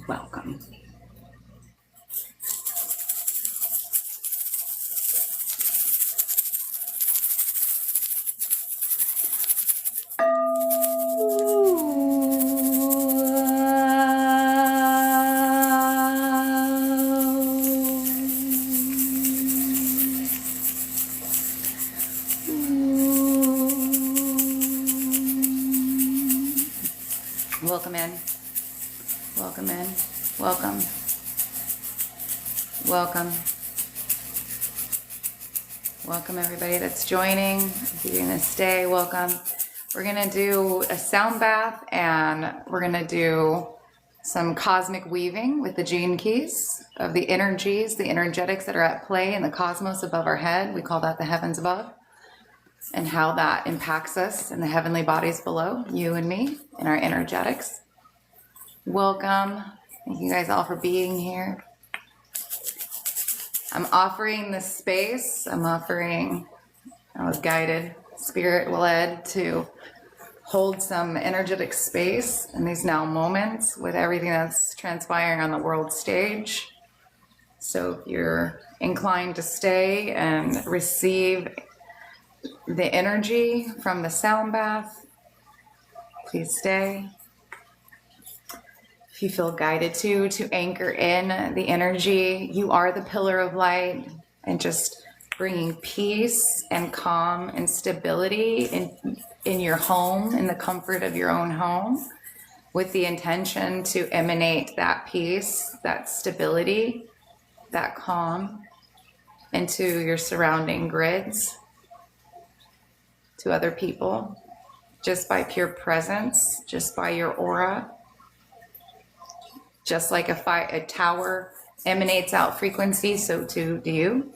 Welcome. Welcome in. Welcome in. Welcome. Welcome. Welcome everybody that's joining. If you're gonna stay, welcome. We're gonna do a sound bath and we're gonna do some cosmic weaving with the gene keys of the energies, the energetics that are at play in the cosmos above our head. We call that the heavens above, and how that impacts us in the heavenly bodies below, you and me, in our energetics. Welcome. Thank you guys all for being here. I'm offering this space. I was guided, spirit led to hold some energetic space in these now moments with everything that's transpiring on the world stage. So if you're inclined to stay and receive the energy from the sound bath, please stay. If you feel guided to anchor in the energy, you are the pillar of light, and just bringing peace and calm and stability in your home, in the comfort of your own home, with the intention to emanate that peace, that stability, that calm into your surrounding grids, to other people, just by pure presence, just by your aura. Just like a tower emanates out frequency, so too do you.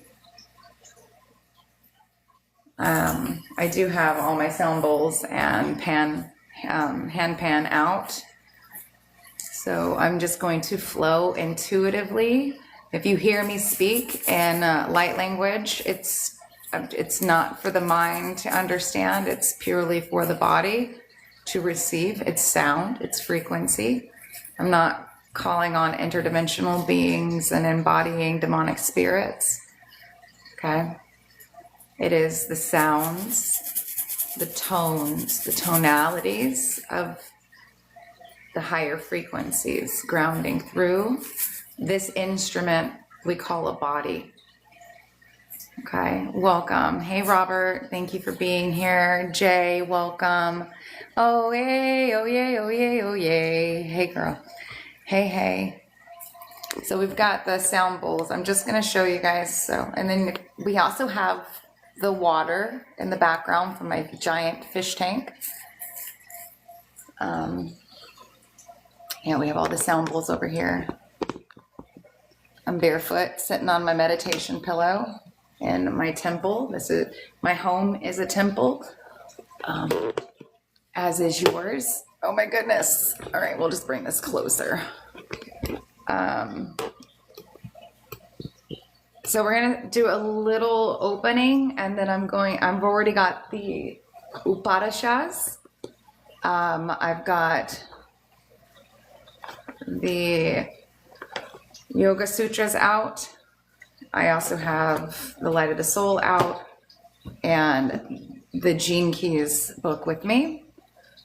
I do have all my sound bowls and hand pan out. So I'm just going to flow intuitively. If you hear me speak in light language, it's not for the mind to understand. It's purely for the body to receive. It's sound, it's frequency. I'm not calling on interdimensional beings and embodying demonic spirits. Okay? It is the sounds, the tones, the tonalities of the higher frequencies grounding through this instrument we call a body. Okay, welcome. Hey, Robert, thank you for being here. Jay, welcome. Oh, yay, oh, yay, oh, yay, oh, yay. Hey, girl. Hey. So we've got the sound bowls. I'm just going to show you guys. And then we also have the water in the background from my giant fish tank. Yeah, we have all the sound bowls over here. I'm barefoot, sitting on my meditation pillow in my temple. My home is a temple, as is yours. Oh my goodness. All right, we'll just bring this closer. So we're going to do a little opening, and then I've already got the Upanishads. I've got the Yoga Sutras out. I also have the Light of the Soul out and the Gene Keys book with me.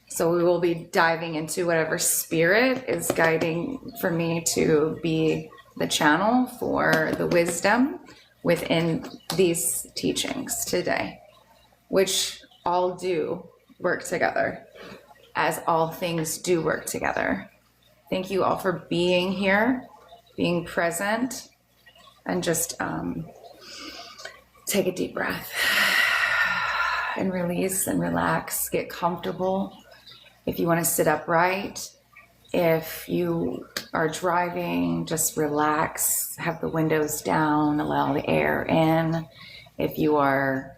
So we will be diving into whatever spirit is guiding for me to be the channel for the wisdom within these teachings today, which all do work together, as all things do work together. Thank you all for being here, being present, and just take a deep breath and release and relax, get comfortable. If you want to sit upright, if you are driving, just relax, have the windows down, allow the air in. If you are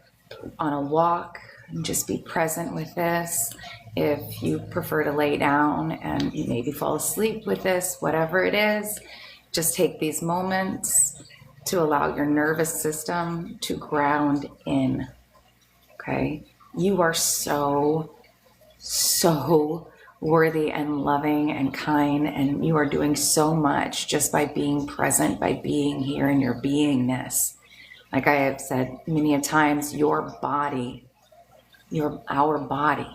on a walk, just be present with this. If you prefer to lay down and maybe fall asleep with this, whatever it is, just take these moments to allow your nervous system to ground in. Okay? You are so worthy and loving and kind, and you are doing so much just by being present, by being here in your beingness. Like I have said many a times, your body, our body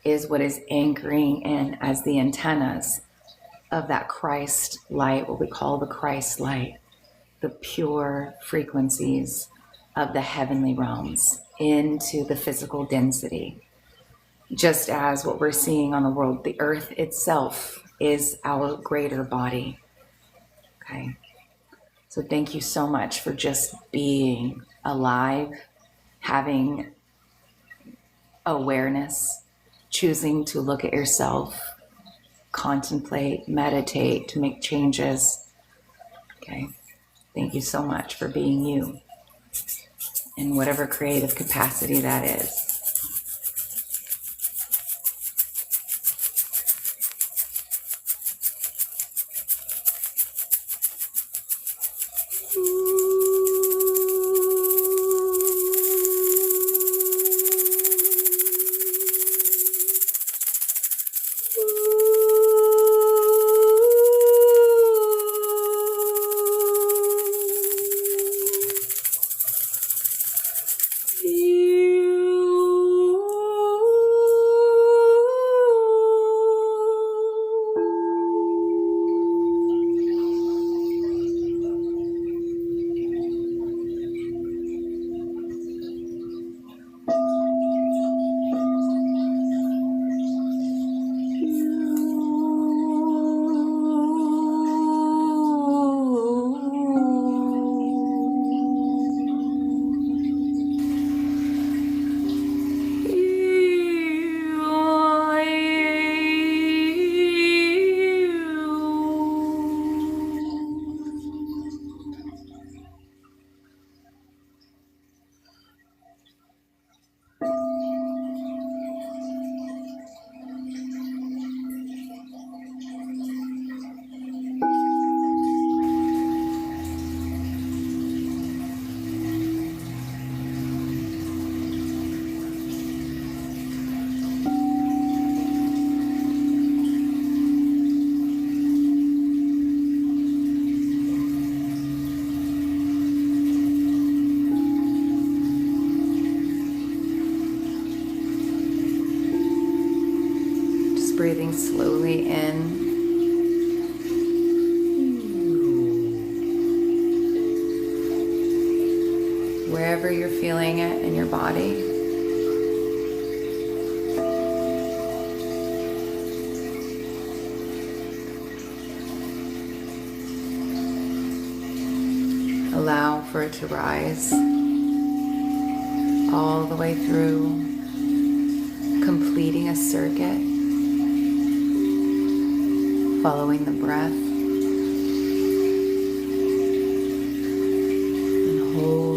is what is anchoring in as the antennas of that Christ light, what we call the Christ light, the pure frequencies of the heavenly realms into the physical density. Just as what we're seeing on the world, the earth itself is our greater body. Okay. So thank you so much for just being alive, having awareness, choosing to look at yourself, contemplate, meditate, to make changes. Okay. Thank you so much for being you in whatever creative capacity that is. Breathing slowly in. Wherever you're feeling it in your body. Allow for it to rise all the way through, completing a circuit. Following the breath and hold.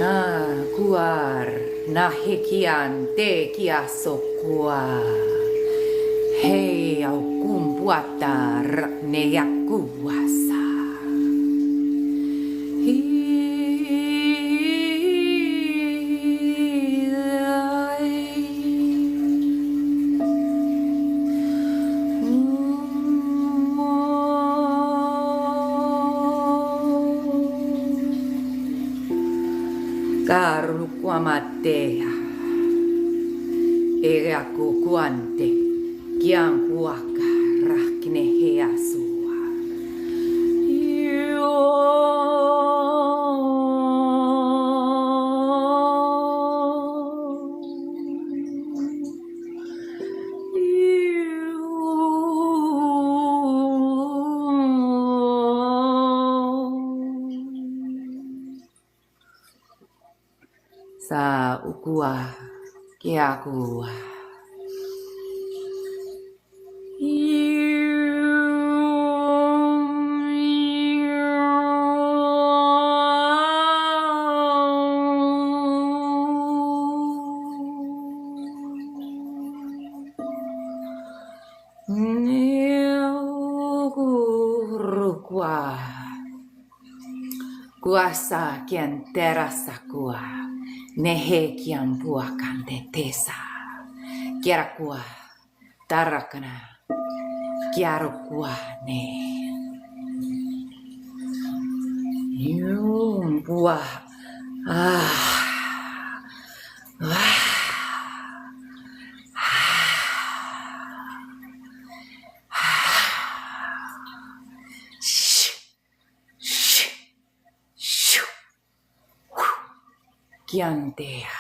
Kuar nahikian te kia sokua. Hei au kumpuatar ne yakuasa. Karukuamatea, eaku kuante, kian kuaka rakne heasua. Sa ukua kiakua. Kuasa kian terasa kua. Nehe kian puakan te tesa. Kiara kua tarakana. Kiara kua ne. Yum puah. Kiantea.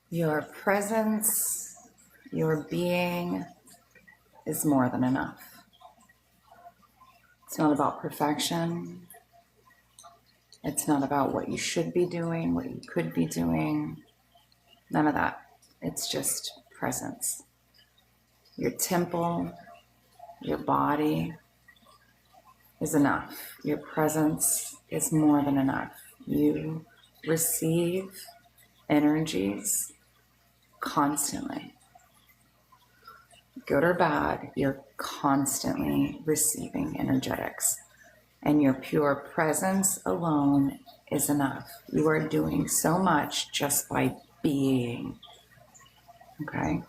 Your presence, your being is more than enough. It's not about perfection. It's not about what you should be doing, what you could be doing. None of that. It's just presence. Your temple, your body, is enough. Your presence is more than enough. You receive energies constantly. Good or bad, you're constantly receiving energetics. And your pure presence alone is enough. You are doing so much just by being. Okay?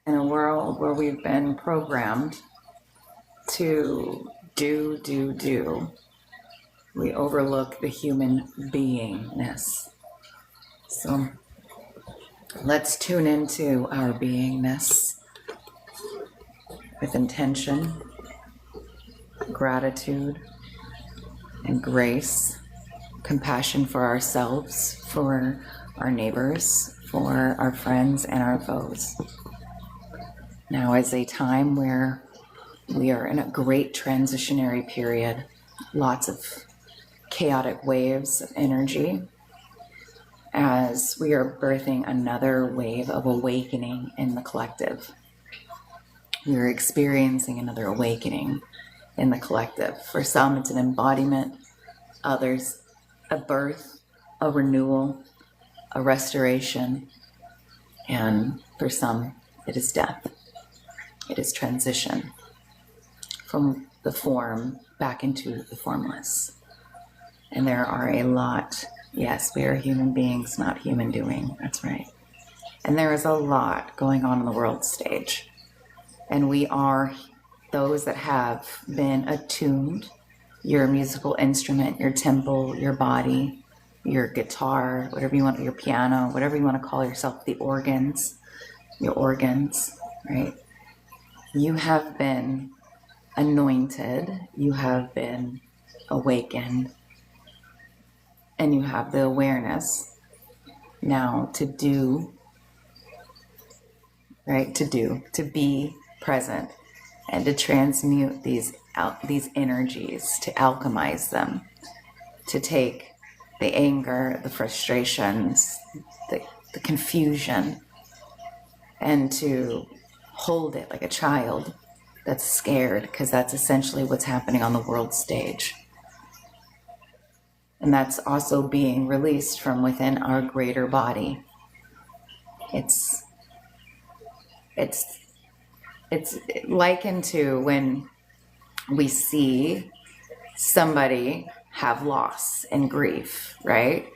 In a world where we've been programmed to do, we overlook the human beingness. So let's tune into our beingness with intention, gratitude, and grace, compassion for ourselves, for our neighbors, for our friends and our foes. Now is a time where we are in a great transitionary period, lots of chaotic waves of energy as we are birthing another wave of awakening in the collective. We are experiencing another awakening in the collective. For some, it's an embodiment, others, a birth, a renewal, a restoration, and for some, it is death. It is transition from the form back into the formless. And there are a lot. Yes, we are human beings, not human doing. That's right. And there is a lot going on in the world stage. And we are those that have been attuned. Your musical instrument, your temple, your body, your guitar, whatever you want, your piano, whatever you want to call yourself, the organs, your organs, right? You have been anointed, you have been awakened, and you have the awareness now to do, right? To be present and to transmute these energies, to alchemize them, to take the anger, the frustrations, the confusion, and to hold it like a child that's scared, because that's essentially what's happening on the world stage. And that's also being released from within our greater body. It's likened to when we see somebody have loss and grief, right?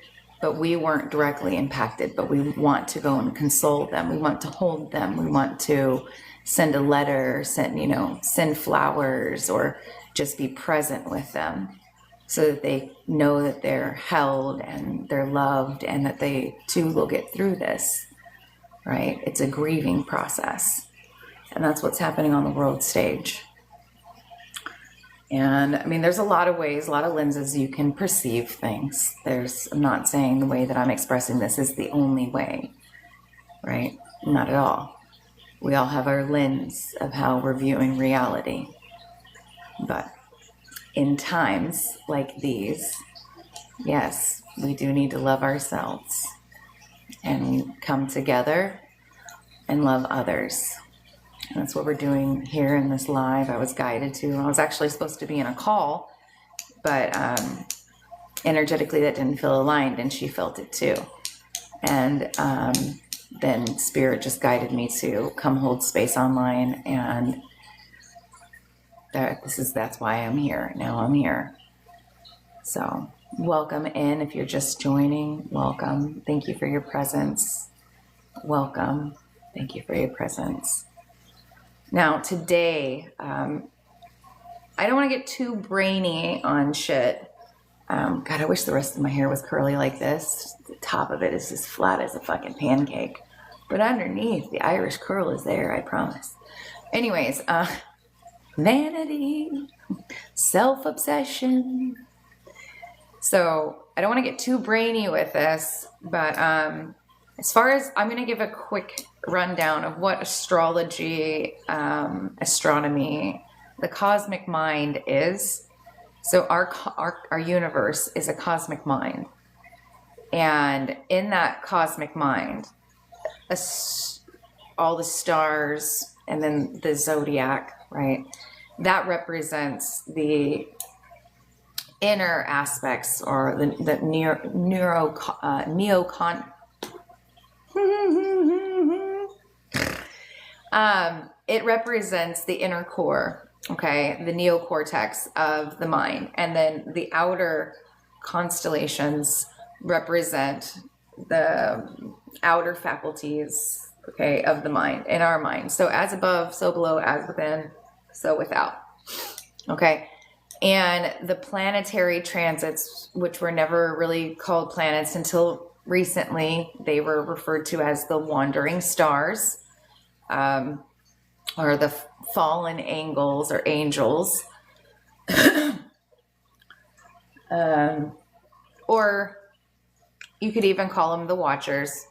But we weren't directly impacted, but we want to go and console them. We want to hold them. We want to send a letter, send flowers, or just be present with them so that they know that they're held and they're loved and that they too will get through this, right? It's a grieving process. And that's what's happening on the world stage. And I mean, there's a lot of ways, a lot of lenses you can perceive things. I'm not saying the way that I'm expressing this is the only way, right? Not at all. We all have our lens of how we're viewing reality. But in times like these, yes, we do need to love ourselves and come together and love others. And that's what we're doing here in this live. I was guided to. I was actually supposed to be in a call, but energetically that didn't feel aligned, and she felt it too. And then Spirit just guided me to come hold space online, and that's why I'm here. Now I'm here. So welcome in. If you're just joining, welcome. Thank you for your presence. Welcome. Thank you for your presence. Now, today, I don't want to get too brainy on shit. God, I wish the rest of my hair was curly like this. The top of it is as flat as a fucking pancake. But underneath, the Irish curl is there, I promise. Anyways, vanity, self-obsession. So, I don't want to get too brainy with this, but as far as, I'm going to give a quick rundown of what astrology, astronomy, the cosmic mind is. So our universe is a cosmic mind. And in that cosmic mind, all the stars and then the zodiac, right? That represents the inner aspects, or the neocon. It represents the inner core, okay, the neocortex of the mind, and then the outer constellations represent the outer faculties, okay, of the mind, in our mind. So as above, so below, as within, so without, okay. And the planetary transits, which were never really called planets until recently, they were referred to as the wandering stars, or the fallen angels or angels, or you could even call them the watchers,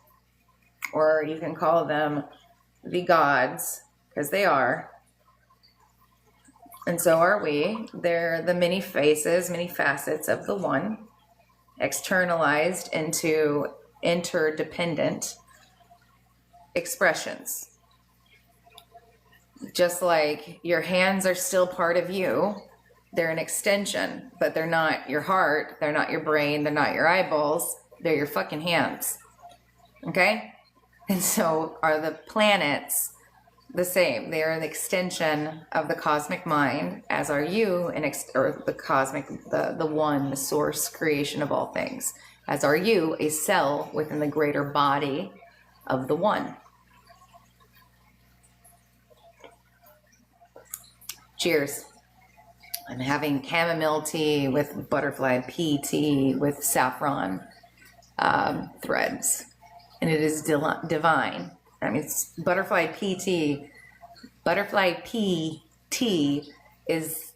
or you can call them the gods, because they are. And so are we. They're the many faces, many facets of the one, externalized into interdependent expressions. Just like your hands are still part of you, they're an extension, but they're not your heart, they're not your brain, they're not your eyeballs, they're your fucking hands. Okay? And so are the planets the same. They are an extension of the cosmic mind, as are you, or the cosmic, the one, the source creation of all things, as are you, a cell within the greater body of the one. Cheers. I'm having chamomile tea with butterfly pea tea with saffron threads, and it is divine. I mean, it's butterfly pea tea. Butterfly pea tea is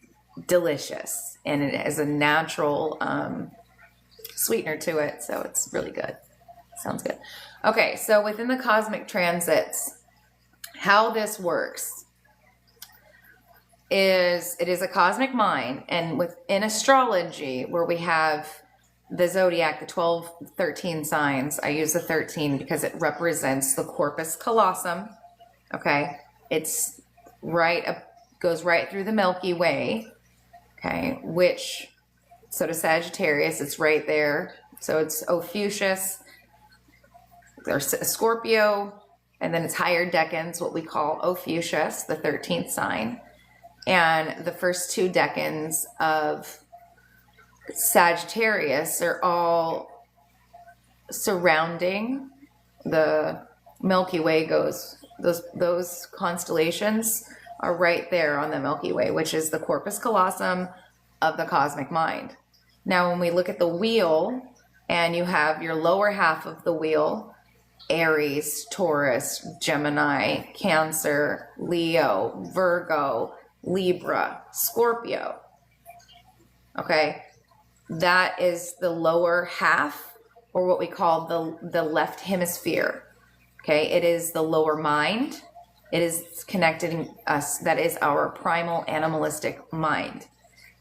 delicious, and it has a natural sweetener to it, so it's really good. Sounds good. Okay, so within the cosmic transits, how this works is it is a cosmic mind, and within astrology, where we have the zodiac, the 12, 13 signs, I use the 13 because it represents the corpus callosum. Okay, it's right up, goes right through the Milky Way. Okay, which, so to Sagittarius, it's right there. So it's Ophiuchus, there's Scorpio, and then it's higher decans, what we call Ophiuchus, the 13th sign. And the first two decans of Sagittarius are all surrounding the Milky Way. Those constellations are right there on the Milky Way, which is the corpus callosum of the cosmic mind. Now, when we look at the wheel, and you have your lower half of the wheel, Aries, Taurus, Gemini, Cancer, Leo, Virgo, Libra, Scorpio. Okay, that is the lower half, or what we call the left hemisphere. Okay, it is the lower mind. It is connecting us. That is our primal animalistic mind.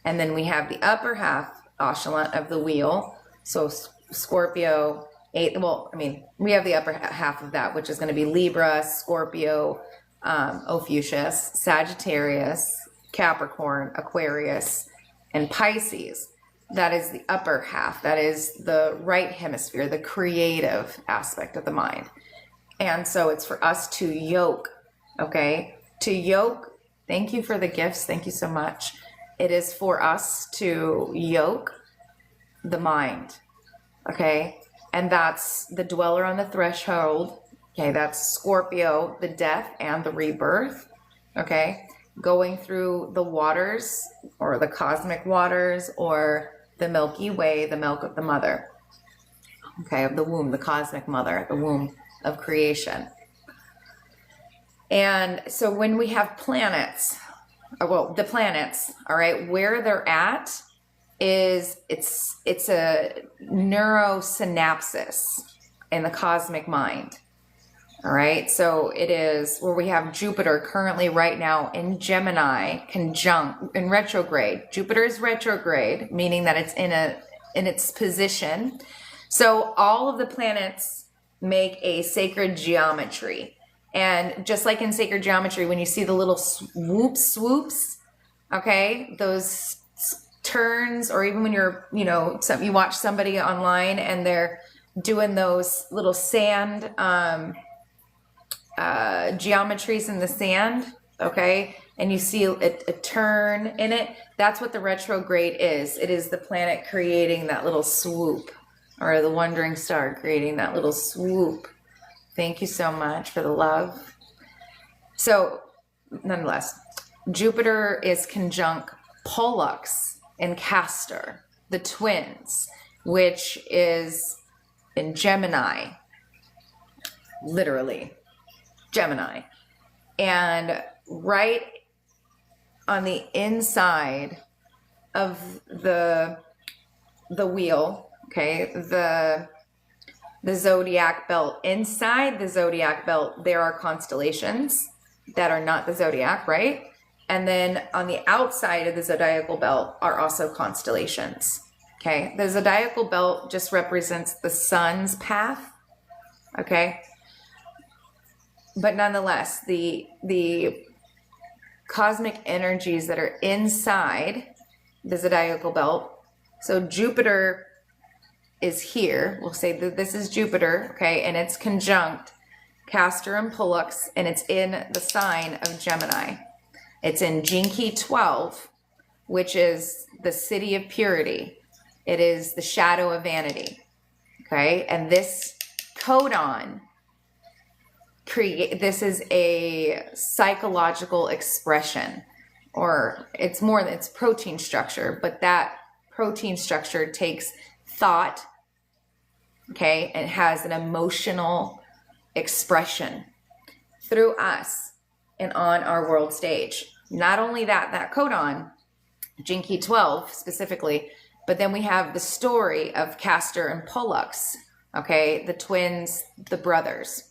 And then we have the upper half oscillant of the wheel. So Scorpio, we have the upper half of that, which is going to be Libra, Scorpio, Ophiuchus, Sagittarius, Capricorn, Aquarius, and Pisces. That is the upper half. That is the right hemisphere, the creative aspect of the mind. And so it's for us to yoke, okay? To yoke, thank you for the gifts. Thank you so much. It is for us to yoke the mind, okay? And that's the dweller on the threshold. Okay, that's Scorpio, the death and the rebirth, okay? Going through the waters, or the cosmic waters, or the Milky Way, the milk of the mother, okay, of the womb, the cosmic mother, the womb of creation. And so when we have planets, the planets, all right, where they're at is it's a neurosynapsis in the cosmic mind. All right, so it is where we have Jupiter currently right now in Gemini, conjunct in retrograde. Jupiter is retrograde, meaning that it's in its position. So all of the planets make a sacred geometry. And just like in sacred geometry, when you see the little swoops, okay, those turns, or even when you're, you watch somebody online and they're doing those little sand geometries in the sand, okay, and you see a turn in it, that's what the retrograde is. It is the planet creating that little swoop, or the wandering star creating that little swoop. Thank you so much for the love. So nonetheless, Jupiter is conjunct Pollux and Castor, the twins, which is in Gemini, literally Gemini. And right on the inside of the wheel, okay, the zodiac belt, inside the zodiac belt, there are constellations that are not the zodiac, right? And then on the outside of the zodiacal belt are also constellations. Okay, the zodiacal belt just represents the sun's path. Okay, but nonetheless, the cosmic energies that are inside the zodiacal belt. So Jupiter is here. We'll say that this is Jupiter, okay, and it's conjunct Castor and Pollux, and it's in the sign of Gemini. It's in Jinki 12, which is the city of purity. It is the shadow of vanity, okay? And this codon, this is a psychological expression, or it's more than it's protein structure, but that protein structure takes thought, okay, and has an emotional expression through us and on our world stage. Not only that codon, Jinki 12 specifically, but then we have the story of Castor and Pollux, okay, the twins, the brothers.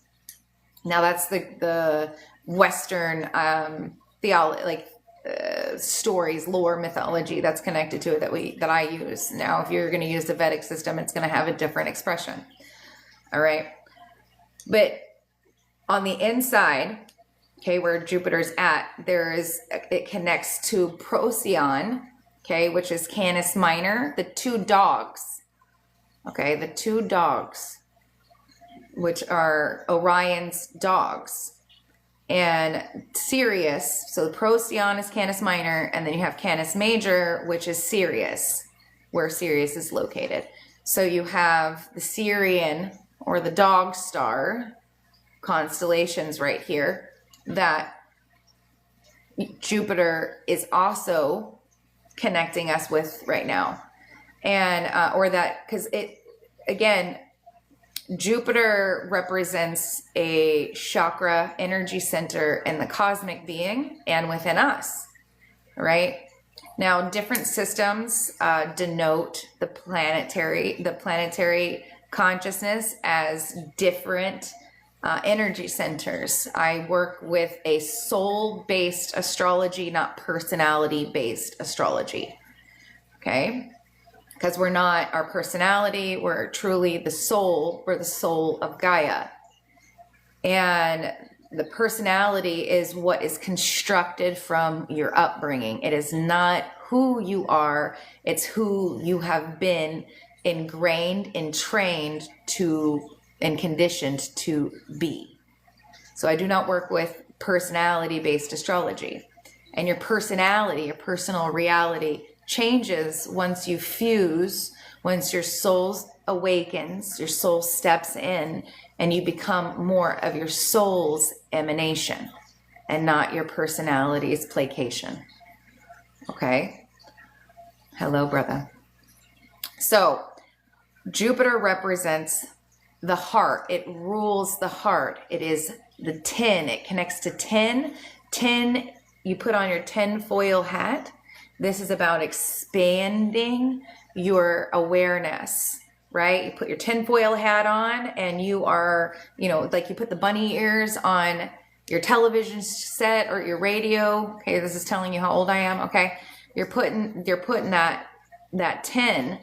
Now that's the Western theology, like stories, lore, mythology that's connected to it that I use. Now, if you're going to use the Vedic system, it's going to have a different expression. All right, but on the inside, okay, where Jupiter's at, it connects to Procyon, okay, which is Canis Minor, the two dogs, okay, the two dogs, which are Orion's dogs, and Sirius. So Procyon is Canis Minor, and then you have Canis Major, which is Sirius, where Sirius is located. So you have the Sirian, or the dog star constellations right here that Jupiter is also connecting us with right now. And because it, again, Jupiter represents a chakra energy center in the cosmic being and within us, right? Now, different systems denote the planetary consciousness as different energy centers. I work with a soul-based astrology, not personality-based astrology, okay? Because we're not our personality, we're truly the soul, we're the soul of Gaia. And the personality is what is constructed from your upbringing. It is not who you are, it's who you have been ingrained and trained to and conditioned to be. So I do not work with personality-based astrology. And your personality, your personal reality changes once you fuse, once your soul awakens, your soul steps in, and you become more of your soul's emanation and not your personality's placation. Okay? Hello, brother. So Jupiter represents the heart. It rules the heart. It is the 10. It connects to 10. 10, you put on your 10 foil hat. This is about expanding your awareness, right? You put your tinfoil hat on and you are, you know, like you put the bunny ears on your television set or your radio. Okay, this is telling you how old I am. Okay, you're putting that tin,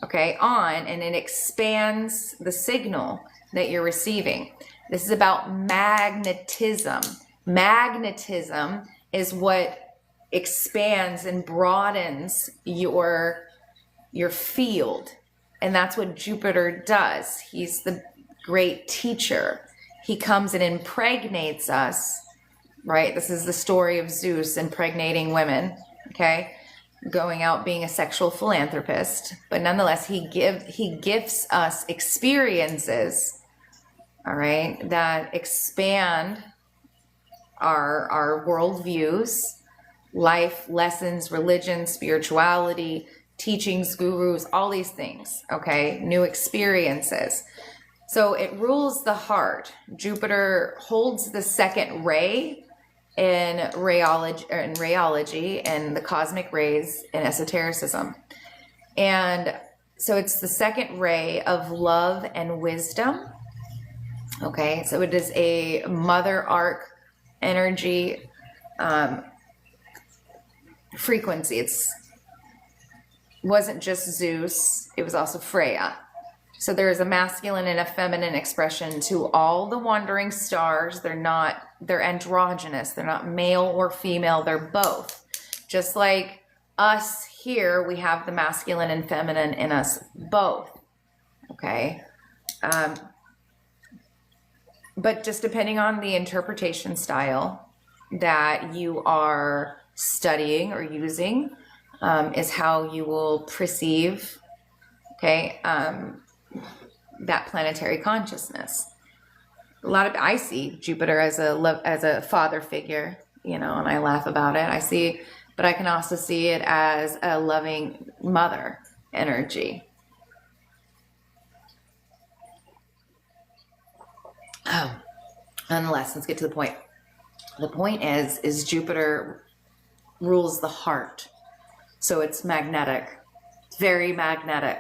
okay, on, and it expands the signal that you're receiving. This is about magnetism. Magnetism is what expands and broadens your field. And that's what Jupiter does. He's the great teacher. He comes and impregnates us, right? This is the story of Zeus impregnating women, okay? Going out being a sexual philanthropist. But nonetheless, he gifts us experiences, all right, that expand our worldviews, life lessons, religion, spirituality, teachings, gurus, all these things, okay? New experiences. So it rules the heart. Jupiter holds the second ray in rayology and the cosmic rays in esotericism. And so it's the second ray of love and wisdom. Okay, so it is a mother arc energy frequency. It wasn't just Zeus, it was also Freya. So there is a masculine and a feminine expression to all the wandering stars. They're androgynous. They're not male or female. They're both. Just like us here, we have the masculine and feminine in us both. Okay. But just depending on the interpretation style that you are studying or using, is how you will perceive, okay, that planetary consciousness. I see Jupiter as a father figure, you know, and I laugh about it. But I can also see it as a loving mother energy. Nonetheless, let's get to the point. The point is Jupiter rules the heart. So it's magnetic, very magnetic,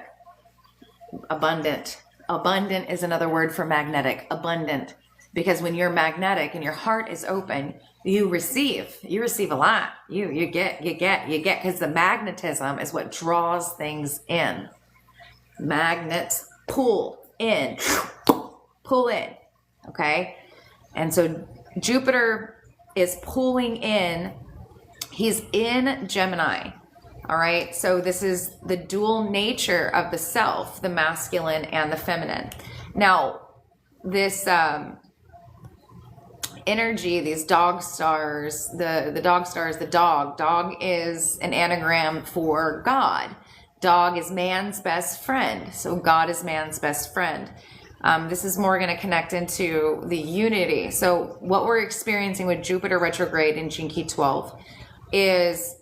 abundant. Abundant is another word for magnetic, abundant. Because when you're magnetic and your heart is open, you receive a lot. You get, because the magnetism is what draws things in. Magnets pull in, okay? And so Jupiter is pulling in, he's in Gemini. All right, so this is the dual nature of the self, the masculine and the feminine. Now, this energy, these dog stars, the dog is an anagram for God. Dog is man's best friend, so God is man's best friend. This is more going to connect into the unity. So what we're experiencing with Jupiter retrograde in Jinki 12 is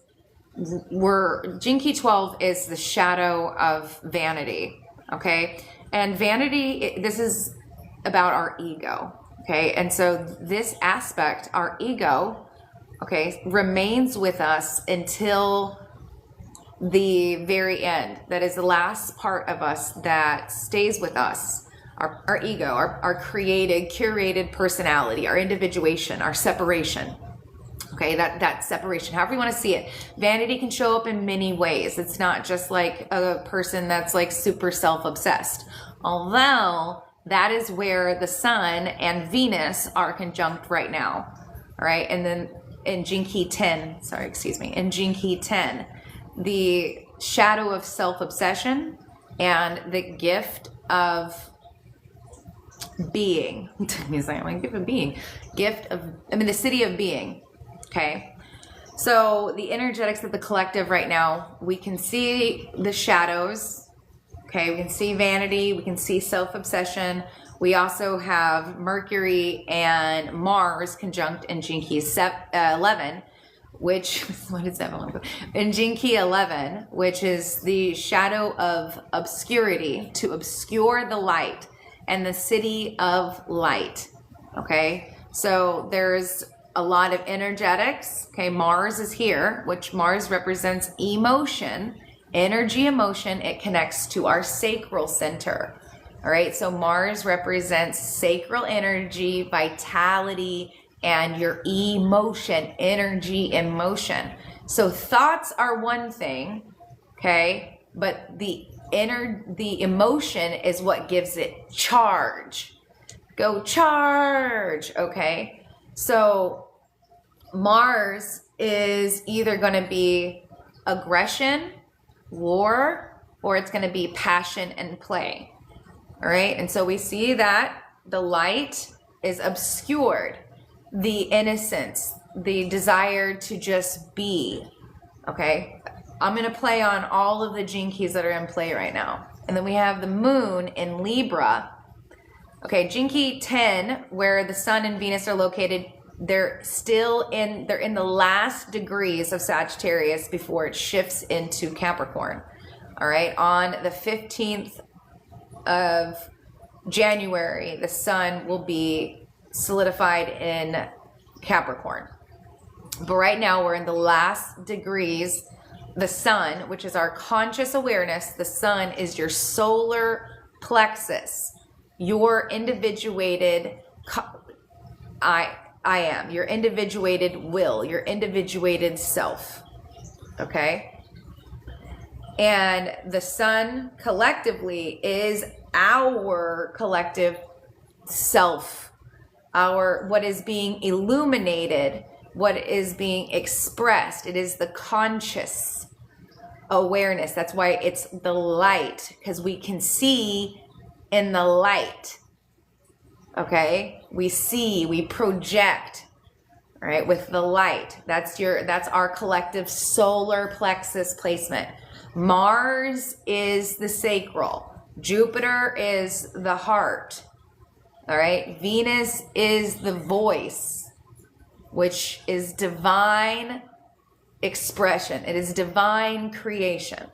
Jinki 12 is the shadow of vanity, okay? And vanity, this is about our ego, okay? And so this aspect, our ego, okay, remains with us until the very end. That is the last part of us that stays with us. Our ego, our created, curated personality, our individuation, our separation. Okay, that separation, however you want to see it. Vanity can show up in many ways. It's not just like a person that's like super self-obsessed. Although that is where the sun and Venus are conjunct right now. All right, and then in Jinki 10, in Jinki 10, the shadow of self-obsession and the gift of being. He's like, gift of being. The city of being. Okay, so the energetics of the collective right now, we can see the shadows. Okay, we can see vanity, we can see self-obsession. We also have Mercury and Mars conjunct in Jinki 11, which, what is that? In Jinki 11, which is the shadow of obscurity, to obscure the light, and the city of light. Okay, so there's a lot of energetics. Okay, Mars is here, which Mars represents emotion energy, emotion. It connects to our sacral center. All right, so Mars represents sacral energy, vitality, and your emotion, energy and motion. So thoughts are one thing, okay, but the emotion is what gives it charge. Go charge, okay? So Mars is either going to be aggression, war, or it's going to be passion and play. All right, and so we see that the light is obscured, the innocence, the desire to just be. Okay, I'm going to play on all of the gene keys that are in play right now. And then we have the moon in Libra. Okay, gene key 10, where the sun and Venus are located, they're in the last degrees of Sagittarius before it shifts into Capricorn. All right, on the 15th of January, the sun will be solidified in Capricorn. But right now we're in the last degrees. The sun, which is our conscious awareness, the sun is your solar plexus, your individuated I am, your individuated will, your individuated self. Okay? And the sun collectively is our collective self, what is being illuminated, what is being expressed. It is the conscious awareness. That's why it's the light, because we can see in the light. Okay? We see, we project, right, with the light. That's our collective solar plexus placement. Mars is the sacral. Jupiter is the heart. All right? Venus is the voice, which is divine expression. It is divine creation.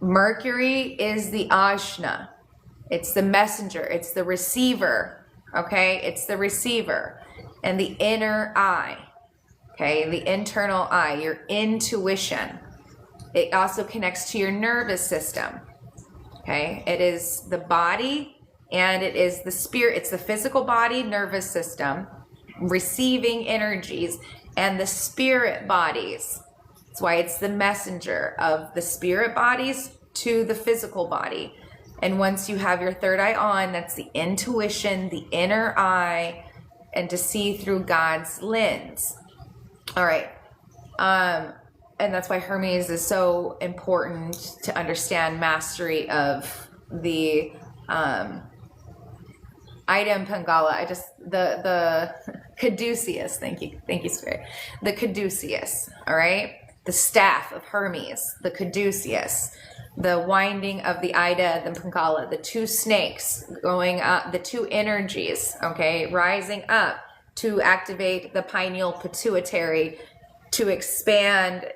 Mercury is the Ajna. It's the messenger. It's the receiver. Okay? It's the receiver. And the inner eye. Okay? The internal eye. Your intuition. It also connects to your nervous system. Okay? It is the body and it is the spirit. It's the physical body, nervous system, receiving energies, and the spirit bodies. That's why it's the messenger of the spirit bodies to the physical body. And once you have your third eye on, that's the intuition, the inner eye, and to see through God's lens. All right. And that's why Hermes is so important to understand mastery of the item Pangala. The caduceus. Thank you, Spirit. The caduceus. All right. The staff of Hermes. The caduceus. The winding of the Ida, the Pangala. The two snakes going up. The two energies. Okay, rising up to activate the pineal pituitary to expand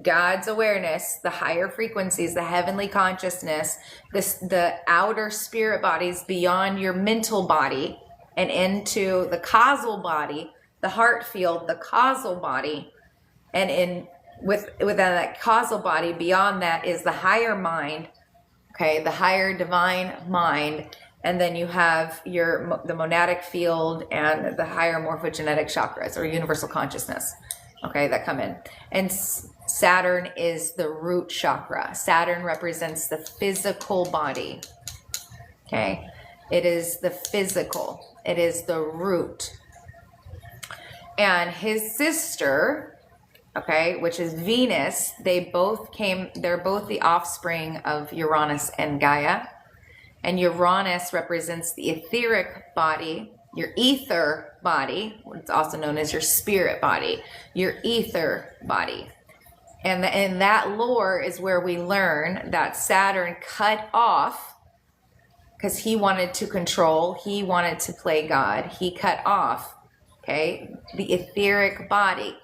God's awareness, the higher frequencies, the heavenly consciousness, the outer spirit bodies beyond your mental body and into the causal body, the heart field, the causal body, and within that causal body, beyond that is the higher mind, okay, the higher divine mind, and then you have the monadic field and the higher morphogenetic chakras or universal consciousness, okay, that come in. And Saturn is the root chakra. Saturn represents the physical body. Okay? It is the physical. It is the root. And his sister, okay, which is Venus, they're both the offspring of Uranus and Gaia. And Uranus represents the etheric body, your ether body, what's also known as your spirit body, your ether body. And in that lore is where we learn that Saturn cut off, because he wanted to control, he wanted to play God. He cut off, okay, the etheric body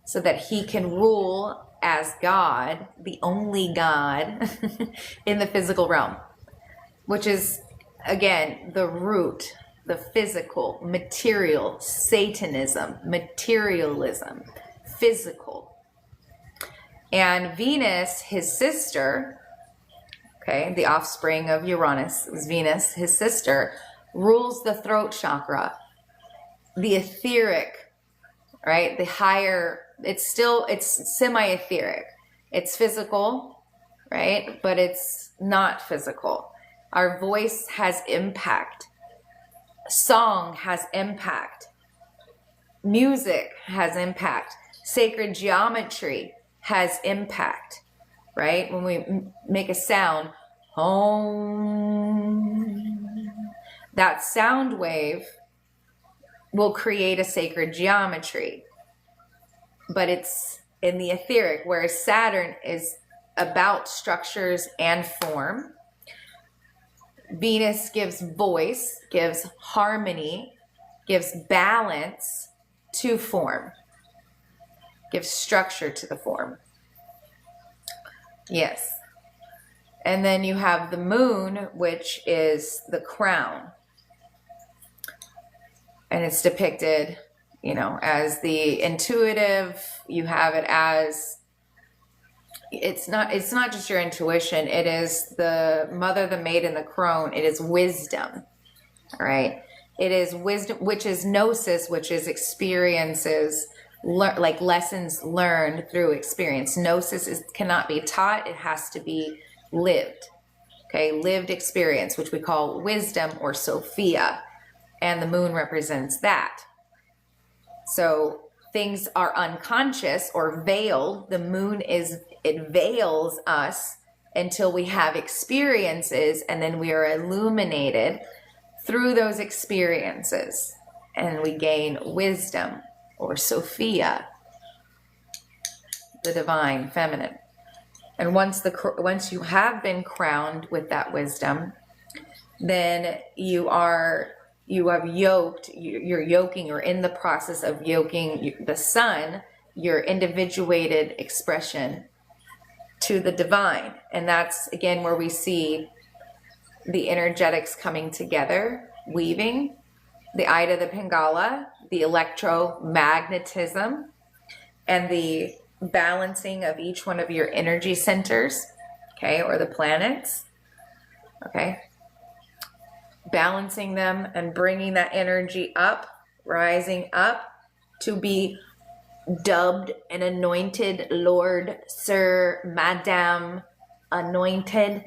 so that he can rule as God, the only God in the physical realm, which is, again, the root, the physical, material, Satanism, materialism, physical. And Venus, his sister, okay, the offspring of Uranus is Venus, his sister, rules the throat chakra, the etheric, right? The higher, it's semi-etheric. It's physical, right? But it's not physical. Our voice has impact. Song has impact. Music has impact. Sacred geometry has impact, right? When we make a sound, home, that sound wave will create a sacred geometry, but it's in the etheric, whereas Saturn is about structures and form. Venus gives voice, gives harmony, gives balance to form, gives structure to the form. Yes. And then you have the moon, which is the crown. And it's depicted, you know, as the intuitive. You have it as, it's not just your intuition. It is the mother, the maiden, the crone. It is wisdom. All right. It is wisdom, which is gnosis, which is experiences, like lessons learned through experience. Gnosis cannot be taught. It has to be lived. Okay. Lived experience, which we call wisdom or Sophia. And the moon represents that. So things are unconscious or veiled. The moon it veils us until we have experiences, and then we are illuminated through those experiences, and we gain wisdom or Sophia, the divine feminine. And once you have been crowned with that wisdom, then you're yoking, or in the process of yoking the sun, your individuated expression, to the divine. And that's again where we see the energetics coming together, weaving, the Ida, the Pingala, the electromagnetism, and the balancing of each one of your energy centers, okay, or the planets, okay, balancing them and bringing that energy up, rising up to be dubbed an anointed Lord, Sir, Madame, anointed,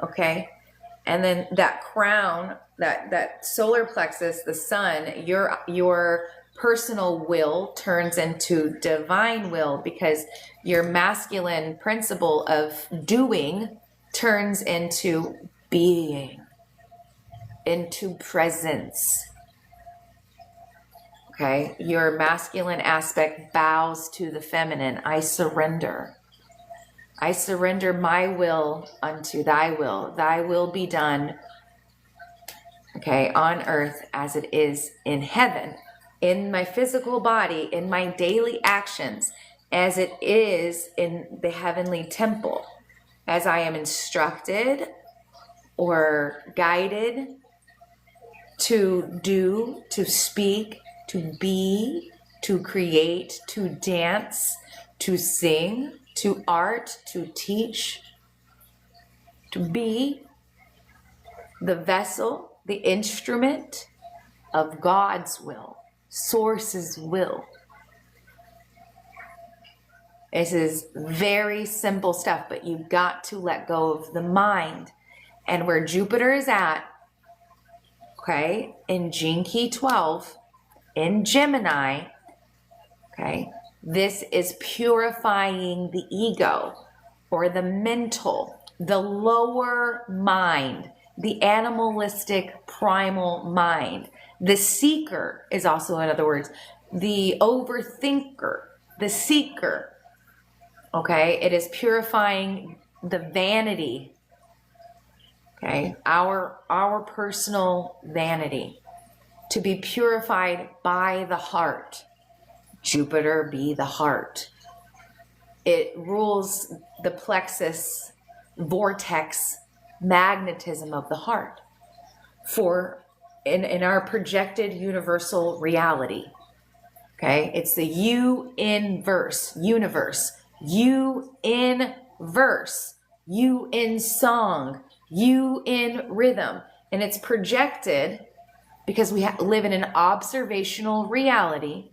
okay. And then that crown, that solar plexus, the sun, your personal will turns into divine will, because your masculine principle of doing turns into being, into presence. Okay, your masculine aspect bows to the feminine. I surrender. I surrender my will unto thy will. Thy will be done, okay, on earth as it is in heaven, in my physical body, in my daily actions, as it is in the heavenly temple, as I am instructed or guided to do, to speak, to be, to create, to dance, to sing, to art, to teach, to be the vessel, the instrument of God's will, Source's will. This is very simple stuff, but you've got to let go of the mind. And where Jupiter is at, okay, in Gene Key 12, in Gemini, okay, this is purifying the ego, or the mental, the lower mind, the animalistic primal mind. The seeker is also, in other words, the overthinker, the seeker, okay? It is purifying the vanity, okay? Our personal vanity, to be purified by the heart. Jupiter be the heart. It rules the plexus, vortex, magnetism of the heart for in our projected universal reality. Okay, it's the universe, you in verse, you in song, you in rhythm. And it's projected because we live in an observational reality.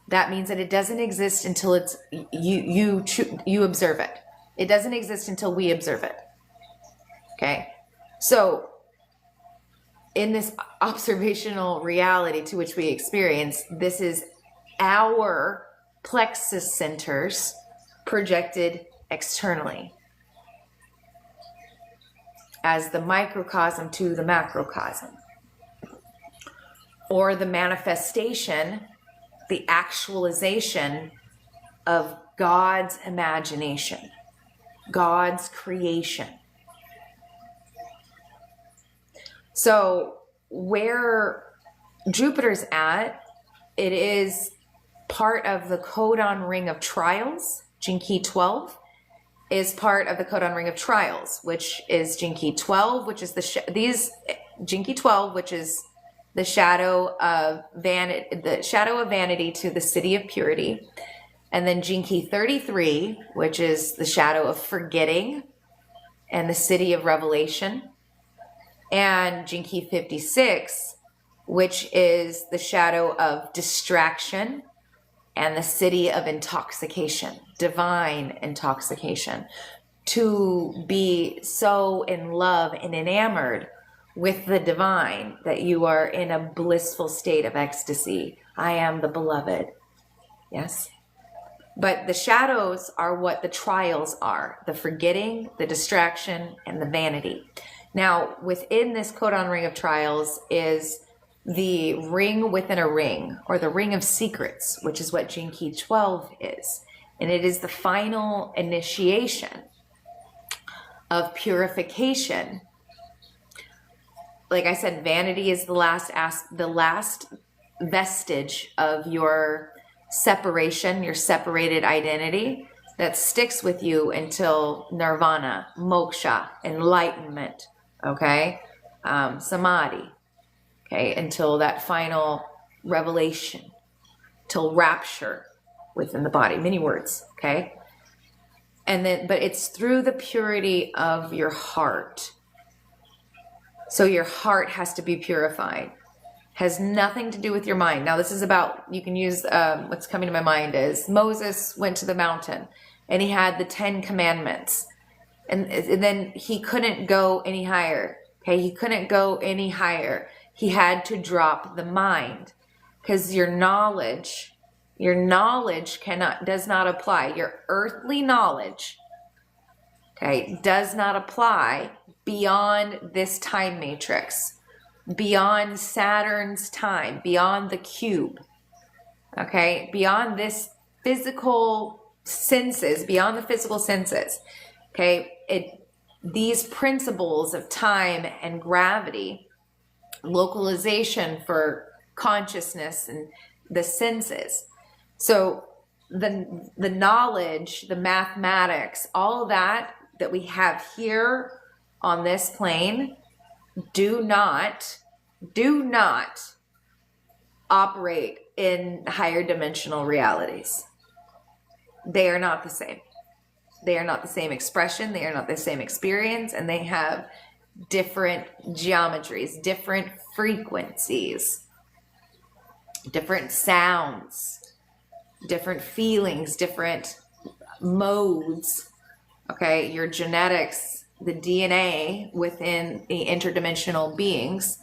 That means that it doesn't exist until it's you observe it. It doesn't exist until we observe it. Okay? So in this observational reality to which we experience, this is our plexus centers projected externally as the microcosm to the macrocosm, or the manifestation, the actualization of God's imagination, God's creation. So where Jupiter's at, it is part of the codon ring of trials. Gene key 12 is part of the codon ring of trials, which is gene key 12, which is gene key 12, which is the shadow of vanity to the city of purity. And then gene key 33, which is the shadow of forgetting and the city of revelation. And gene key 56, which is the shadow of distraction and the city of intoxication, divine intoxication. To be so in love and enamored with the divine that you are in a blissful state of ecstasy. I am the beloved. Yes? But the shadows are what the trials are: the forgetting, the distraction, and the vanity. Now, within this codon ring of trials is the ring within a ring, or the ring of secrets, which is what gene key 12 is. And it is the final initiation of purification. Like I said, vanity is the last vestige of your separation, your separated identity that sticks with you until nirvana, moksha, enlightenment, okay? Samadhi, okay? Until that final revelation, till rapture within the body. Many words, okay? And then, but it's through the purity of your heart. So your heart has to be purified. Has nothing to do with your mind. Now this is about, you can use, what's coming to my mind is Moses went to the mountain and he had the 10 commandments. And then he couldn't go any higher. Okay, he couldn't go any higher. He had to drop the mind, because your knowledge does not apply. Your earthly knowledge, okay, does not apply beyond this time matrix, beyond Saturn's time, beyond the cube, okay, beyond this physical senses, beyond the physical senses, okay. These principles of time and gravity, localization for consciousness and the senses. So the knowledge, the mathematics, all of that we have here on this plane do not operate in higher dimensional realities. They are not the same. They are not the same expression. They are not the same experience. And they have different geometries, different frequencies, different sounds, different feelings, different modes. Okay, your genetics, the DNA within the interdimensional beings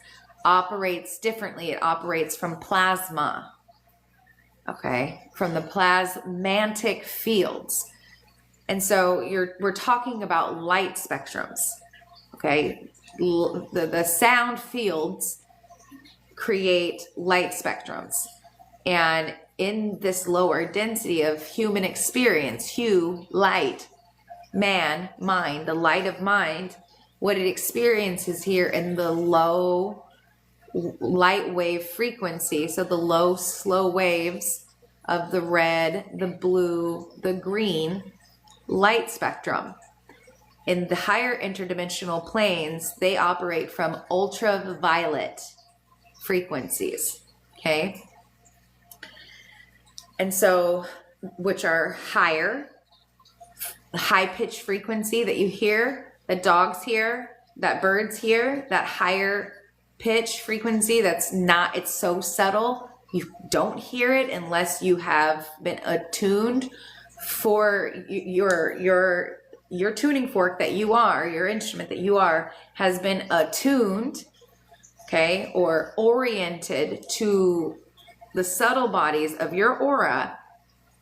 operates differently. It operates from plasma, okay, from the plasmantic fields. And so we're talking about light spectrums, okay? The sound fields create light spectrums. And in this lower density of human experience, hue, light, man, mind, the light of mind, what it experiences here in the low light wave frequency, so the low slow waves of the red, the blue, the green light spectrum. In the higher interdimensional planes, they operate from ultraviolet frequencies, okay? And so which are higher, high pitch frequency that you hear, that dogs hear, that birds hear, that higher pitch frequency it's so subtle you don't hear it unless you have been attuned for your tuning fork that you are, your instrument that you are, has been attuned, okay, or oriented to the subtle bodies of your aura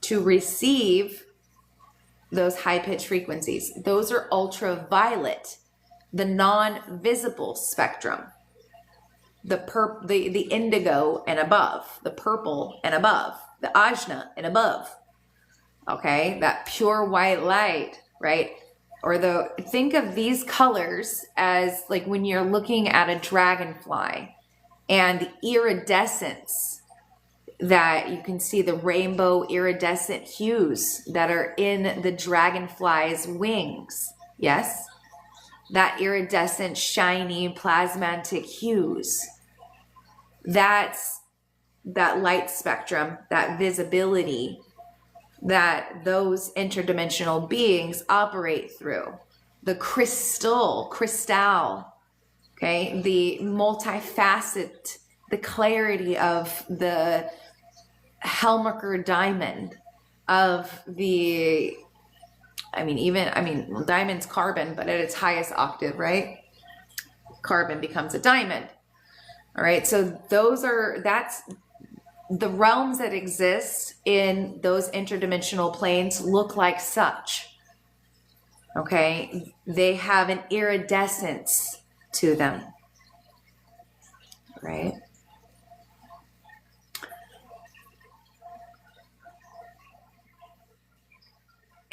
to receive those high pitch frequencies. Those are ultraviolet, the non-visible spectrum. The indigo and above, the purple and above, the ajna and above, okay, that pure white light, right? Or think of these colors as like when you're looking at a dragonfly and the iridescence that you can see, the rainbow iridescent hues that are in the dragonfly's wings. Yes? That iridescent, shiny, plasmatic hues. That's that light spectrum, that visibility that those interdimensional beings operate through. The crystal, okay? The multifaceted, the clarity of the Helmerker diamond, of the diamond's carbon, but at its highest octave, right? Carbon becomes a diamond. All right. So that's the realms that exist in those interdimensional planes look like such. Okay. They have an iridescence to them. Right.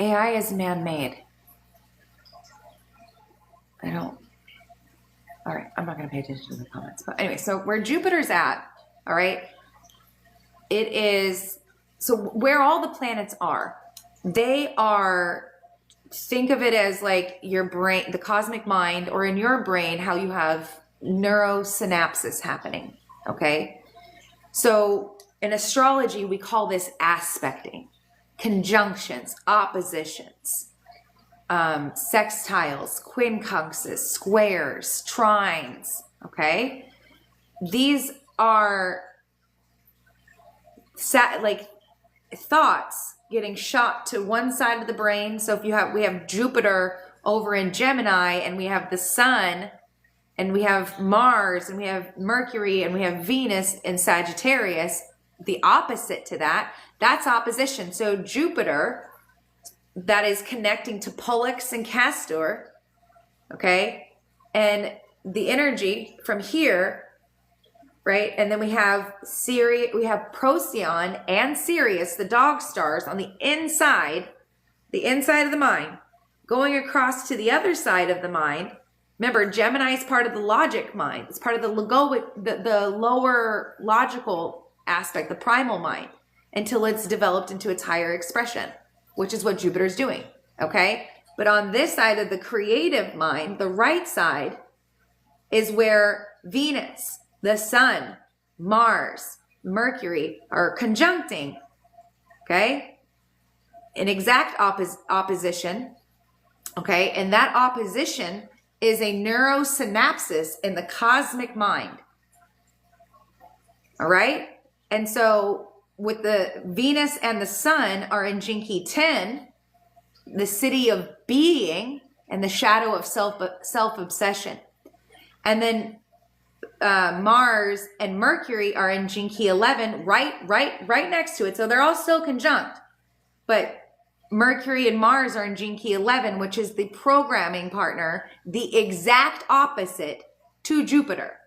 AI is man-made. All right, I'm not going to pay attention to the comments. But anyway, so where Jupiter's at, all right, it is, so where all the planets are, they are, think of it as like your brain, the cosmic mind, or in your brain, how you have neurosynapses happening, okay? So in astrology, we call this aspecting. Conjunctions, oppositions, sextiles, quincunxes, squares, trines, okay? These are like thoughts getting shot to one side of the brain. So if we have Jupiter over in Gemini, and we have the Sun, and we have Mars, and we have Mercury, and we have Venus in Sagittarius, the opposite to that, that's opposition. So Jupiter, that is connecting to Pollux and Castor, okay? And the energy from here, right? And then we have Procyon and Sirius, the dog stars, on the inside of the mind, going across to the other side of the mind. Remember, Gemini is part of the logic mind. It's part of the lower logical aspect, the primal mind, until it's developed into its higher expression, which is what Jupiter's doing, okay? But on this side of the creative mind, the right side, is where Venus, the Sun, Mars, Mercury are conjuncting, okay? In exact opposition, okay? And that opposition is a neurosynapsis in the cosmic mind, all right? And so with the Venus and the Sun are in Jinki 10, the city of being and the shadow of self-obsession. And then Mars and Mercury are in Jinki 11, right next to it. So they're all still conjunct. But Mercury and Mars are in Jinki 11, which is the programming partner, the exact opposite to Jupiter.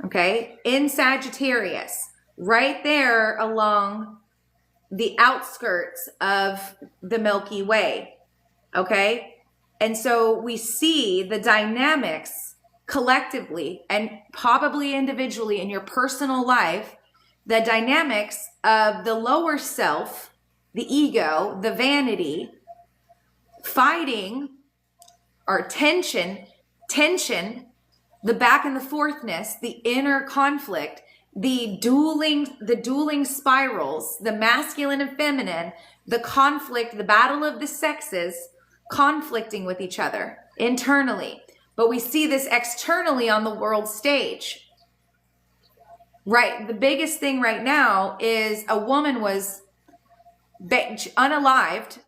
Okay? In Sagittarius, right there along the outskirts of the Milky Way. Okay? And so we see the dynamics collectively and probably individually in your personal life, the dynamics of the lower self, the ego, the vanity, fighting or tension, the back and the forthness, the inner conflict the dueling spirals, the masculine and feminine, the conflict, the battle of the sexes conflicting with each other internally. But we see this externally on the world stage. Right, the biggest thing right now is a woman was unalived,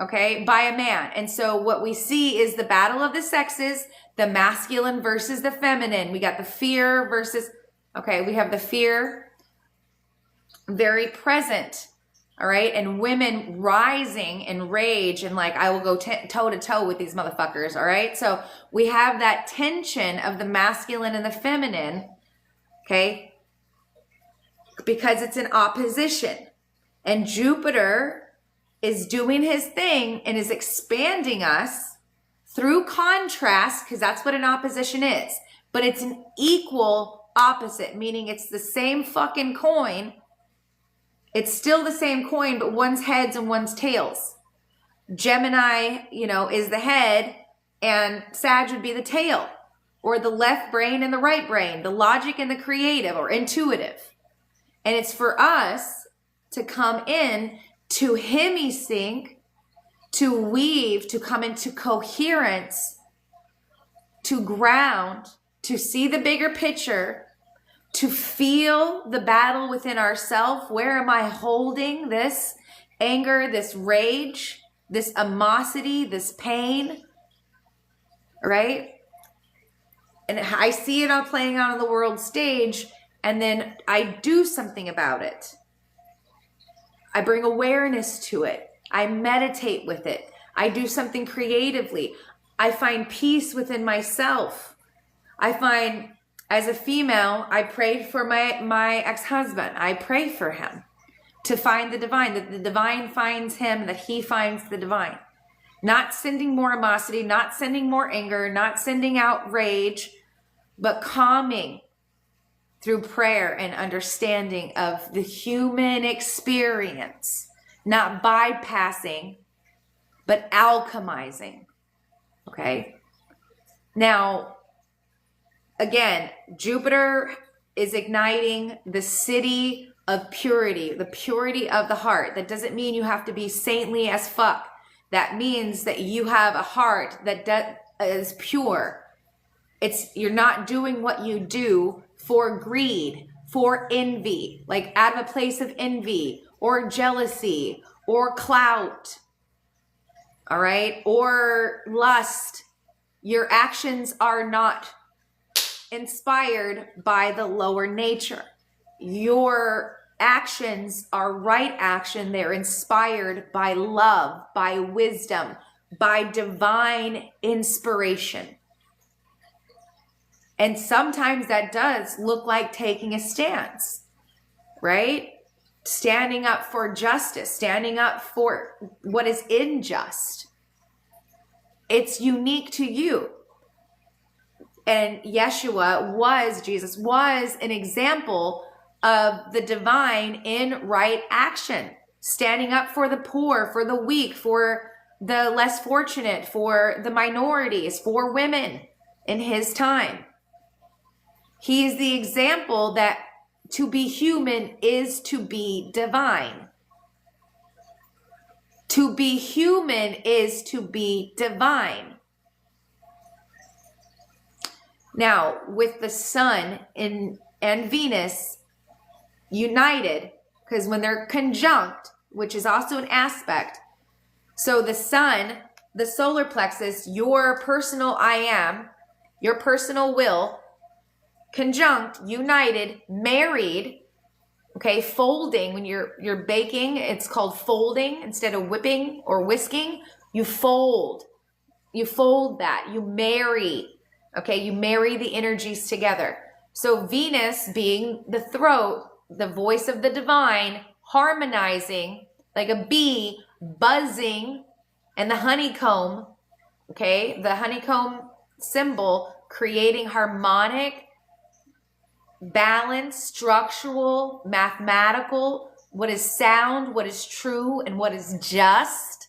okay, by a man. And so what we see is the battle of the sexes, the masculine versus the feminine. We got the fear versus, okay, we have the fear very present, all right, and women rising in rage and like, I will go toe to toe with these motherfuckers, all right? So we have that tension of the masculine and the feminine, okay, because it's in opposition. And Jupiter is doing his thing and is expanding us through contrast, because that's what an opposition is. But it's an equal opposite, meaning it's the same fucking coin. It's still the same coin, but one's heads and one's tails. Gemini, is the head, and Sag would be the tail, or the left brain and the right brain, the logic and the creative or intuitive. And it's for us to come in to hemisync, to weave, to come into coherence, to ground, to see the bigger picture, to feel the battle within ourselves. Where am I holding this anger, this rage, this animosity, this pain, right? And I see it all playing out on the world stage. And then I do something about it. I bring awareness to it. I meditate with it. I do something creatively. I find peace within myself. I find, as a female, I prayed for my ex-husband. I pray for him to find the divine, that the divine finds him, that he finds the divine. Not sending more animosity, not sending more anger, not sending out rage, but calming through prayer and understanding of the human experience, not bypassing, but alchemizing. Okay. Now, again, Jupiter is igniting the city of purity, the purity of the heart. That doesn't mean you have to be saintly as fuck. That means that you have a heart that is pure. You're not doing what you do for greed, for envy, like out of a place of envy or jealousy or clout, all right, or lust. Your actions are not inspired by the lower nature. Your actions are right action. They're inspired by love, by wisdom, by divine inspiration. And sometimes that does look like taking a stance, right? Standing up for justice, standing up for what is unjust. It's unique to you. And Jesus was an example of the divine in right action, standing up for the poor, for the weak, for the less fortunate, for the minorities, for women in his time. He is the example that to be human is to be divine. To be human is to be divine. Now, with the sun and Venus united, because when they're conjunct, which is also an aspect, so the sun, the solar plexus, your personal I am, your personal will, conjunct, united, married, okay, folding. When you're baking, it's called folding instead of whipping or whisking. You fold that, you marry, okay, you marry the energies together. So Venus being the throat, the voice of the divine, harmonizing like a bee buzzing, and the honeycomb, okay, the honeycomb symbol creating harmonic, balanced, structural, mathematical, what is sound, what is true, and what is just,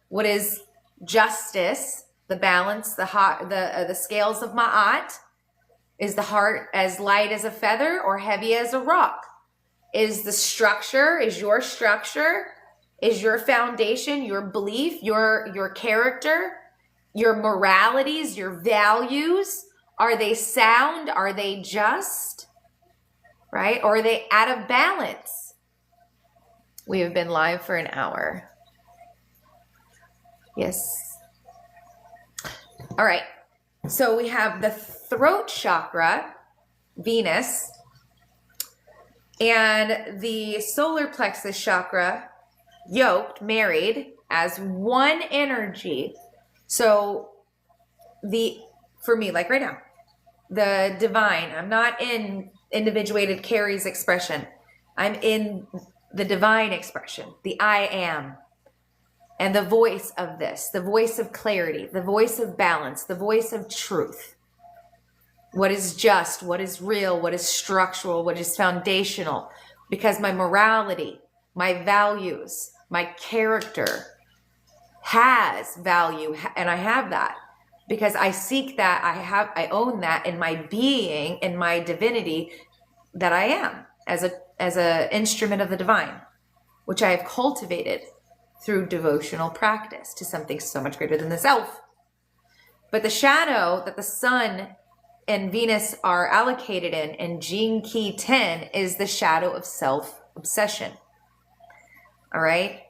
what is justice, the balance, the scales of Ma'at, Is the heart as light as a feather or heavy as a rock? Is the structure, is your structure, is your foundation, your belief, your character, your moralities, your values, are they sound? Are they just? Right? Or are they out of balance? We have been live for an hour. Yes. All right. So we have the throat chakra, Venus, and the solar plexus chakra, yoked, married as one energy. So for me, like right now, the divine, I'm not in individuated Carrie's expression. I'm in the divine expression, the I am. And the voice of this, the voice of clarity, the voice of balance, the voice of truth. What is just, what is real, what is structural, what is foundational. Because my morality, my values, my character has value, and I have that. Because I seek that, I own that in my being, in my divinity that I am as a instrument of the divine, which I have cultivated through devotional practice to something so much greater than the self. But the shadow that the sun and Venus are allocated in Gene Key 10 is the shadow of self-obsession. All right?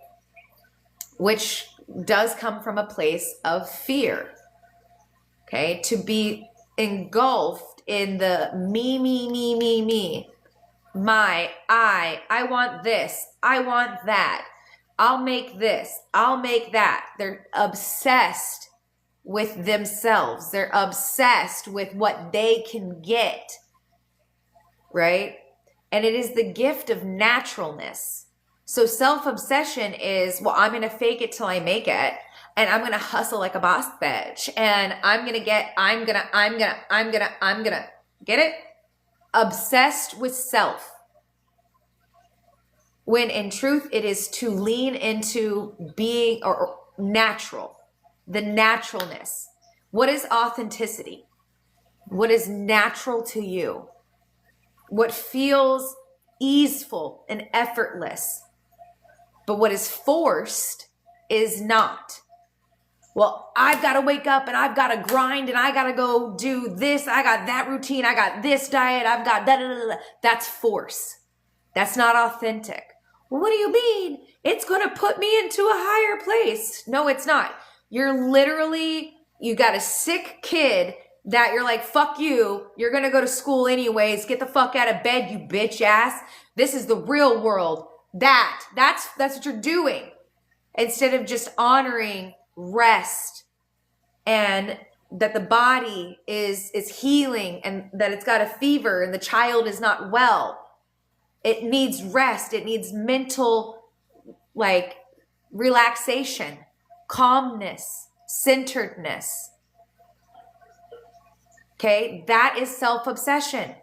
Which does come from a place of fear. Okay? To be engulfed in the me. My, I want this. I want that. I'll make this. I'll make that. They're obsessed with themselves. They're obsessed with what they can get. Right? And it is the gift of naturalness. So self-obsession is, well, I'm going to fake it till I make it. And I'm going to hustle like a boss bitch. And I'm going to get it? Obsessed with self. When in truth, it is to lean into being or natural, the naturalness. What is authenticity? What is natural to you? What feels easeful and effortless? But what is forced is not. Well, I've got to wake up and I've got to grind and I got to go do this. I got that routine. I got this diet. I've got da. That's force. That's not authentic. Well, what do you mean? It's going to put me into a higher place. No, it's not. You're literally, you got a sick kid that you're like, fuck you. You're going to go to school anyways. Get the fuck out of bed, you bitch ass. This is the real world. That's what you're doing. Instead of just honoring rest and that the body is healing and that it's got a fever and the child is not well. It needs rest. It needs mental, relaxation, calmness, centeredness. Okay, that is self-obsession.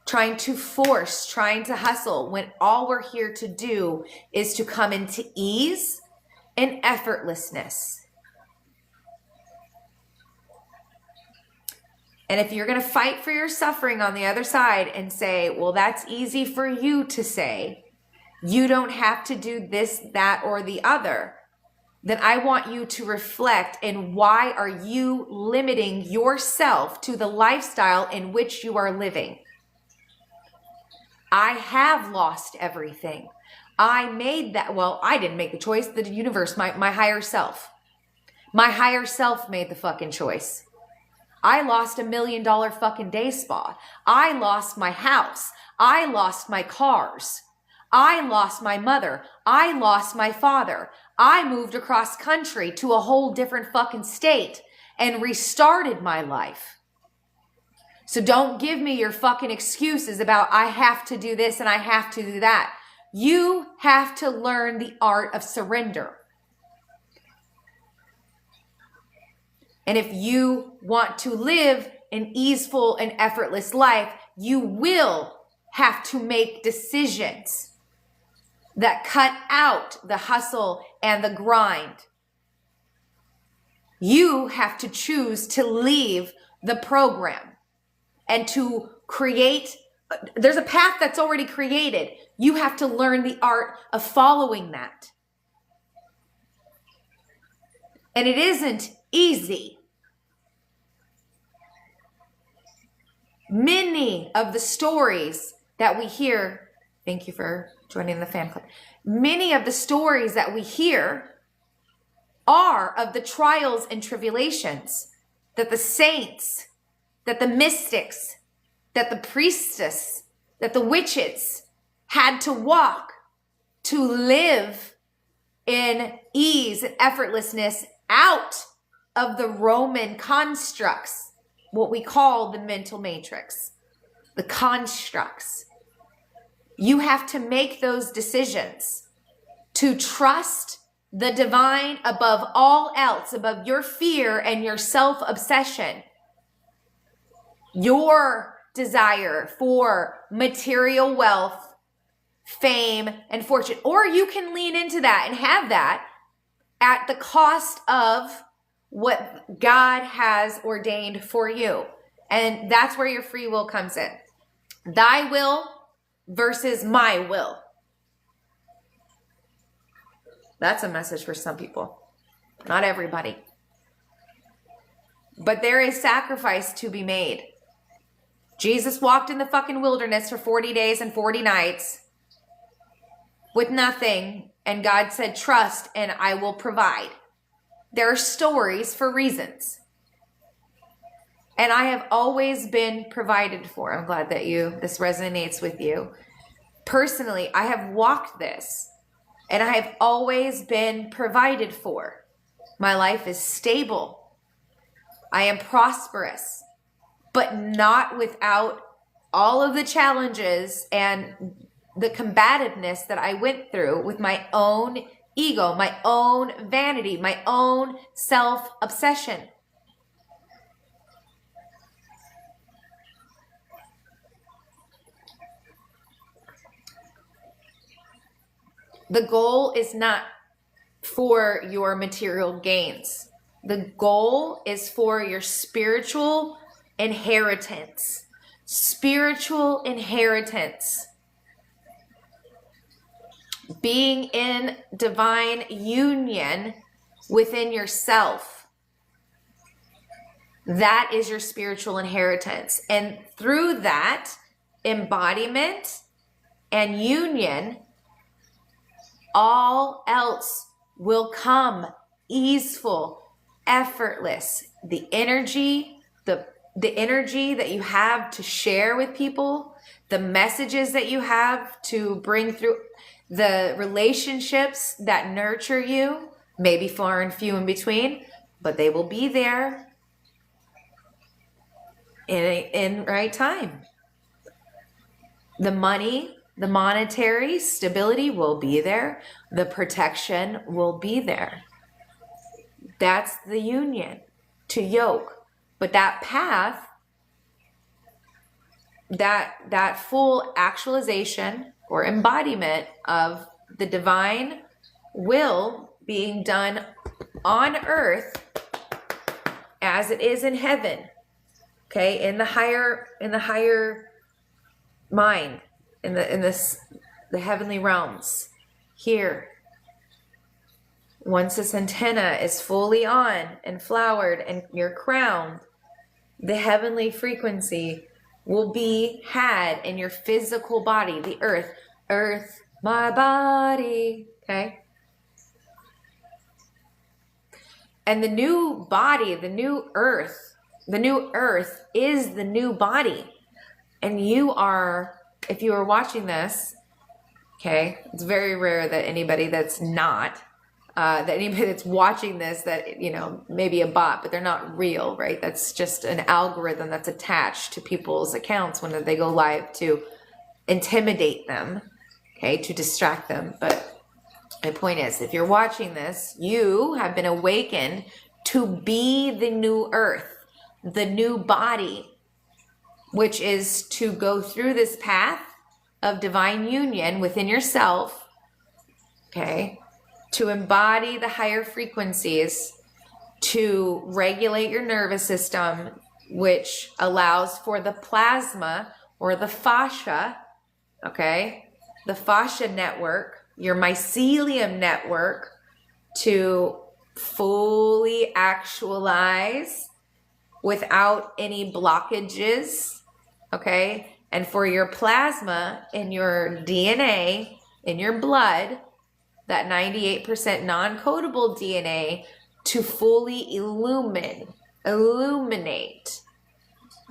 Trying to force, trying to hustle, when all we're here to do is to come into ease and effortlessness. And if you're going to fight for your suffering on the other side and say, well, that's easy for you to say, you don't have to do this, that, or the other, then I want you to reflect in why are you limiting yourself to the lifestyle in which you are living. I have lost everything. I made that. Well, I didn't make the choice. The universe, my higher self. My higher self made the fucking choice. I lost $1 million fucking day spa. I lost my house. I lost my cars. I lost my mother. I lost my father. I moved across country to a whole different fucking state and restarted my life. So don't give me your fucking excuses about I have to do this and I have to do that. You have to learn the art of surrender. And if you want to live an easeful and effortless life, you will have to make decisions that cut out the hustle and the grind. You have to choose to leave the program and to create. There's a path that's already created. You have to learn the art of following that. And it isn't easy. Many of the stories that we hear, thank you for joining the fan club. Many of the stories that we hear are of the trials and tribulations that the saints, that the mystics, that the priestess, that the witches had to walk to live in ease and effortlessness out of the Roman constructs, what we call the mental matrix, the constructs. You have to make those decisions to trust the divine above all else, above your fear and your self-obsession, your desire for material wealth, fame, and fortune. Or you can lean into that and have that at the cost of what God has ordained for you. And that's where your free will comes in. Thy will versus my will. That's a message for some people. Not everybody. But there is sacrifice to be made. Jesus walked in the fucking wilderness for 40 days and 40 nights with nothing. And God said, trust and I will provide. There are stories for reasons. And I have always been provided for. I'm glad that this resonates with you. Personally, I have walked this and I have always been provided for. My life is stable. I am prosperous, but not without all of the challenges and the combativeness that I went through with my own ego, my own vanity, my own self-obsession. The goal is not for your material gains. The goal is for your spiritual inheritance. Spiritual inheritance. Being in divine union within yourself. That is your spiritual inheritance. And through that embodiment and union, all else will come easeful, effortless. The energy that you have to share with people, the messages that you have to bring through, the relationships that nurture you, maybe far and few in between, but they will be there in right time. The money, the monetary stability will be there. The protection will be there. That's the union to yoke. But that path, that full actualization or embodiment of the divine will being done on earth as it is in heaven. Okay, in the higher mind, in the heavenly realms. Here, once this antenna is fully on and flowered and you're crowned, the heavenly frequency will be had in your physical body, the earth, my body, okay? And the new body, the new earth is the new body. And you are, if you are watching this, okay, it's very rare that anybody that's not, that anybody that's watching this, that, you know, maybe a bot, but they're not real, right? That's just an algorithm that's attached to people's accounts when they go live to intimidate them, okay, to distract them. But my point is, if you're watching this, you have been awakened to be the new earth, the new body, which is to go through this path of divine union within yourself, okay, to embody the higher frequencies, to regulate your nervous system, which allows for the plasma or the fascia, okay, the fascia network, your mycelium network, to fully actualize without any blockages, okay, and for your plasma in your DNA, in your blood, that 98% non-codable DNA, to fully illuminate,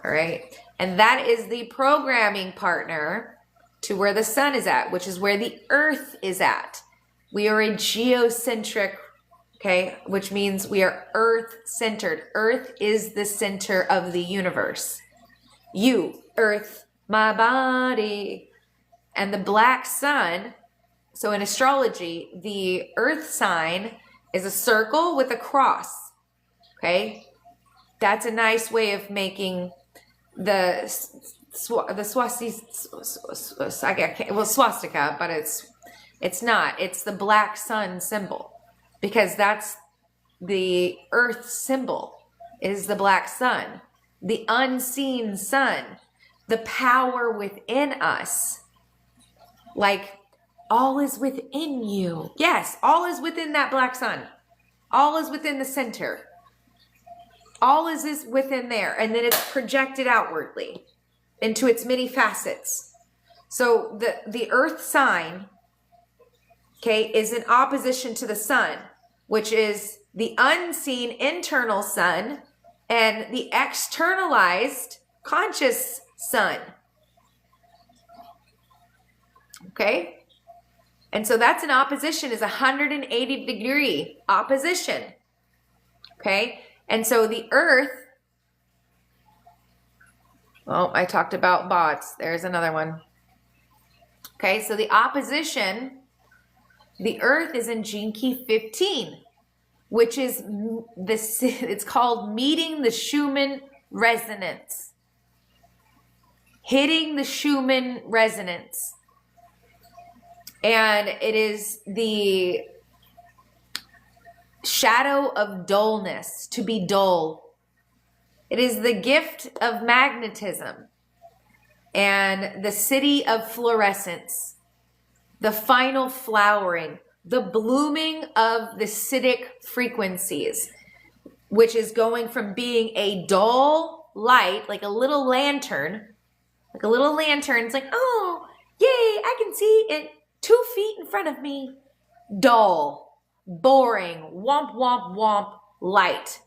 all right? And that is the programming partner to where the sun is at, which is where the earth is at. We are a geocentric, okay, which means we are earth-centered. Earth is the center of the universe. You, earth, my body. And the black sun, so in astrology, the earth sign is a circle with a cross, okay? That's a nice way of making the swastika, but it's not. It's the black sun symbol, because that's the earth symbol, is the black sun, the unseen sun, the power within us. Like, all is within you. Yes, all is within that black sun. All is within the center. All is within there. And then it's projected outwardly into its many facets. So the earth sign, okay, is in opposition to the sun, which is the unseen internal sun and the externalized conscious sun. Okay? And so that's an opposition, is 180 degree opposition. Okay? And so the earth, oh, I talked about bots. There's another one. Okay, so the opposition, the earth is in Gene Key 15, which is this, it's called meeting the Schumann resonance. Hitting the Schumann resonance. And it is the shadow of dullness, to be dull. It is the gift of magnetism and the city of fluorescence, the final flowering, the blooming of the Siddhic frequencies, which is going from being a dull light, like a little lantern. It's like, oh, yay, I can see it 2 feet in front of me. Dull, boring, womp, womp, womp, light.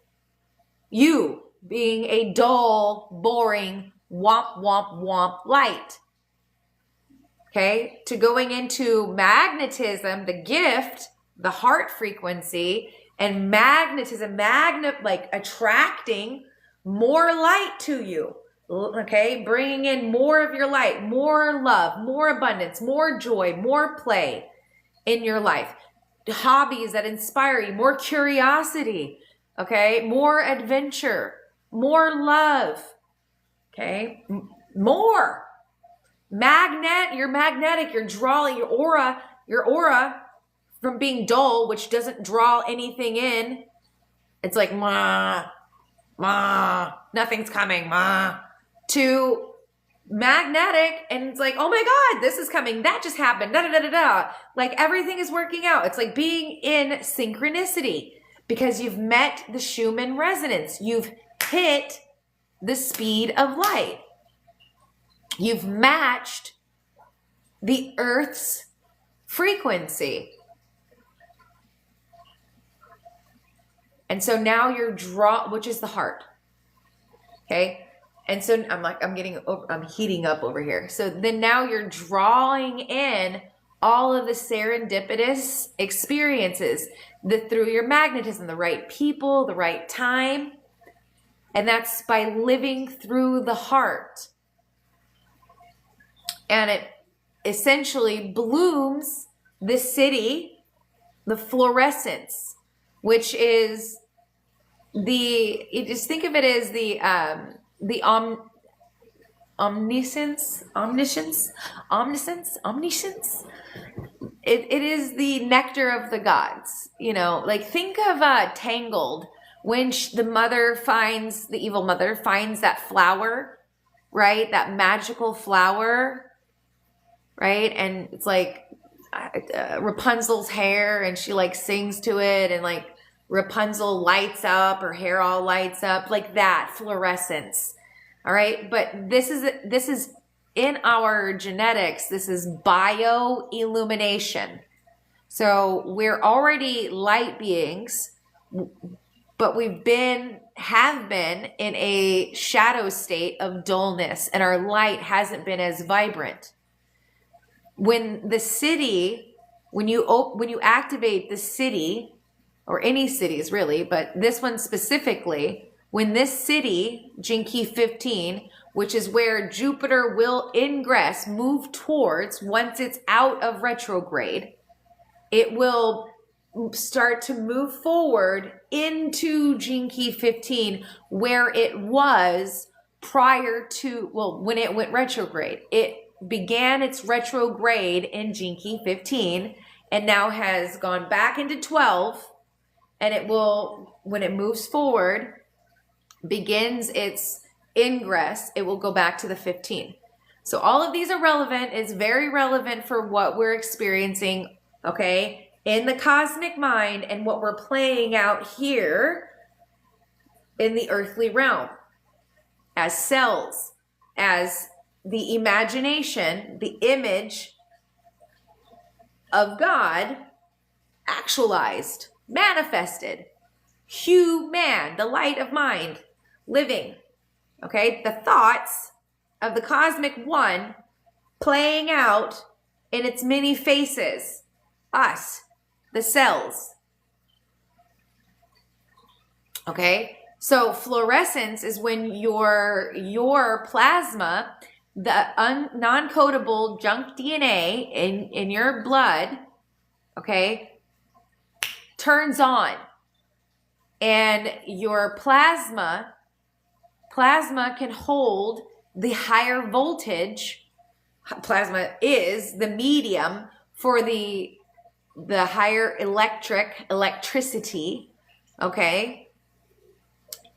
You being a dull, boring, womp, womp, womp, light. Okay? To going into magnetism, the gift, the heart frequency, and magnetism, like attracting more light to you. Okay, bringing in more of your light, more love, more abundance, more joy, more play in your life. Hobbies that inspire you, more curiosity, okay, more adventure, more love, okay, more. You're magnetic, you're drawing your aura from being dull, which doesn't draw anything in. It's like, nothing's coming, to magnetic, and it's like, oh my God, this is coming, that just happened, like everything is working out. It's like being in synchronicity, because you've met the Schumann resonance. You've hit the speed of light. You've matched the Earth's frequency. And so now you're which is the heart. Okay? And so I'm heating up over here. So then now you're drawing in all of the serendipitous experiences through your magnetism, the right people, the right time. And that's by living through the heart. And it essentially blooms the city, the fluorescence, which is you just think of it as the omniscience. It is the nectar of the gods. You know, like think of Tangled, when the evil mother finds that flower, right? That magical flower, right? And it's like Rapunzel's hair, and she like sings to it, and like Rapunzel lights up, her hair all lights up, like that fluorescence. All right. But this is in our genetics. This is bioillumination. So we're already light beings, but have been in a shadow state of dullness, and our light hasn't been as vibrant. When you activate the city, or any cities really, but this one specifically, when this city, Jinki 15, which is where Jupiter will ingress, move towards, once it's out of retrograde, it will start to move forward into Jinki 15, where it was prior to, when it went retrograde. It began its retrograde in Jinki 15 and now has gone back into 12, and it will, when it moves forward, begins its ingress, it will go back to the 15. So all of these are relevant. It's very relevant for what we're experiencing, okay, in the cosmic mind and what we're playing out here in the earthly realm as cells, as the imagination, the image of God actualized, manifested, human, the light of mind, living, okay? The thoughts of the cosmic one playing out in its many faces, us, the cells, okay? So fluorescence is when your plasma, the non-codable junk DNA in your blood, okay, turns on, and your plasma can hold the higher voltage. Plasma is the medium for the higher electricity, okay,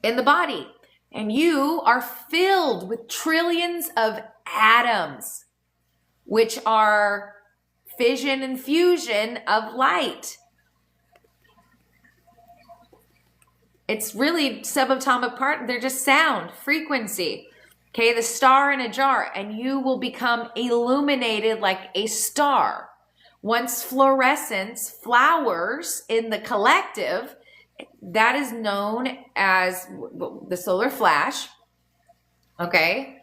in the body. And you are filled with trillions of atoms, which are fission and fusion of light. It's really subatomic part. They're just sound, frequency. Okay, the star in a jar, and you will become illuminated like a star. Once fluorescence flowers in the collective, that is known as the solar flash. Okay,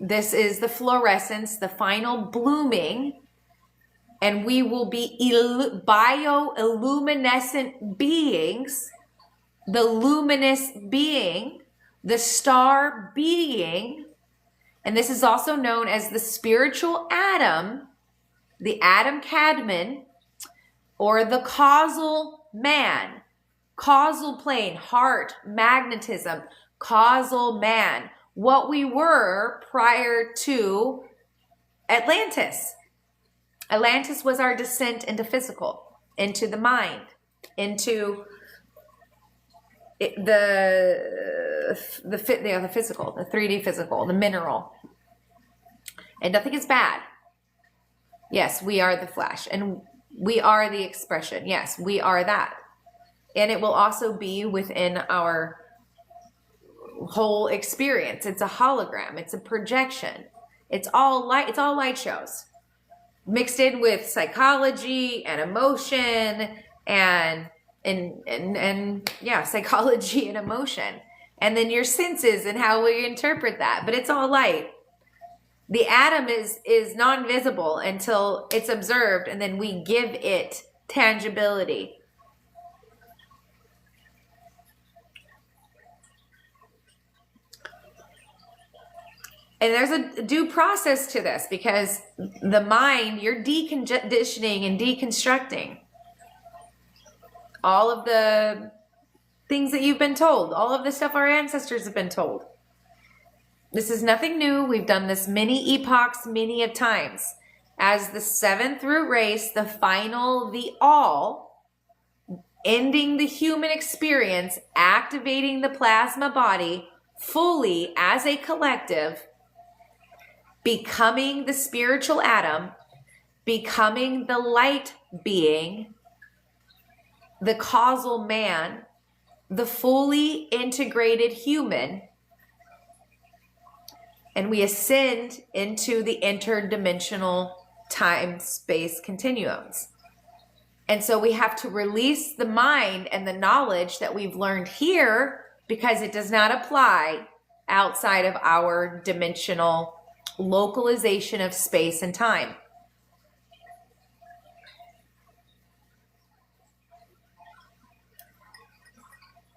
this is the fluorescence, the final blooming, and we will be bioluminescent beings. The luminous being, the star being, and this is also known as the spiritual atom, the atom Cadman, or the causal man, causal plane, heart, magnetism, causal man, what we were prior to Atlantis. Atlantis was our descent into physical, into the mind, into the physical, the 3D physical, the mineral. And nothing is bad. Yes, we are the flash, and we are the expression. Yes, we are that. And it will also be within our whole experience. It's a hologram. It's a projection. It's all light. It's all light shows mixed in with psychology and emotion and psychology and emotion, and then your senses and how we interpret that. But it's all light. The atom is non-visible until it's observed, and then we give it tangibility. And there's a due process to this, because the mind, you're deconditioning and deconstructing all of the things that you've been told, all of the stuff our ancestors have been told. This is nothing new. We've done this many epochs, many of times. As the seventh root race, the final, the all, ending the human experience, activating the plasma body fully as a collective, becoming the spiritual atom, becoming the light being, the causal man, the fully integrated human, and we ascend into the interdimensional time-space continuums. And so we have to release the mind and the knowledge that we've learned here because it does not apply outside of our dimensional localization of space and time.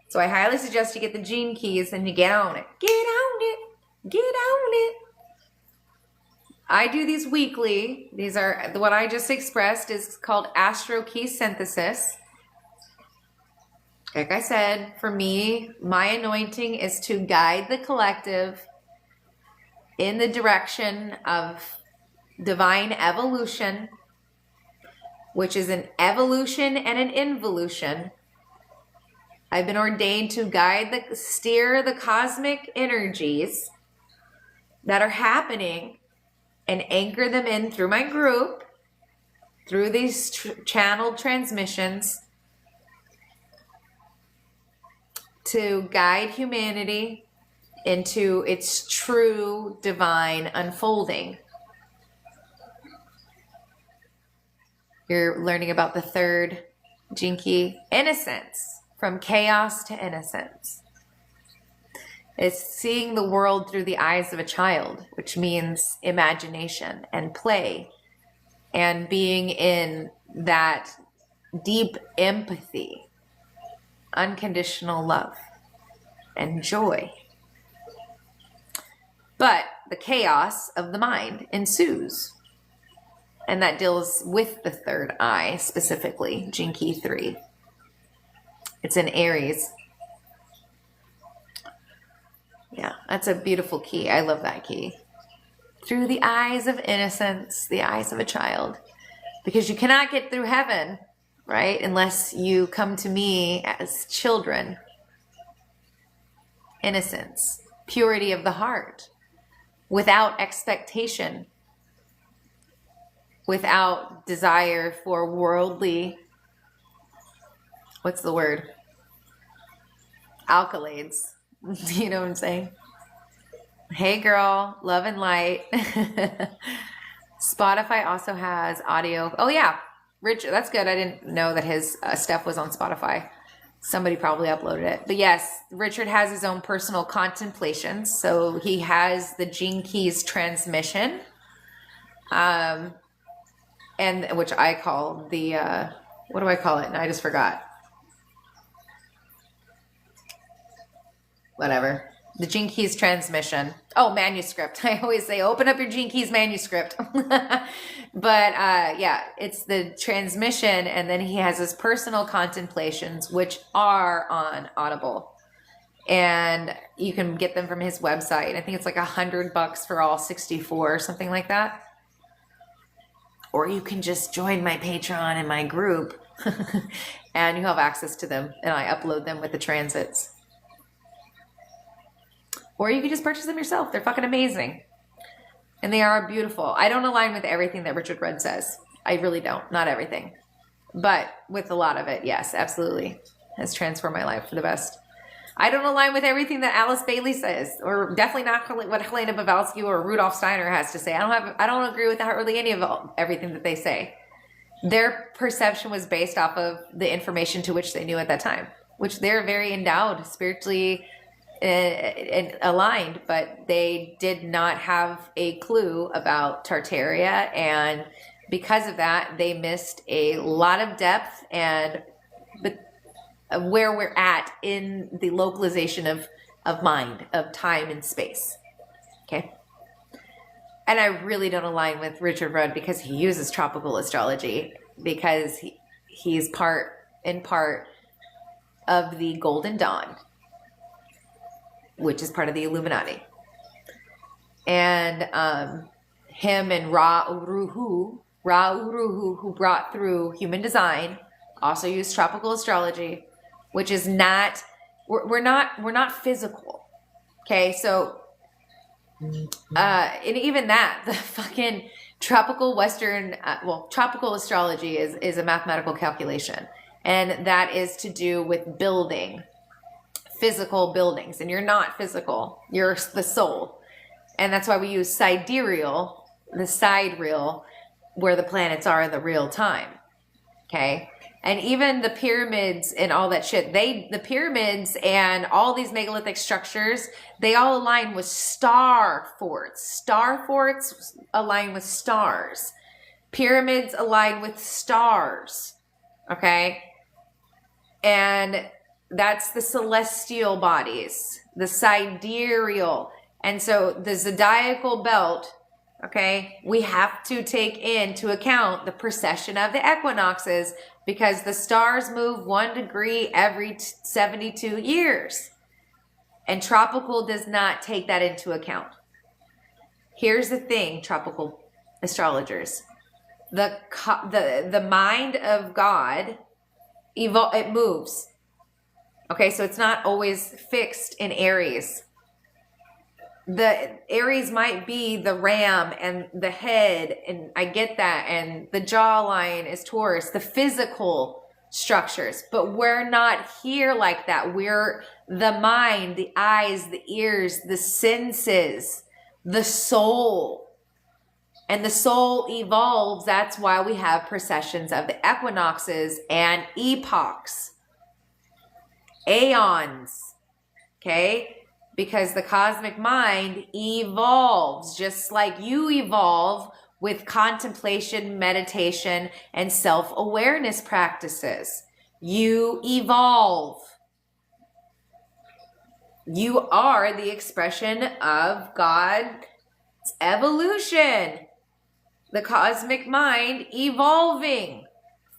So I highly suggest you get the gene keys and you get on it. Get on it. Get on it. I do these weekly. These are what I just expressed is called Astro Key Synthesis. Like I said, for me, my anointing is to guide the collective in the direction of divine evolution, which is an evolution and an involution. I've been ordained to steer the cosmic energies that are happening and anchor them in through my group, through these channeled transmissions, to guide humanity into its true divine unfolding. You're learning about the third gene key, innocence, from chaos to innocence. It's seeing the world through the eyes of a child, which means imagination and play and being in that deep empathy, unconditional love, and joy. But the chaos of the mind ensues. And that deals with the third eye, specifically, Gene Key 3. It's in Aries. Yeah, that's a beautiful key. I love that key. Through the eyes of innocence, the eyes of a child. Because you cannot get through heaven, right? Unless you come to me as children. Innocence, purity of the heart, without expectation, without desire for worldly, what's the word? Accolades. You know what I'm saying? Hey girl, love and light. Spotify also has audio. Oh yeah, Richard, that's good. I didn't know that his stuff was on Spotify. Somebody probably uploaded it. But yes, Richard has his own personal contemplations. So he has the Gene Keys transmission, and which I call the, what do I call it? I just forgot. Whatever. The Gene Keys transmission. Oh, manuscript. I always say, open up your Gene Keys manuscript. But yeah, it's the transmission, and then he has his personal contemplations, which are on Audible. And you can get them from his website. I think it's like $100 for all 64 or something like that. Or you can just join my Patreon and my group, and you have access to them. And I upload them with the transits. Or you can just purchase them yourself. They're fucking amazing. And they are beautiful. I don't align with everything that Richard Rudd says. I really don't. Not everything. But with a lot of it, yes, absolutely. Has transformed my life for the best. I don't align with everything that Alice Bailey says. Or definitely not what Helena Blavatsky or Rudolf Steiner has to say. I don't agree with hardly any of everything that they say. Their perception was based off of the information to which they knew at that time. Which they're very endowed, spiritually and aligned, but they did not have a clue about Tartaria, and because of that they missed a lot of depth and where we're at in the localization of mind, of time and space. Okay. And I really don't align with Richard Rudd because he uses tropical astrology, because he's part of the Golden Dawn, which is part of the Illuminati. And him and Ra Uruhu, who brought through human design also use tropical astrology, which is not, we're not physical. Okay, so and even that, the fucking tropical Western, tropical astrology is a mathematical calculation, and that is to do with building, physical buildings, and you're not physical, you're the soul, and that's why we use sidereal, the sidereal, where the planets are in the real time. Okay. And even the pyramids and all that shit, the pyramids and all these megalithic structures, they all align with star forts. Star forts align with stars. Pyramids align with stars. Okay. And that's the celestial bodies, the sidereal. And so the zodiacal belt, okay, we have to take into account the precession of the equinoxes, because the stars move 1 degree every 72 years. And tropical does not take that into account. Here's the thing, tropical astrologers. The mind of God, it moves. Okay, so it's not always fixed in Aries. The Aries might be the ram and the head, and I get that, and the jawline is Taurus, the physical structures, but we're not here like that. We're the mind, the eyes, the ears, the senses, the soul. And the soul evolves. That's why we have precessions of the equinoxes and epochs, aeons, okay? Because the cosmic mind evolves, just like you evolve with contemplation, meditation, and self-awareness practices. You evolve. You are the expression of God's evolution. The cosmic mind evolving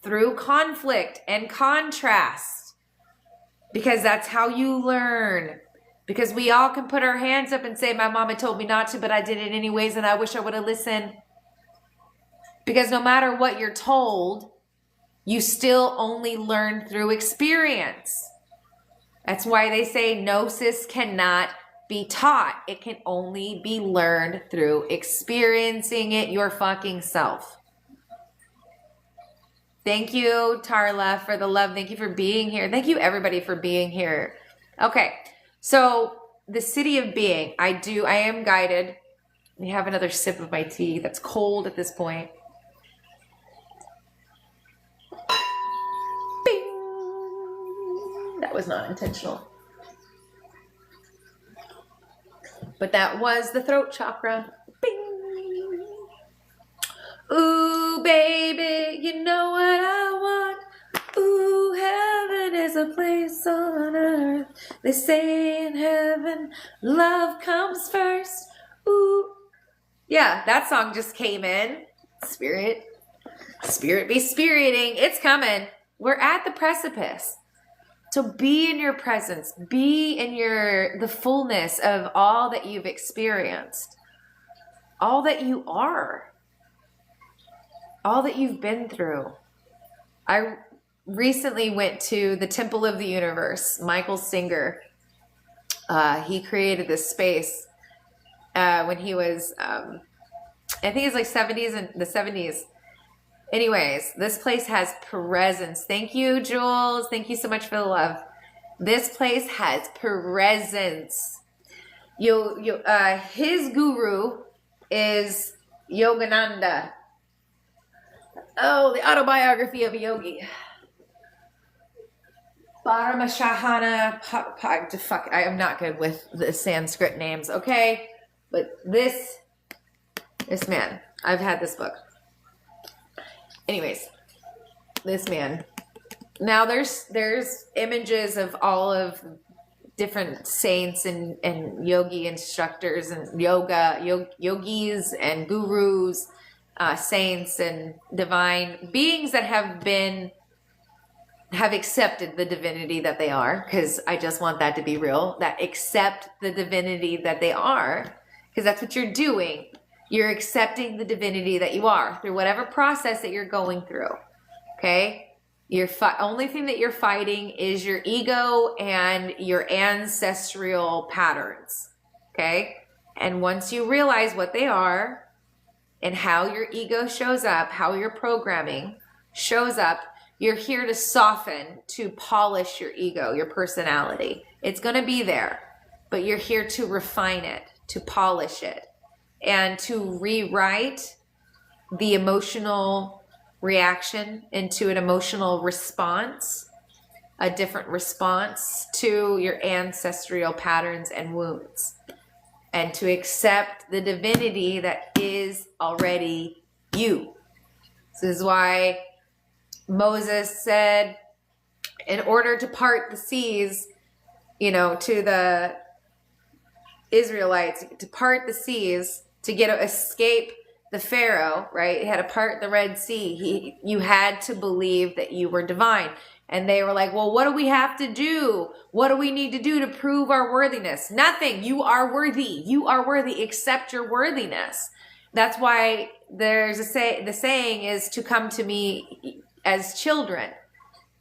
through conflict and contrast. Because that's how you learn. Because we all can put our hands up and say, my mama told me not to, but I did it anyways, and I wish I would have listened. Because no matter what you're told, you still only learn through experience. That's why they say gnosis cannot be taught. It can only be learned through experiencing it your fucking self. Thank you, Tarla, for the love. Thank you for being here. Thank you, everybody, for being here. Okay. So the city of being, I am guided. Let me have another sip of my tea that's cold at this point. Bing! That was not intentional. But that was the throat chakra. Bing! Ooh, baby, you know what I want. Ooh, heaven is a place on earth. They say in heaven, love comes first. Ooh. Yeah, that song just came in. Spirit be spiriting. It's coming. We're at the precipice. So be in your presence. Be in the fullness of all that you've experienced. All that you are. All that you've been through. I recently went to the Temple of the Universe. Michael Singer, he created this space when he was, I think it was like the 70s. Anyways, this place has presence. Thank you, Jules. Thank you so much for the love. This place has presence. His guru is Yogananda. Oh, the autobiography of a yogi. Paramashahana, fuck, I am not good with the Sanskrit names, okay? But this man, I've had this book. Anyways, this man. Now there's images of all of different saints and yogi instructors and yogis and gurus, saints and divine beings that have accepted the divinity that they are, because I just want that to be real, that accept the divinity that they are, because that's what you're doing. You're accepting the divinity that you are through whatever process that you're going through. Okay? Only thing that you're fighting is your ego and your ancestral patterns. Okay? And once you realize what they are and how your ego shows up, how your programming shows up, you're here to soften, to polish your ego, your personality. It's going to be there, but you're here to refine it, to polish it, and to rewrite the emotional reaction into an emotional response, a different response to your ancestral patterns and wounds, and to accept the divinity that is already you. This is why Moses said, in order to part the seas, to the Israelites, to part the seas, to escape the Pharaoh, right? He had to part the Red Sea. You had to believe that you were divine. And they were like, well, what do we have to do? What do we need to do to prove our worthiness? Nothing. You are worthy. You are worthy. Accept your worthiness. That's why there's the saying is to come to me as children,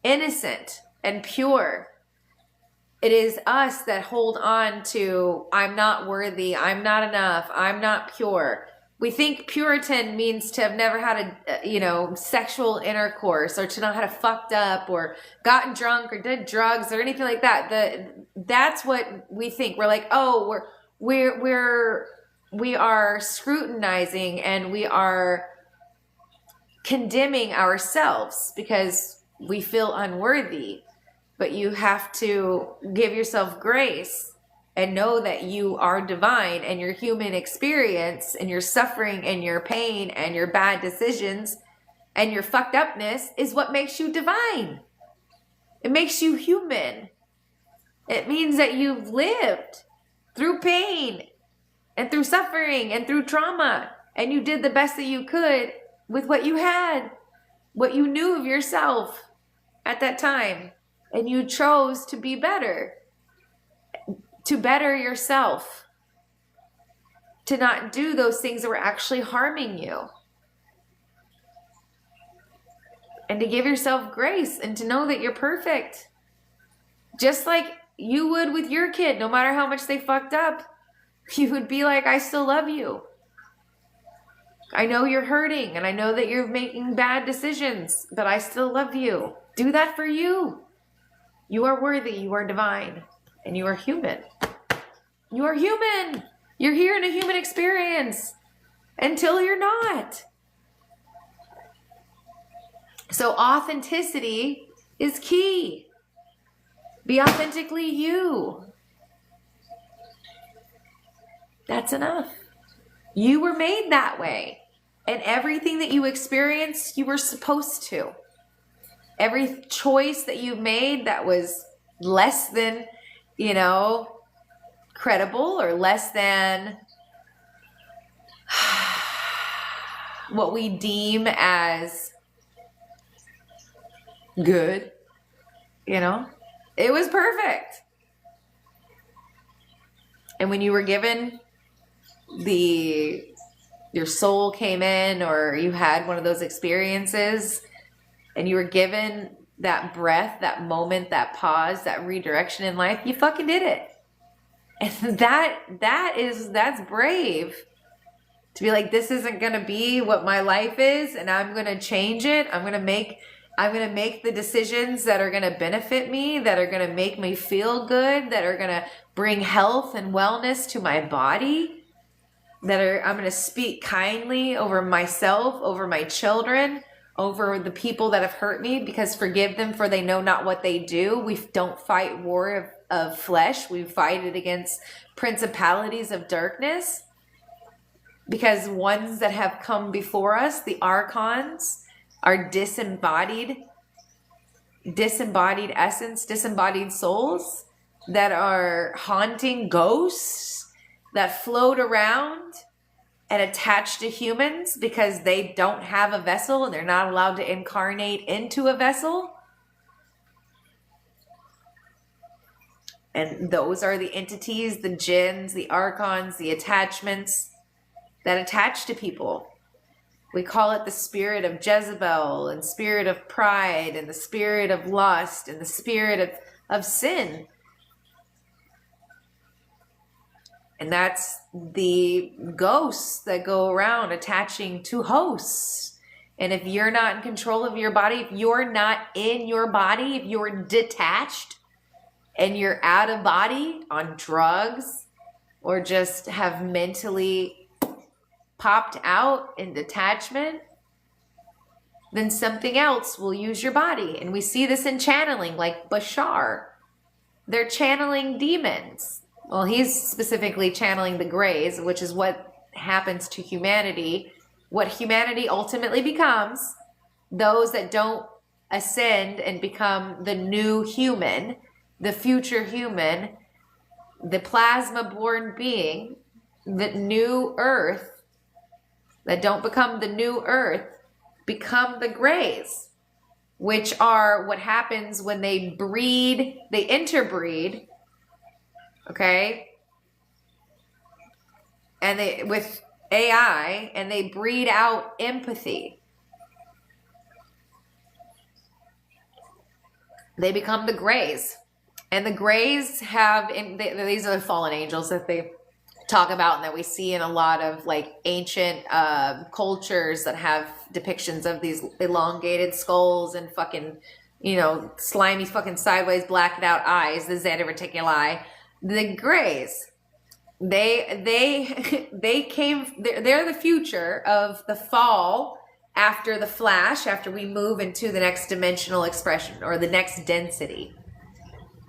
innocent and pure. It is us that hold on to, I'm not worthy, I'm not enough, I'm not pure. We think Puritan means to have never had sexual intercourse, or to not have fucked up or gotten drunk or did drugs or anything like that. That's what we think. We're like, oh, we are scrutinizing and we are condemning ourselves because we feel unworthy. But you have to give yourself grace and know that you are divine, and your human experience and your suffering and your pain and your bad decisions and your fucked upness is what makes you divine. It makes you human. It means that you've lived through pain and through suffering and through trauma, and you did the best that you could with what you had, what you knew of yourself at that time, and you chose to be better. To better yourself, to not do those things that were actually harming you, and to give yourself grace and to know that you're perfect, just like you would with your kid. No matter how much they fucked up, you would be like, I still love you. I know you're hurting and I know that you're making bad decisions, but I still love you. Do that for you. You are worthy, you are divine, and you are human. You are human. You're here in a human experience until you're not. So authenticity is key. Be authentically you. That's enough. You were made that way. And everything that you experience, you were supposed to. Every choice that you made that was less than, credible or less than what we deem as good, it was perfect. And when you were given your soul came in, or you had one of those experiences and you were given that breath, that moment, that pause, that redirection in life, you fucking did it. And that's brave to be like, this isn't going to be what my life is, and I'm going to change it. I'm going to make the decisions that are going to benefit me, that are going to make me feel good, that are going to bring health and wellness to my body, I'm going to speak kindly over myself, over my children, over the people that have hurt me, because forgive them, for they know not what they do. We don't fight war of flesh. We fight it against principalities of darkness, because ones that have come before us, the archons, are disembodied essence, disembodied souls that are haunting ghosts that float around and attach to humans because they don't have a vessel and they're not allowed to incarnate into a vessel. And those are the entities, the jinns, the archons, the attachments that attach to people We call it the spirit of Jezebel and spirit of pride and the spirit of lust and the spirit of sin. And that's the ghosts that go around attaching to hosts. And if you're not in control of your body, if you're not in your body, if you're detached and you're out of body on drugs or just have mentally popped out in detachment, then something else will use your body. And we see this in channeling, like Bashar. They're channeling demons. Well, he's specifically channeling the Greys, which is what happens to humanity. What humanity ultimately becomes, those that don't ascend and become the new human, the future human, the plasma-born being, the new earth, that don't become the new earth, become the Greys, which are what happens when they breed, they interbreed, okay? And they, with AI, and they breed out empathy. They become the Greys. And the Greys have, these are the fallen angels that they talk about and that we see in a lot of like ancient cultures that have depictions of these elongated skulls and fucking, you know, slimy fucking sideways blacked out eyes, the zeta reticuli. The Greys, they're the future of the fall after the flash, after we move into the next dimensional expression or the next density.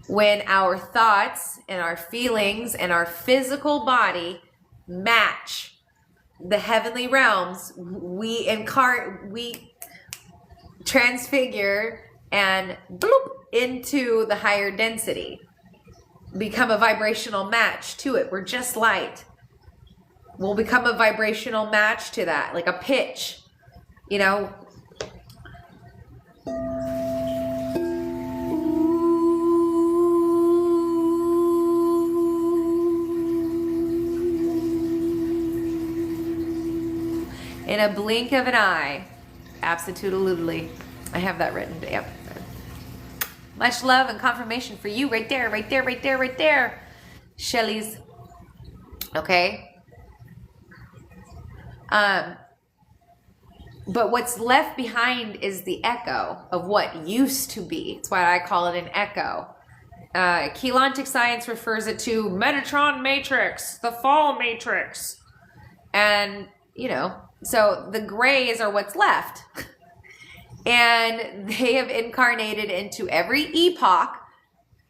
When our thoughts and our feelings and our physical body match the heavenly realms, we transfigure and bloop into the higher density. Become a vibrational match to it. We're just light. We'll become a vibrational match to that, like a pitch, you know. In a blink of an eye. Absolutely. I have that written down. Much love and confirmation for you right there, right there, right there, right there. Shelly's. Okay. But what's left behind is the echo of what used to be. That's why I call it an echo. Chelantic science refers it to Metatron Matrix, the fall matrix. And, you know, so the Greys are what's left. And they have incarnated into every epoch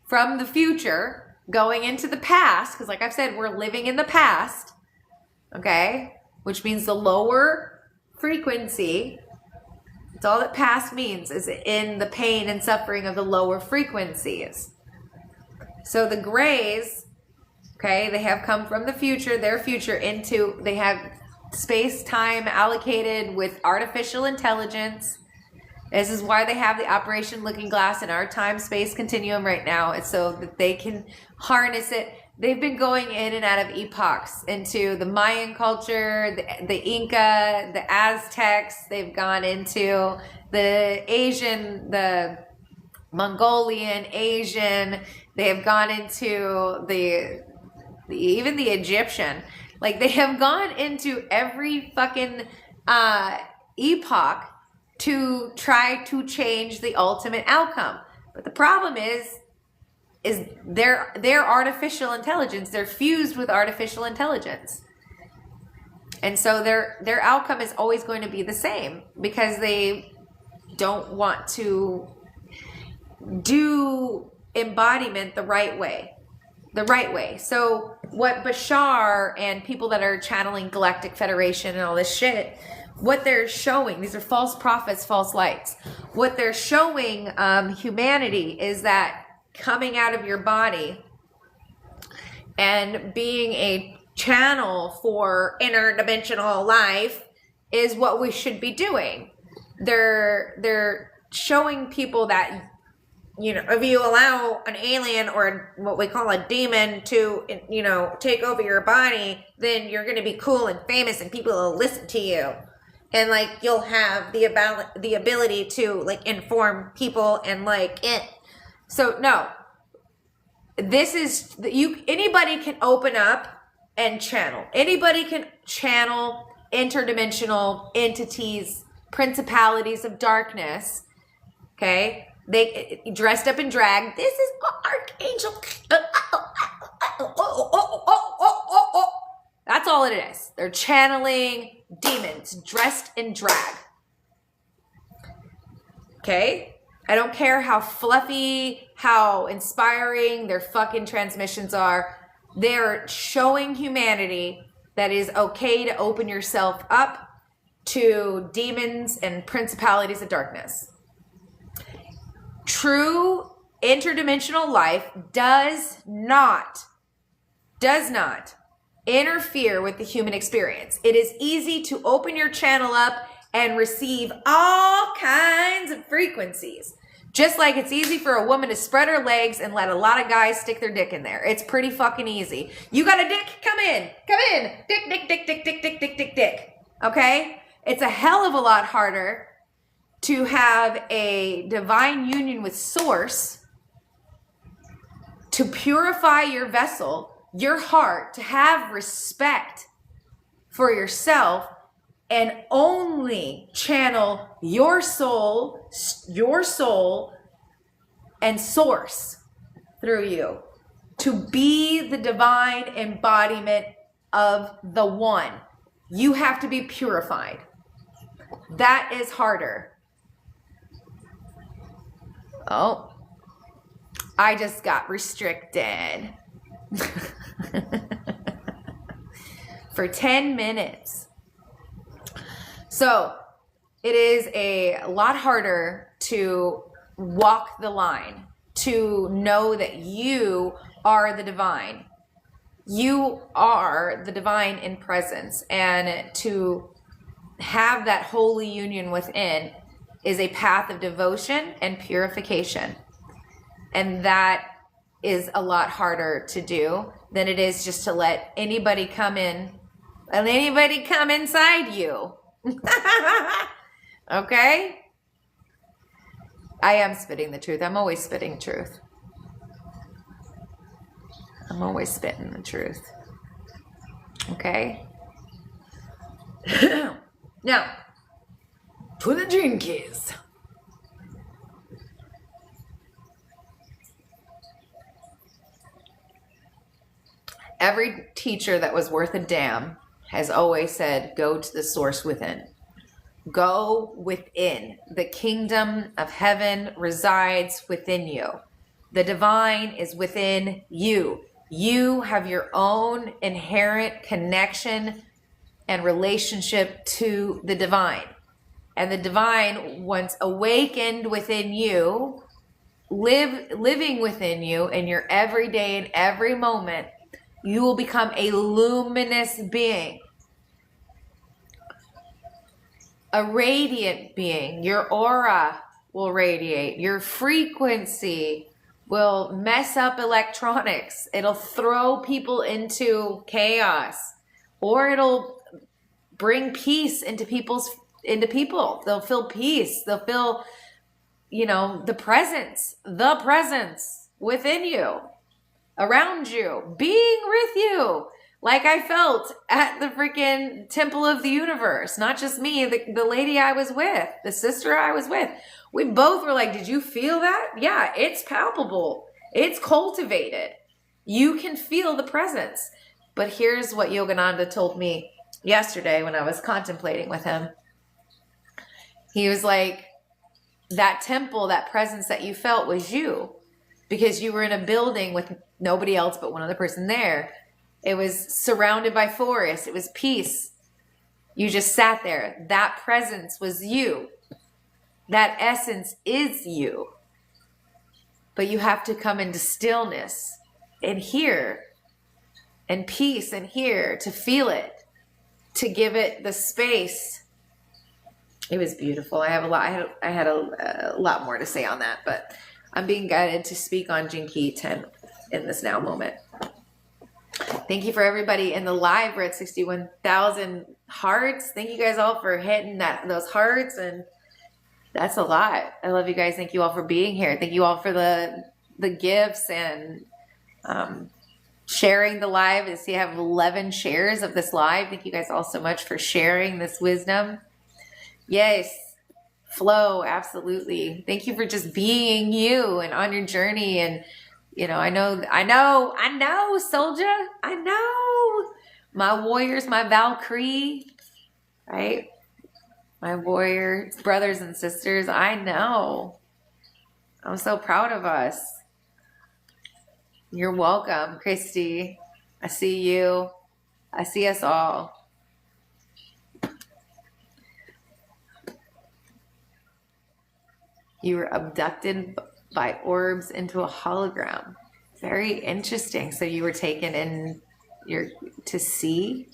from the future going into the past. Because like I've said, we're living in the past. Okay? Which means the lower frequency. It's all that past means, is in the pain and suffering of the lower frequencies. So the Greys, okay, they have come from the future, their future, into, they have space-time allocated with artificial intelligence. This is why they have the Operation Looking Glass in our time-space continuum right now. It's so that they can harness it. They've been going in and out of epochs into the Mayan culture, the Inca, the Aztecs. They've gone into the Asian, the Mongolian, Asian. They have gone into even the Egyptian. Like, they have gone into every fucking epoch to try to change the ultimate outcome. But the problem is they're artificial intelligence. They're fused with artificial intelligence. And so their outcome is always going to be the same because they don't want to do embodiment the right way. The right way. So what Bashar and people that are channeling Galactic Federation and all this shit, what they're showing, these are false prophets, false lights. What they're showing humanity is that coming out of your body and being a channel for interdimensional life is what we should be doing. They're showing people that, you know, if you allow an alien or what we call a demon to, you know, take over your body, then you're going to be cool and famous and people will listen to you. and like you'll have the ability to like inform people and like it. So no, this is anybody can open up and channel. Anybody can channel interdimensional entities, principalities of darkness. Okay, they dressed up in drag. This is Archangel. That's all it is. They're channeling demons dressed in drag. Okay? I don't care how fluffy, how inspiring their fucking transmissions are. They're showing humanity that is okay to open yourself up to demons and principalities of darkness. True interdimensional life does not interfere with the human experience. It is easy to open your channel up and receive all kinds of frequencies. Just like it's easy for a woman to spread her legs and let a lot of guys stick their dick in there. It's pretty fucking easy. You got a dick? Come in. Dick. Okay? It's a hell of a lot harder to have a divine union with Source, to purify your vessel, your heart, to have respect for yourself, and only channel your soul and Source through you to be the divine embodiment of the one. You have to be purified. That is harder. Oh, I just got restricted for 10 minutes. So it is a lot harder to walk the line, to know that you are the divine. You are the divine in presence, and to have that holy union within is a path of devotion and purification. And that is a lot harder to do than it is just to let anybody come in and anybody come inside you. Okay? I am spitting the truth. I'm always spitting truth. I'm always spitting the truth. Okay? Now, to the dream keys. Every teacher that was worth a damn has always said, go to the source within. Go within. The kingdom of heaven resides within you. The divine is within you. You have your own inherent connection and relationship to the divine. And the divine, once awakened within you, living within you in your everyday and every moment, you will become a luminous being, a radiant being. Your aura will radiate. Your frequency will mess up electronics. It'll throw people into chaos, or it'll bring peace into people. They'll feel peace. They'll feel, the presence within you, around you, being with you. Like I felt at the freaking Temple of the Universe. Not just me, the lady I was with, the sister I was with. We both were like, did you feel that? Yeah, it's palpable. It's cultivated. You can feel the presence. But here's what Yogananda told me yesterday when I was contemplating with him. He was like, that temple, that presence that you felt was you. Because you were in a building with nobody else but one other person there. It was surrounded by forests. It was peace. You just sat there. That presence was you. That essence is you. But you have to come into stillness and hear, and peace and hear, to feel it, to give it the space. It was beautiful. I had a lot more to say on that, but I'm being guided to speak on Jinki 10 in this now moment. Thank you for everybody in the live. We're at 61,000 hearts. Thank you guys all for hitting those hearts, and that's a lot. I love you guys. Thank you all for being here. Thank you all for the gifts and sharing the live. I see I have 11 shares of this live. Thank you guys all so much for sharing this wisdom. Yes. Flow, absolutely. Thank you for just being you and on your journey. And I know, soldier. I know. My warriors, my Valkyrie, right? My warrior brothers and sisters. I know. I'm so proud of us. You're welcome, Christy. I see you. I see us all. You were abducted by orbs into a hologram. Very interesting. So you were taken in to see?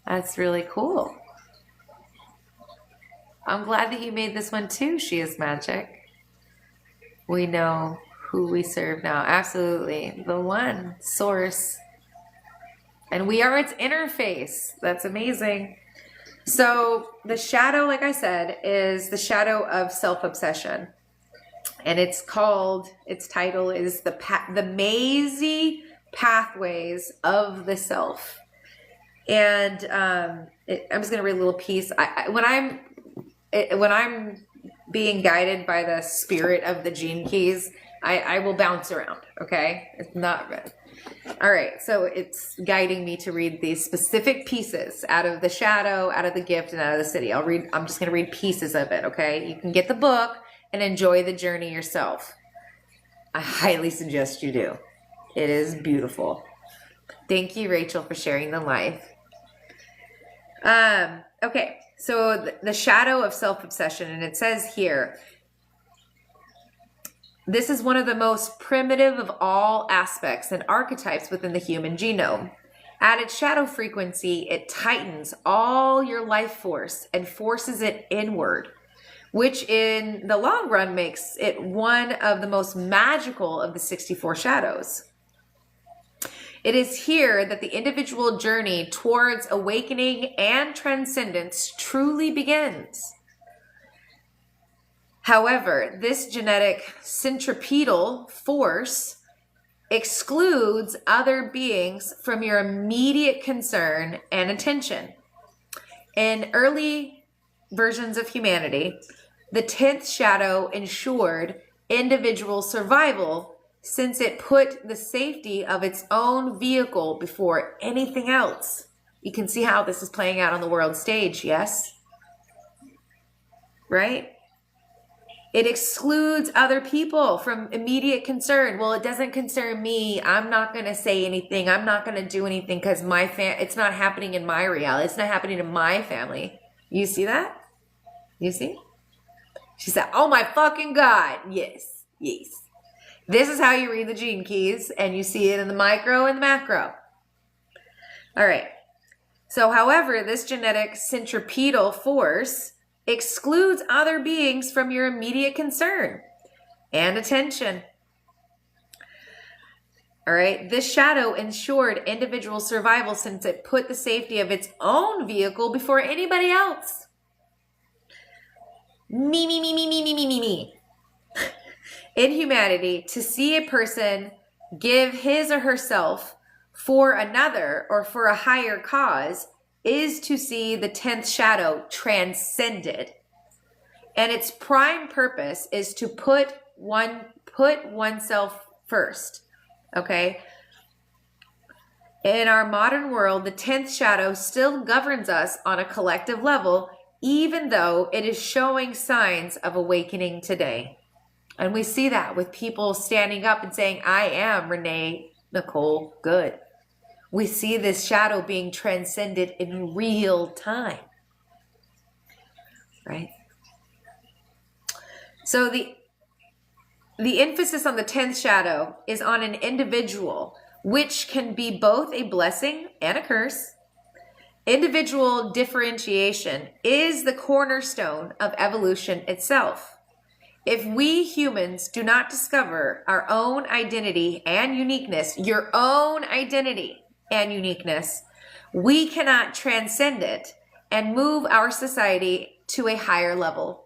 That's really cool. I'm glad that you made this one too, She is Magic. We know who we serve now. Absolutely. The one source. And we are its interface. That's amazing. So the shadow, like I said, is the shadow of self-obsession. And its title is the mazy pathways of the self. And I'm just going to read a little piece. When I'm being guided by the spirit of the gene keys, I will bounce around. Okay. It's not red. All right, so it's guiding me to read these specific pieces out of the shadow, out of the gift, and out of the city. I'm just going to read pieces of it, okay? You can get the book and enjoy the journey yourself. I highly suggest you do. It is beautiful. Thank you, Rachel, for sharing the live. Okay, so the shadow of self-obsession, and it says here, this is one of the most primitive of all aspects and archetypes within the human genome. At its shadow frequency, it tightens all your life force and forces it inward, which in the long run makes it one of the most magical of the 64 shadows. It is here that the individual journey towards awakening and transcendence truly begins. However, this genetic centripetal force excludes other beings from your immediate concern and attention. In early versions of humanity, the 10th shadow ensured individual survival since it put the safety of its own vehicle before anything else. You can see how this is playing out on the world stage, yes? Right? It excludes other people from immediate concern. Well, it doesn't concern me. I'm not going to say anything. I'm not going to do anything because it's not happening in my reality. It's not happening in my family. You see that? You see? She said, oh my fucking God. Yes. Yes. This is how you read the gene keys, and you see it in the micro and the macro. All right. So, however, this genetic centripetal force excludes other beings from your immediate concern and attention. All right. This shadow ensured individual survival since it put the safety of its own vehicle before anybody else. Me. In humanity, to see a person give his or herself for another or for a higher cause is to see the 10th shadow transcended. And its prime purpose is to put oneself first. Okay? In our modern world, the 10th shadow still governs us on a collective level, even though it is showing signs of awakening today. And we see that with people standing up and saying, I am Renee Nicole Good. We see this shadow being transcended in real time. Right? So the emphasis on the 10th shadow is on an individual, which can be both a blessing and a curse. Individual differentiation is the cornerstone of evolution itself. If we humans do not discover our own identity and uniqueness, your own identity, and uniqueness, we cannot transcend it and move our society to a higher level.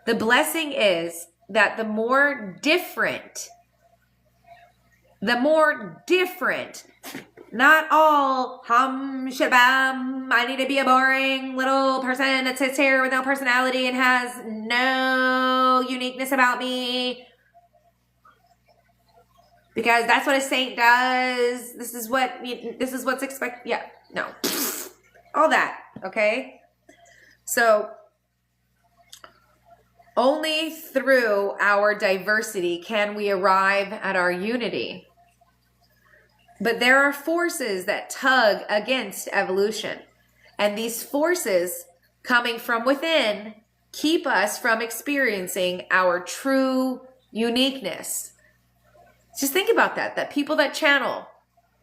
The blessing is that the more different, not all hum shabam, I need to be a boring little person that sits here with no personality and has no uniqueness about me, because that's what a saint does. This is what's expected. Yeah, no. All that, okay? So only through our diversity can we arrive at our unity. But there are forces that tug against evolution. And these forces coming from within keep us from experiencing our true uniqueness. Just think about that people that channel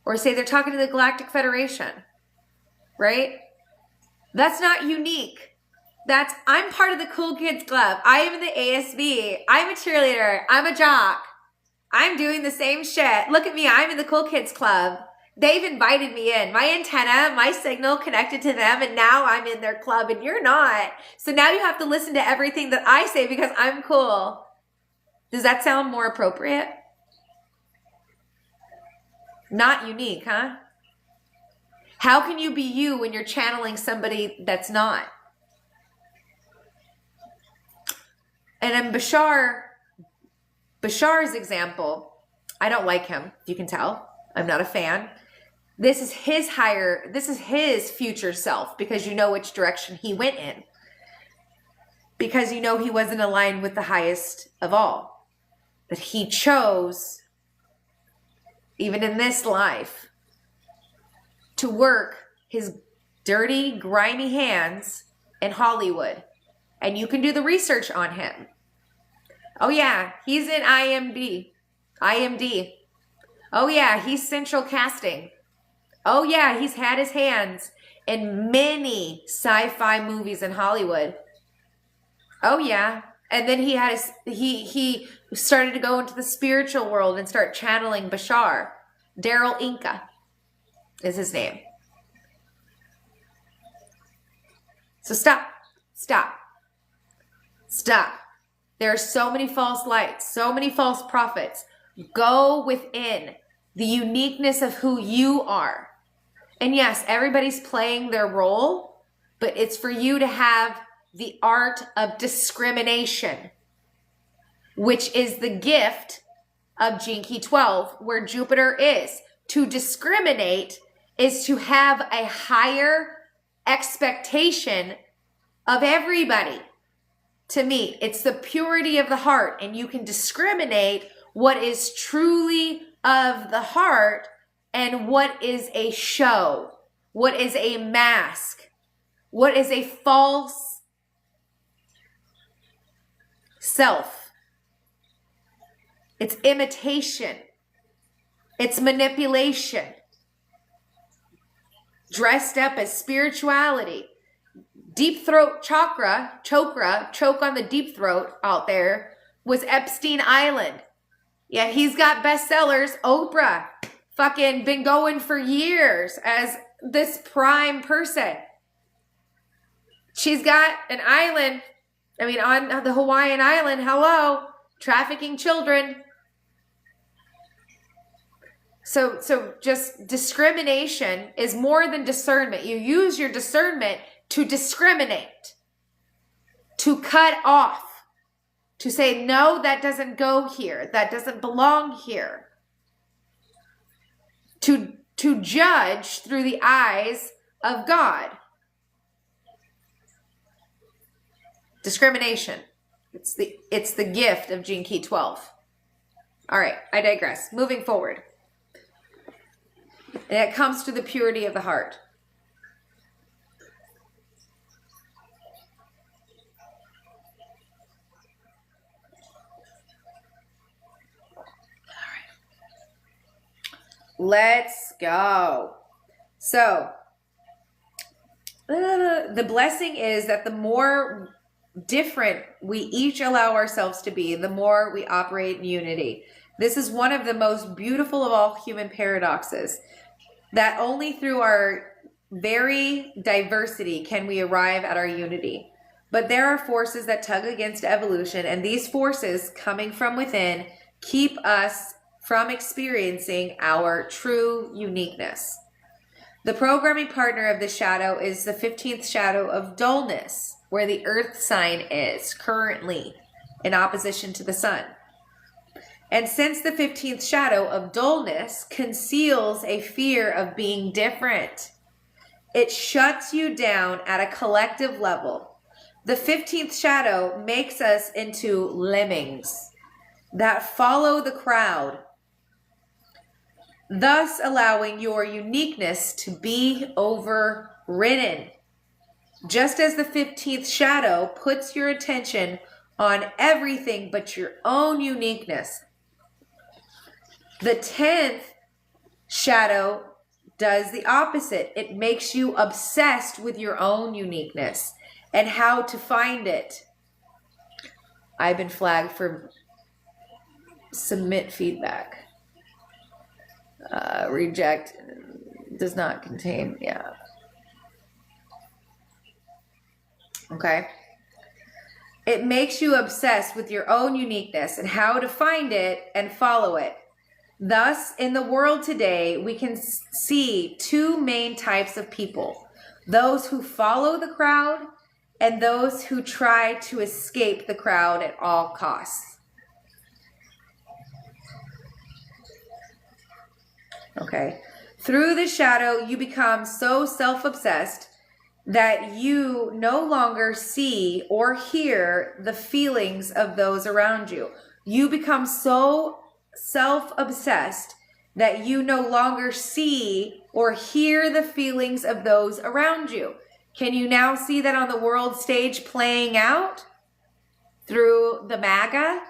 or say they're talking to the Galactic Federation, right? That's not unique. I'm part of the cool kids club. I am in the ASB. I'm a cheerleader. I'm a jock. I'm doing the same shit. Look at me. I'm in the cool kids club. They've invited me in. My antenna, my signal connected to them, and now I'm in their club and you're not. So now you have to listen to everything that I say because I'm cool. Does that sound more appropriate? Not unique, huh? How can you be you when you're channeling somebody that's not? And in Bashar's example, I don't like him. You can tell. I'm not a fan. This is his future self, because you know which direction he went in. Because you know he wasn't aligned with the highest of all. But he chose, even in this life, to work his dirty, grimy hands in Hollywood. And you can do the research on him. Oh yeah, he's in IMD. Oh yeah, he's central casting. Oh yeah, he's had his hands in many sci-fi movies in Hollywood. Oh yeah. And then he started to go into the spiritual world and start channeling Bashar. Daryl Inca is his name. So stop. There are so many false lights, so many false prophets. Go within the uniqueness of who you are. And yes, everybody's playing their role, but it's for you to have the art of discrimination, which is the gift of Gene Key 12, where Jupiter is. To discriminate is to have a higher expectation of everybody to meet. It's the purity of the heart, and you can discriminate what is truly of the heart and what is a show, what is a mask, what is a false self. It's imitation. It's manipulation. Dressed up as spirituality. Deep throat chakra, choke on the deep throat out there, was Epstein Island. Yeah, he's got bestsellers. Oprah fucking been going for years as this prime person. She's got an island, on the Hawaiian island, hello, trafficking children. So just discrimination is more than discernment. You use your discernment to discriminate, to cut off, to say, no, that doesn't go here. That doesn't belong here. To judge through the eyes of God. Discrimination. It's the gift of Gene Key 12. All right, I digress. Moving forward. And it comes to the purity of the heart. Let's go. So, the blessing is that the more different we each allow ourselves to be, the more we operate in unity. This is one of the most beautiful of all human paradoxes. that only through our very diversity can we arrive at our unity. But there are forces that tug against evolution, and these forces coming from within keep us from experiencing our true uniqueness. The programming partner of the shadow is the 15th shadow of dullness, where the earth sign is currently in opposition to the sun. And since the 15th shadow of dullness conceals a fear of being different, it shuts you down at a collective level. The 15th shadow makes us into lemmings that follow the crowd, thus allowing your uniqueness to be overridden. Just as the 15th shadow puts your attention on everything but your own uniqueness, the 10th shadow does the opposite. It makes you obsessed with your own uniqueness and how to find it. I've been flagged for submit feedback. Reject does not contain, yeah. Okay. It makes you obsessed with your own uniqueness and how to find it and follow it. Thus, in the world today, we can see two main types of people: those who follow the crowd and those who try to escape the crowd at all costs. Okay. Through the shadow, you become so self-obsessed that you no longer see or hear the feelings of those around you. You become so self-obsessed that you no longer see or hear the feelings of those around you. Can you now see that on the world stage playing out through the MAGA,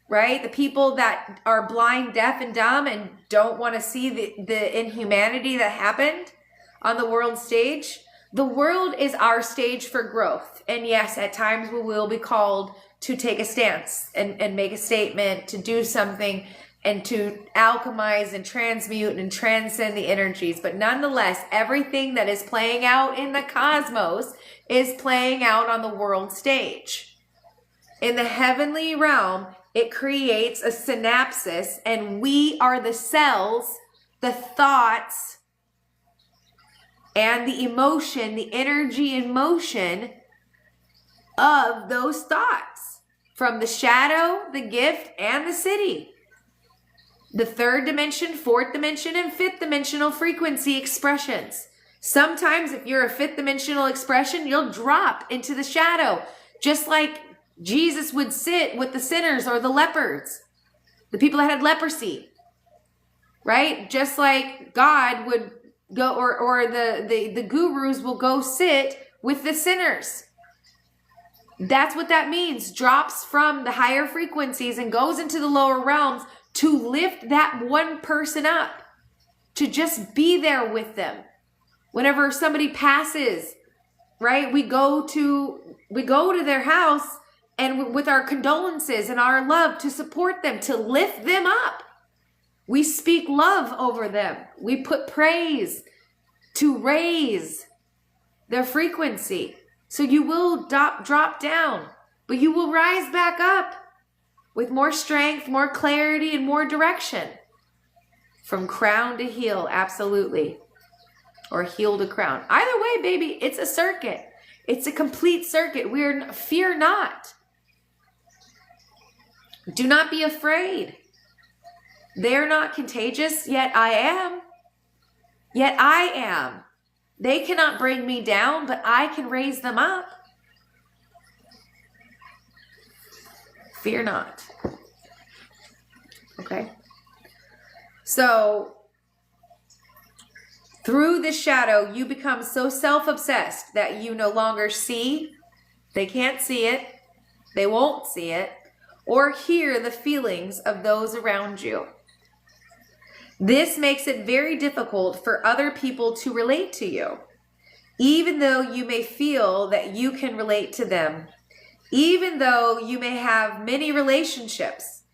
right? The people that are blind, deaf, and dumb and don't want to see the inhumanity that happened on the world stage. The world is our stage for growth. And yes, at times we will be called to take a stance and make a statement, to do something, and to alchemize and transmute and transcend the energies. But nonetheless, everything that is playing out in the cosmos is playing out on the world stage. In the heavenly realm, it creates a synapsis, and we are the cells, the thoughts, and the emotion, the energy and motion of those thoughts from the shadow, the gift, and the city. The third dimension, fourth dimension, and fifth dimensional frequency expressions. Sometimes if you're a fifth dimensional expression, you'll drop into the shadow, just like Jesus would sit with the sinners or the lepers, the people that had leprosy, right? Just like God would go, or the gurus will go sit with the sinners. That's what that means. Drops from the higher frequencies and goes into the lower realms to lift that one person up, to just be there with them. Whenever somebody passes, right? We go to their house and with our condolences and our love to support them, to lift them up. We speak love over them. We put praise to raise their frequency. So you will drop down, but you will rise back up with more strength, more clarity, and more direction. From crown to heel, absolutely. Or heel to crown. Either way, baby, it's a circuit. It's a complete circuit. Fear not. Do not be afraid. They're not contagious, yet I am. Yet I am. They cannot bring me down, but I can raise them up. Fear not. Okay? So, through the shadow, you become so self-obsessed that you no longer see, they can't see it, they won't see it, or hear the feelings of those around you. This makes it very difficult for other people to relate to you, even though you may feel that you can relate to them, even though you may have many relationships.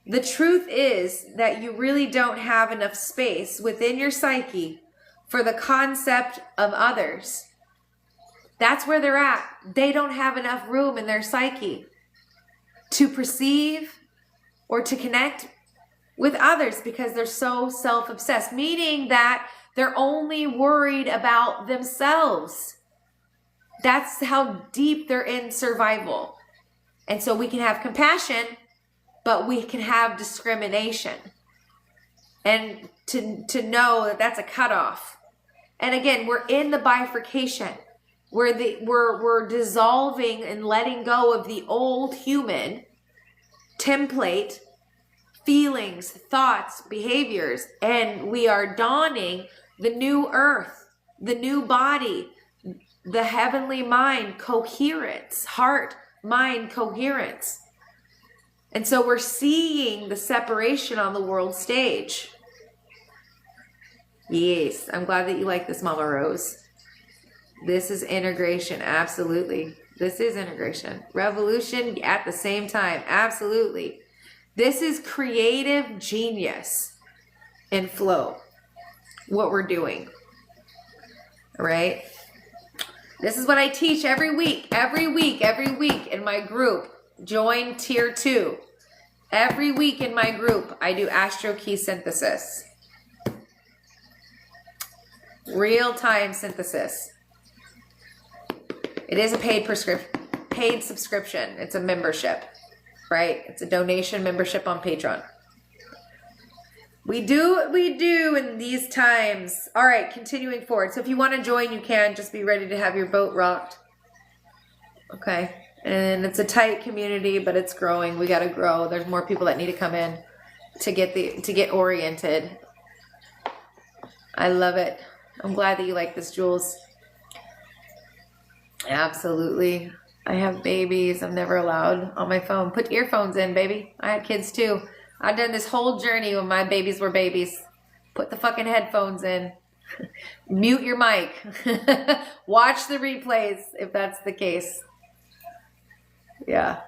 The truth is that you really don't have enough space within your psyche for the concept of others. That's where they're at. They don't have enough room in their psyche to perceive or to connect with others because they're so self-obsessed, meaning that they're only worried about themselves. That's how deep they're in survival. And so we can have compassion, but we can have discrimination. And to know that that's a cutoff. And again, we're in the bifurcation. We're dissolving and letting go of the old human template, feelings, thoughts, behaviors, and we are donning the new earth, the new body, the heavenly mind coherence, heart, mind coherence. And so we're seeing the separation on the world stage. Yes, I'm glad that you like this, Mama Rose. This is integration, absolutely. This is integration. Revolution at the same time, absolutely. This is creative genius in flow, what we're doing, all right? This is what I teach every week in my group. Join tier 2. Every week in my group, I do astro key synthesis. Real-time synthesis. It is a paid subscription. It's a membership, right? It's a donation membership on Patreon. We do what we do in these times. All right, continuing forward. So if you want to join, you can. Just be ready to have your boat rocked. Okay. And it's a tight community, but it's growing. We got to grow. There's more people that need to come in to get oriented. I love it. I'm glad that you like this, Jules. Absolutely. I have babies. I'm never allowed on my phone. Put earphones in, baby. I had kids too. I've done this whole journey when my babies were babies. Put the fucking headphones in. Mute your mic. Watch the replays if that's the case. Yeah.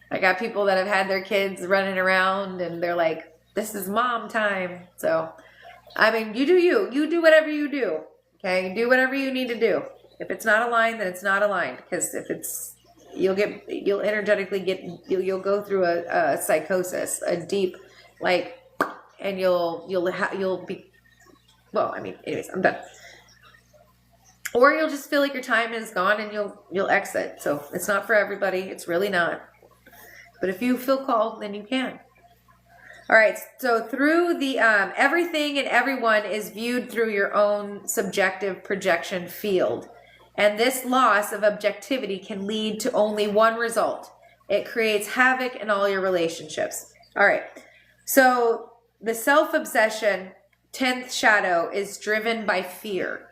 I got people that have had their kids running around and they're like, this is mom time. So, I mean, you do you. You do whatever you do. Okay? Do whatever you need to do. If it's not aligned, then it's not aligned. Because if it's, you'll energetically you'll go through a psychosis, a deep, like, and you'll be, well, I mean, anyways, I'm done. Or you'll just feel like your time is gone and you'll exit. So it's not for everybody. It's really not. But if you feel called, then you can. All right. So through the, everything and everyone is viewed through your own subjective projection field. And this loss of objectivity can lead to only one result. It creates havoc in all your relationships. All right. So the self-obsession, 10th shadow, is driven by fear.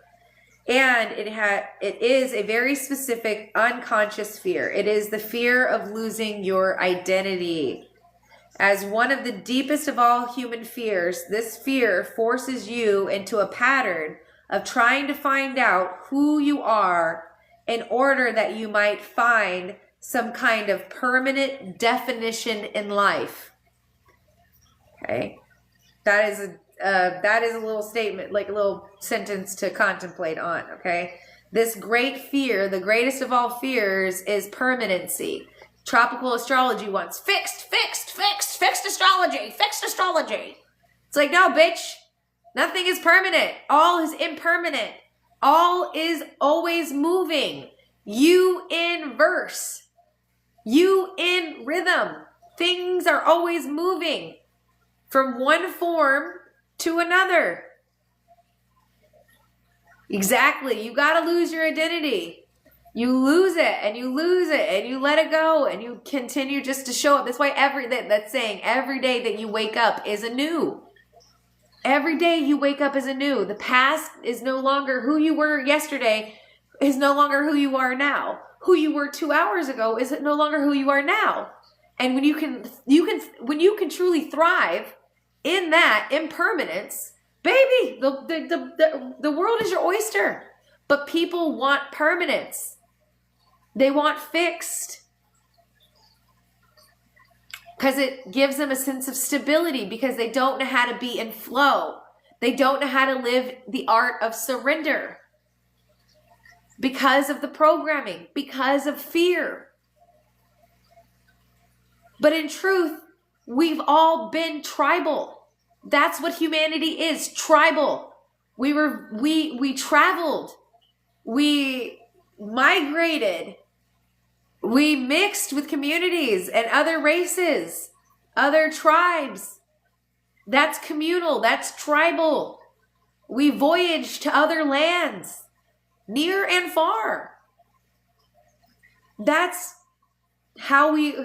And it is a very specific unconscious fear. It is the fear of losing your identity. As one of the deepest of all human fears, this fear forces you into a pattern of trying to find out who you are in order that you might find some kind of permanent definition in life. Okay? That is a little statement, like a little sentence to contemplate on, okay? This great fear, the greatest of all fears, is permanency. Tropical astrology wants fixed astrology. It's like, no, bitch. Nothing is permanent. All is impermanent. All is always moving. You in verse. You in rhythm. Things are always moving from one form to another. Exactly. You got to lose your identity. You lose it and you lose it and you let it go and you continue just to show up. That's why that's saying every day that you wake up is anew. Every day you wake up is anew. The past is no longer who you were yesterday, is no longer who you are now. Who you were 2 hours ago is no longer who you are now. And when you can truly thrive in that impermanence, baby, the world is your oyster. But people want permanence. They want fixed. Because it gives them a sense of stability because they don't know how to be in flow. They don't know how to live the art of surrender because of the programming, because of fear. But in truth, we've all been tribal. That's what humanity is, tribal. We traveled, we migrated, we mixed with communities and other races, other tribes. That's communal, that's tribal. We voyaged to other lands, near and far. That's how we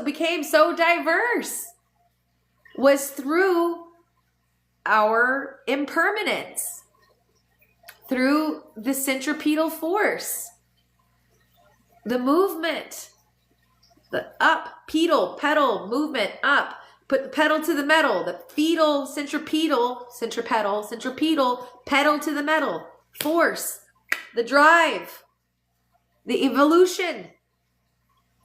became so diverse, was through our impermanence, through the centripetal force, the movement, the up, pedal movement up, put the pedal to the metal, the fetal, centripetal, pedal to the metal, force, the drive, the evolution.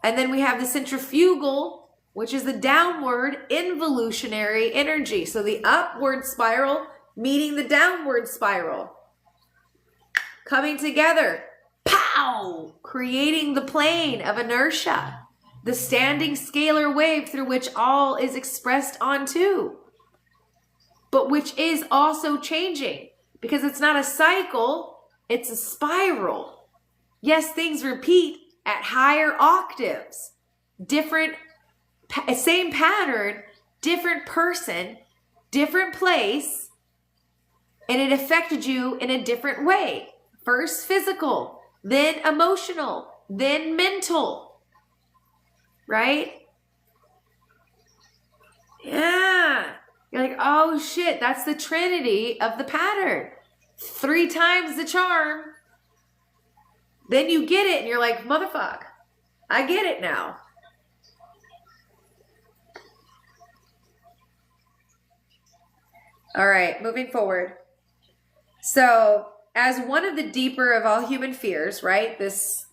And then we have the centrifugal, which is the downward involutionary energy. So the upward spiral meeting the downward spiral. Coming together, pow, creating the plane of inertia, the standing scalar wave through which all is expressed onto, but which is also changing because it's not a cycle, it's a spiral. Yes, things repeat at higher octaves, different, same pattern, different person, different place, and it affected you in a different way. First physical, then emotional, then mental, right? Yeah. You're like, oh shit, that's the trinity of the pattern. 3 times the charm. Then you get it and you're like, motherfuck, I get it now. All right, moving forward. So, as one of the deeper of all human fears, right? This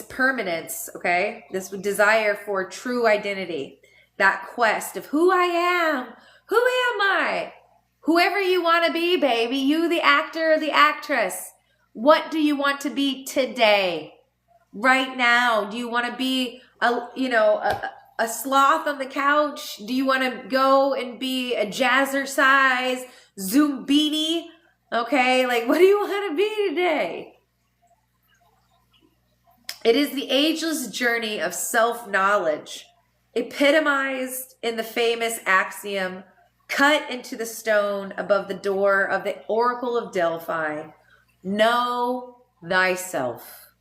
permanence, okay? This desire for true identity, that quest of who I am, who am I? Whoever you want to be, baby, you the actor or the actress. What do you want to be today? Right now? Do you want to be a sloth on the couch? Do you want to go and be a jazzercise Zumbini? Okay, like what do you want to be today? It is the ageless journey of self-knowledge, epitomized in the famous axiom, cut into the stone above the door of the Oracle of Delphi. Know thyself.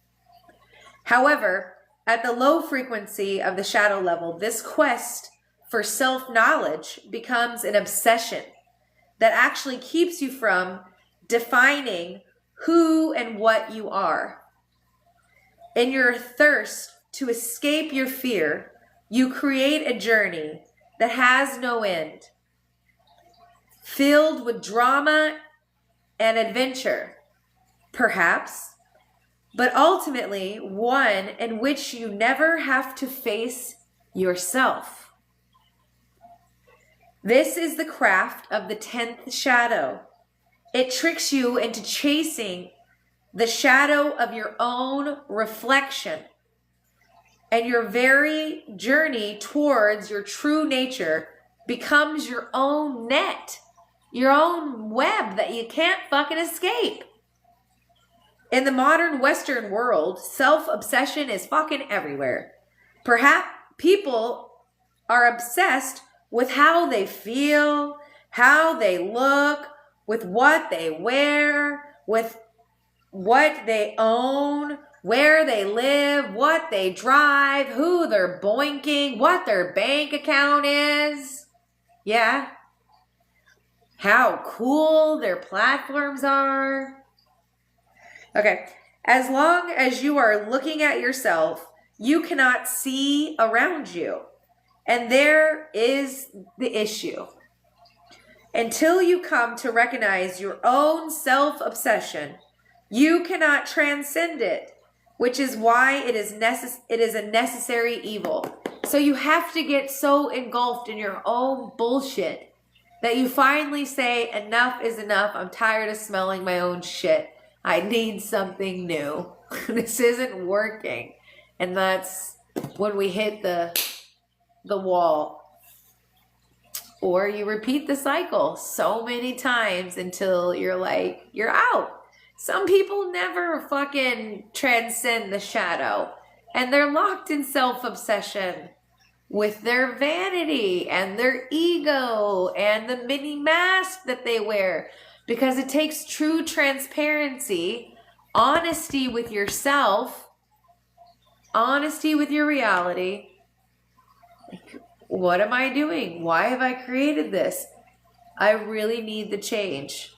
However, at the low frequency of the shadow level, this quest for self-knowledge becomes an obsession that actually keeps you from defining who and what you are. In your thirst to escape your fear, you create a journey that has no end, filled with drama and adventure, perhaps, but ultimately one in which you never have to face yourself. This is the craft of the 10th shadow. It tricks you into chasing the shadow of your own reflection, and your very journey towards your true nature becomes your own net, your own web that you can't fucking escape. In the modern Western world, self-obsession is fucking everywhere. Perhaps people are obsessed with how they feel, how they look, with what they wear, with what they own, where they live, what they drive, who they're boinking, what their bank account is. Yeah. How cool their platforms are. Okay, as long as you are looking at yourself, you cannot see around you. And there is the issue. Until you come to recognize your own self-obsession, you cannot transcend it, which is why it is a necessary evil. So you have to get so engulfed in your own bullshit That you finally say, enough is enough. I'm tired of smelling my own shit. I need something new. This isn't working. And that's when we hit the wall. Or you repeat the cycle so many times until you're like, you're out. Some people never fucking transcend the shadow. And they're locked in self-obsession with their vanity and their ego and the mini mask that they wear. Because it takes true transparency, honesty with yourself, honesty with your reality. What am I doing? Why have I created this? I really need the change.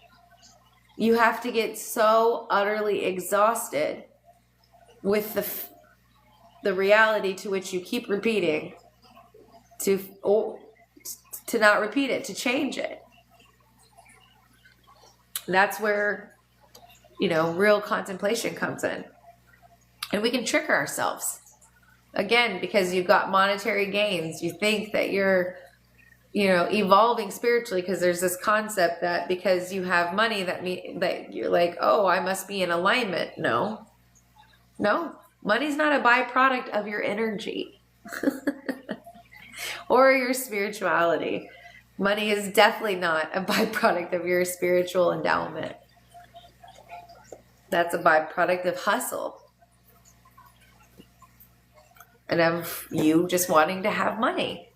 You have to get so utterly exhausted with the reality to which you keep repeating to not repeat it, to change it. That's where, real contemplation comes in. And we can trick ourselves. Again, because you've got monetary gains, you think that you're, evolving spiritually because there's this concept that because you have money that you're like, oh, I must be in alignment. No, money's not a byproduct of your energy or your spirituality. Money is definitely not a byproduct of your spiritual endowment. That's a byproduct of hustle. And of you just wanting to have money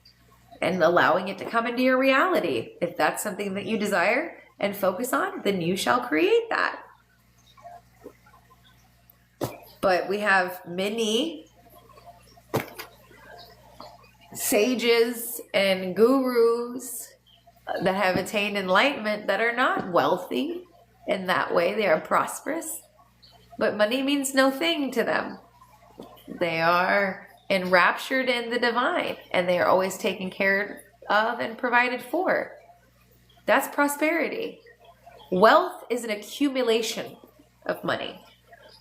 and allowing it to come into your reality. If that's something that you desire and focus on, then you shall create that. But we have many sages and gurus that have attained enlightenment that are not wealthy in that way. They are prosperous, but money means no thing to them. They are enraptured in the divine, and they are always taken care of and provided for. That's prosperity. Wealth is an accumulation of money.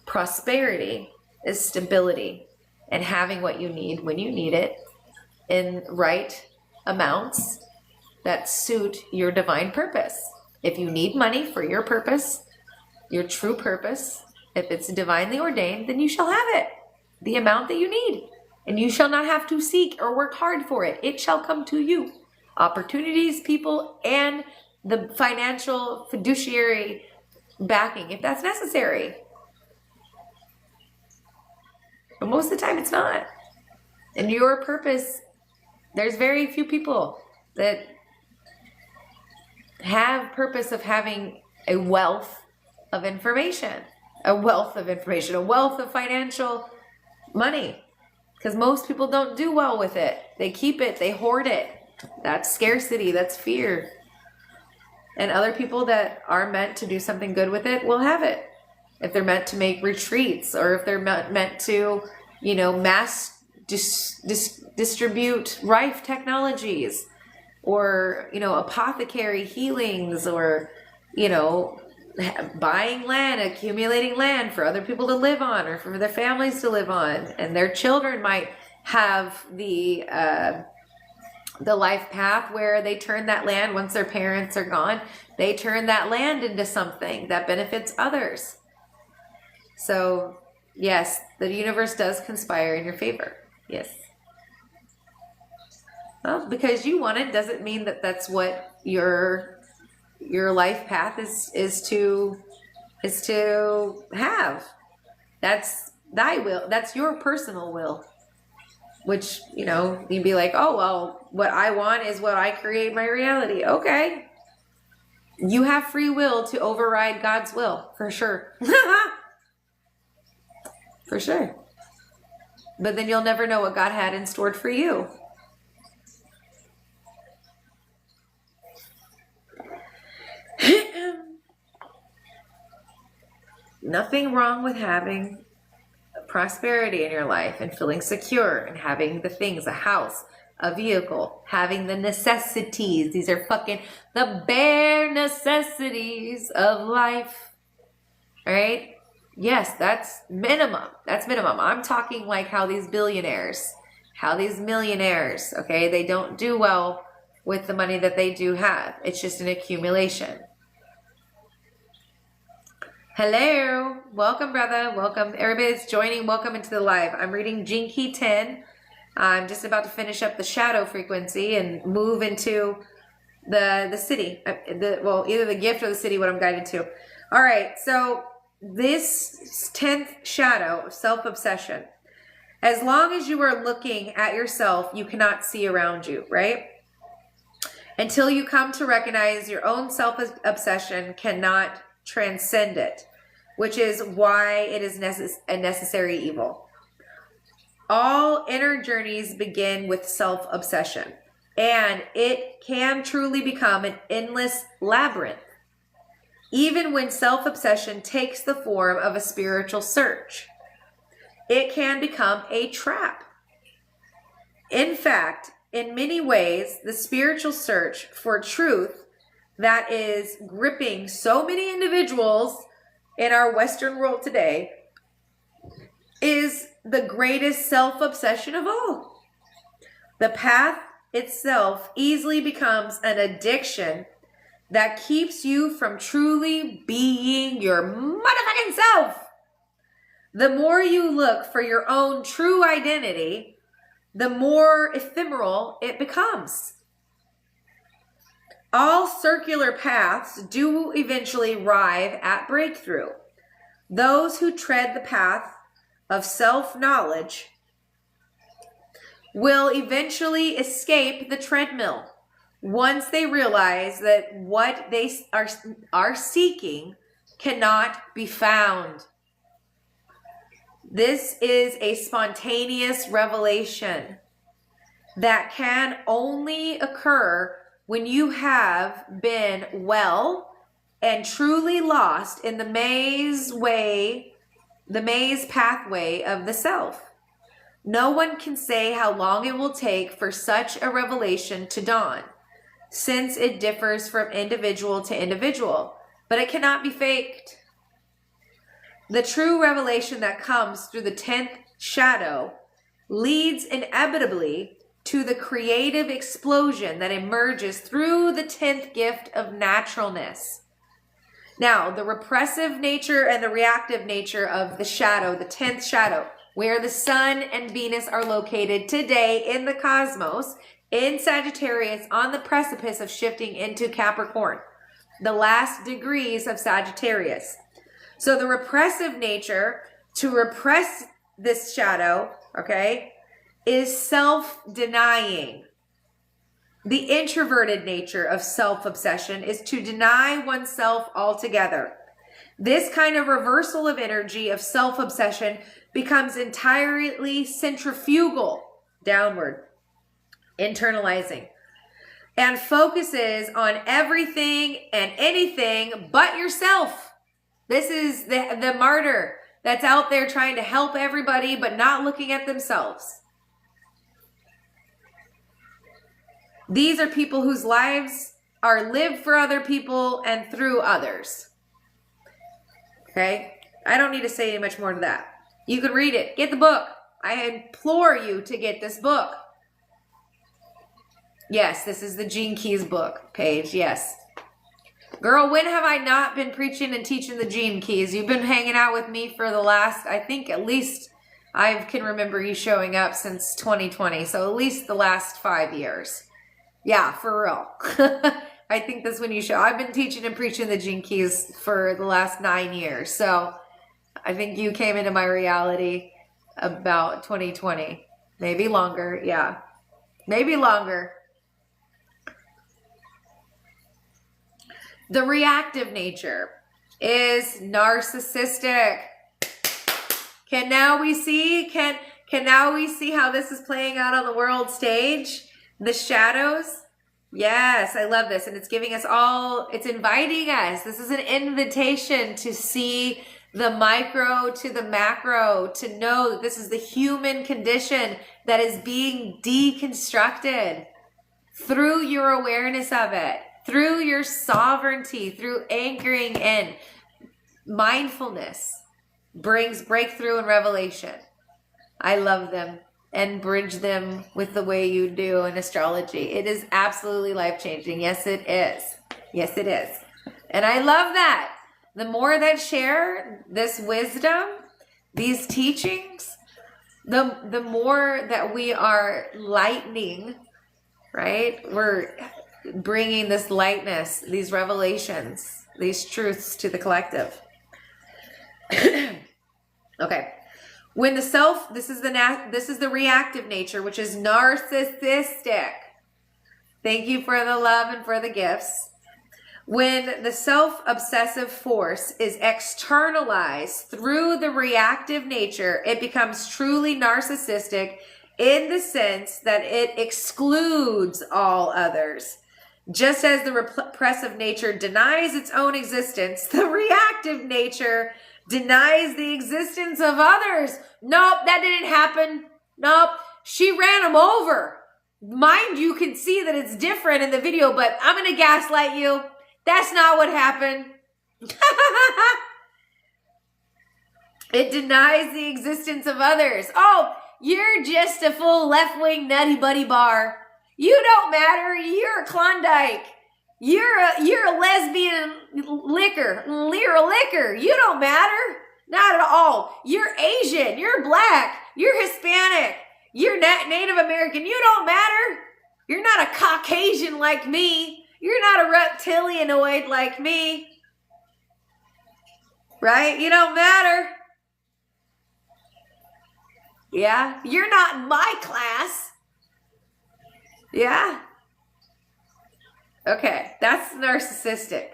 Prosperity is stability and having what you need when you need it in right amounts that suit your divine purpose. If you need money for your purpose, your true purpose, if it's divinely ordained, then you shall have it, the amount that you need. And you shall not have to seek or work hard for it. It shall come to you. Opportunities, people, and the financial fiduciary backing, if that's necessary. But most of the time it's not. And your purpose, there's very few people that have purpose of having a wealth of information, a wealth of financial money. Because most people don't do well with it. They keep it, they hoard it. That's scarcity, that's fear. And other people that are meant to do something good with it will have it. If they're meant to make retreats, or if they're meant to, mass distribute rife technologies, or, apothecary healings, or, buying land, accumulating land for other people to live on, or for their families to live on. And their children might have the life path where they turn that land, once their parents are gone, they turn that land into something that benefits others. So, yes, the universe does conspire in your favor. Yes. Well, because you want it doesn't mean that that's what your life path is to have. That's thy will. That's your personal will. Which, you'd be like, oh, well, what I want is what I create my reality. Okay. You have free will to override God's will, for sure. For sure. But then you'll never know what God had in store for you. Nothing wrong with having prosperity in your life and feeling secure and having the things, a house, a vehicle, having the necessities. These are fucking the bare necessities of life. All right? Yes, that's minimum. That's minimum. I'm talking like how these billionaires, how these millionaires, okay, they don't do well with the money that they do have. It's just an accumulation. Hello. Welcome, brother. Welcome. Everybody that's joining, welcome into the live. I'm reading Gene Key 10. I'm just about to finish up the shadow frequency and move into the city. Either the gift or the city, what I'm guided to. All right. So this 10th shadow of self-obsession. As long as you are looking at yourself, you cannot see around you, right? Until you come to recognize your own self-obsession cannot transcend it, which is why it is a necessary evil. All inner journeys begin with self-obsession, and it can truly become an endless labyrinth, even when self-obsession takes the form of a spiritual search. It can become a trap. In fact, in many ways, the spiritual search for truth that is gripping so many individuals in our Western world today is the greatest self-obsession of all. The path itself easily becomes an addiction that keeps you from truly being your motherfucking self. The more you look for your own true identity, the more ephemeral it becomes. All circular paths do eventually arrive at breakthrough. Those who tread the path of self-knowledge will eventually escape the treadmill once they realize that what they are seeking cannot be found. This is a spontaneous revelation that can only occur when you have been well and truly lost in the maze pathway of the self. No one can say how long it will take for such a revelation to dawn, since it differs from individual to individual, but it cannot be faked. The true revelation that comes through the 10th shadow leads inevitably to the creative explosion that emerges through the 10th gift of naturalness. Now, the repressive nature and the reactive nature of the shadow, the 10th shadow, where the sun and Venus are located today in the cosmos, in Sagittarius, on the precipice of shifting into Capricorn, the last degrees of Sagittarius. So the repressive nature, to repress this shadow, okay, is self-denying. The introverted nature of self-obsession is to deny oneself altogether. This kind of reversal of energy of self-obsession becomes entirely centrifugal, downward, internalizing, and focuses on everything and anything but yourself. This is the martyr that's out there trying to help everybody but not looking at themselves. These are people whose lives are lived for other people and through others. Okay? I don't need to say any much more to that. You can read it. Get the book. I implore you to get this book. Yes, this is the Gene Keys book page. Yes. Girl, when have I not been preaching and teaching the Gene Keys? You've been hanging out with me for the last, I think at least I can remember you showing up since 2020. So at least the last 5 years. Yeah, for real. I think that's when you show. I've been teaching and preaching the Gene Keys for the last 9 years. So I think you came into my reality about 2020. Maybe longer. Yeah. Maybe longer. The reactive nature is narcissistic. Can now we see how this is playing out on the world stage? The shadows? Yes, I love this. And it's giving us all, it's inviting us. This is an invitation to see the micro to the macro, to know that this is the human condition that is being deconstructed through your awareness of it, through your sovereignty, through anchoring in. Mindfulness brings breakthrough and revelation. I love them. and bridge them with the way you do in astrology. It is absolutely life-changing. Yes, it is. Yes, it is. And I love that. The more that share this wisdom, these teachings, the more that we are lightening, right? We're bringing this lightness, these revelations, these truths to the collective. Okay. When the self, this is the reactive nature, which is narcissistic. Thank you for the love and for the gifts. When the self-obsessive force is externalized through the reactive nature, it becomes truly narcissistic in the sense that it excludes all others. Just as the repressive nature denies its own existence, the reactive nature denies the existence of others. Nope, that didn't happen. Nope, she ran him over. Mind you can see that it's different in the video, but I'm going to gaslight you. That's not what happened. It denies the existence of others. Oh, you're just a full left-wing nutty buddy bar. You don't matter. You're a Klondike. You're a lesbian liquor. You're a liquor. You don't matter. Not at all. You're Asian. You're black. You're Hispanic. You're Native American. You don't matter. You're not a Caucasian like me. You're not a reptilianoid like me. Right? You don't matter. Yeah? You're not in my class. Yeah? Okay, that's narcissistic.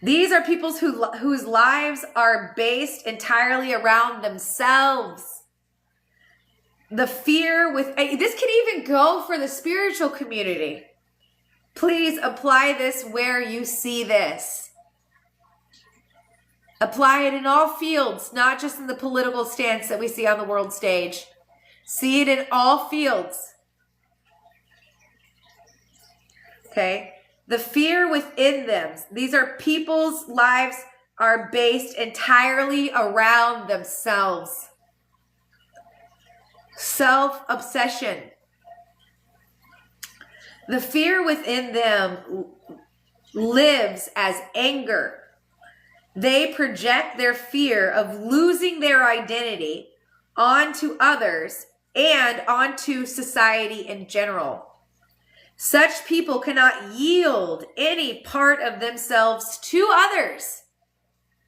These are people whose lives are based entirely around themselves. The fear with, this can even go for the spiritual community. Please apply this where you see this. Apply it in all fields, not just in the political stance that we see on the world stage. See it in all fields. Okay? The fear within them. These are people's lives are based entirely around themselves. Self-obsession. The fear within them lives as anger. They project their fear of losing their identity onto others and onto society in general. Such people cannot yield any part of themselves to others.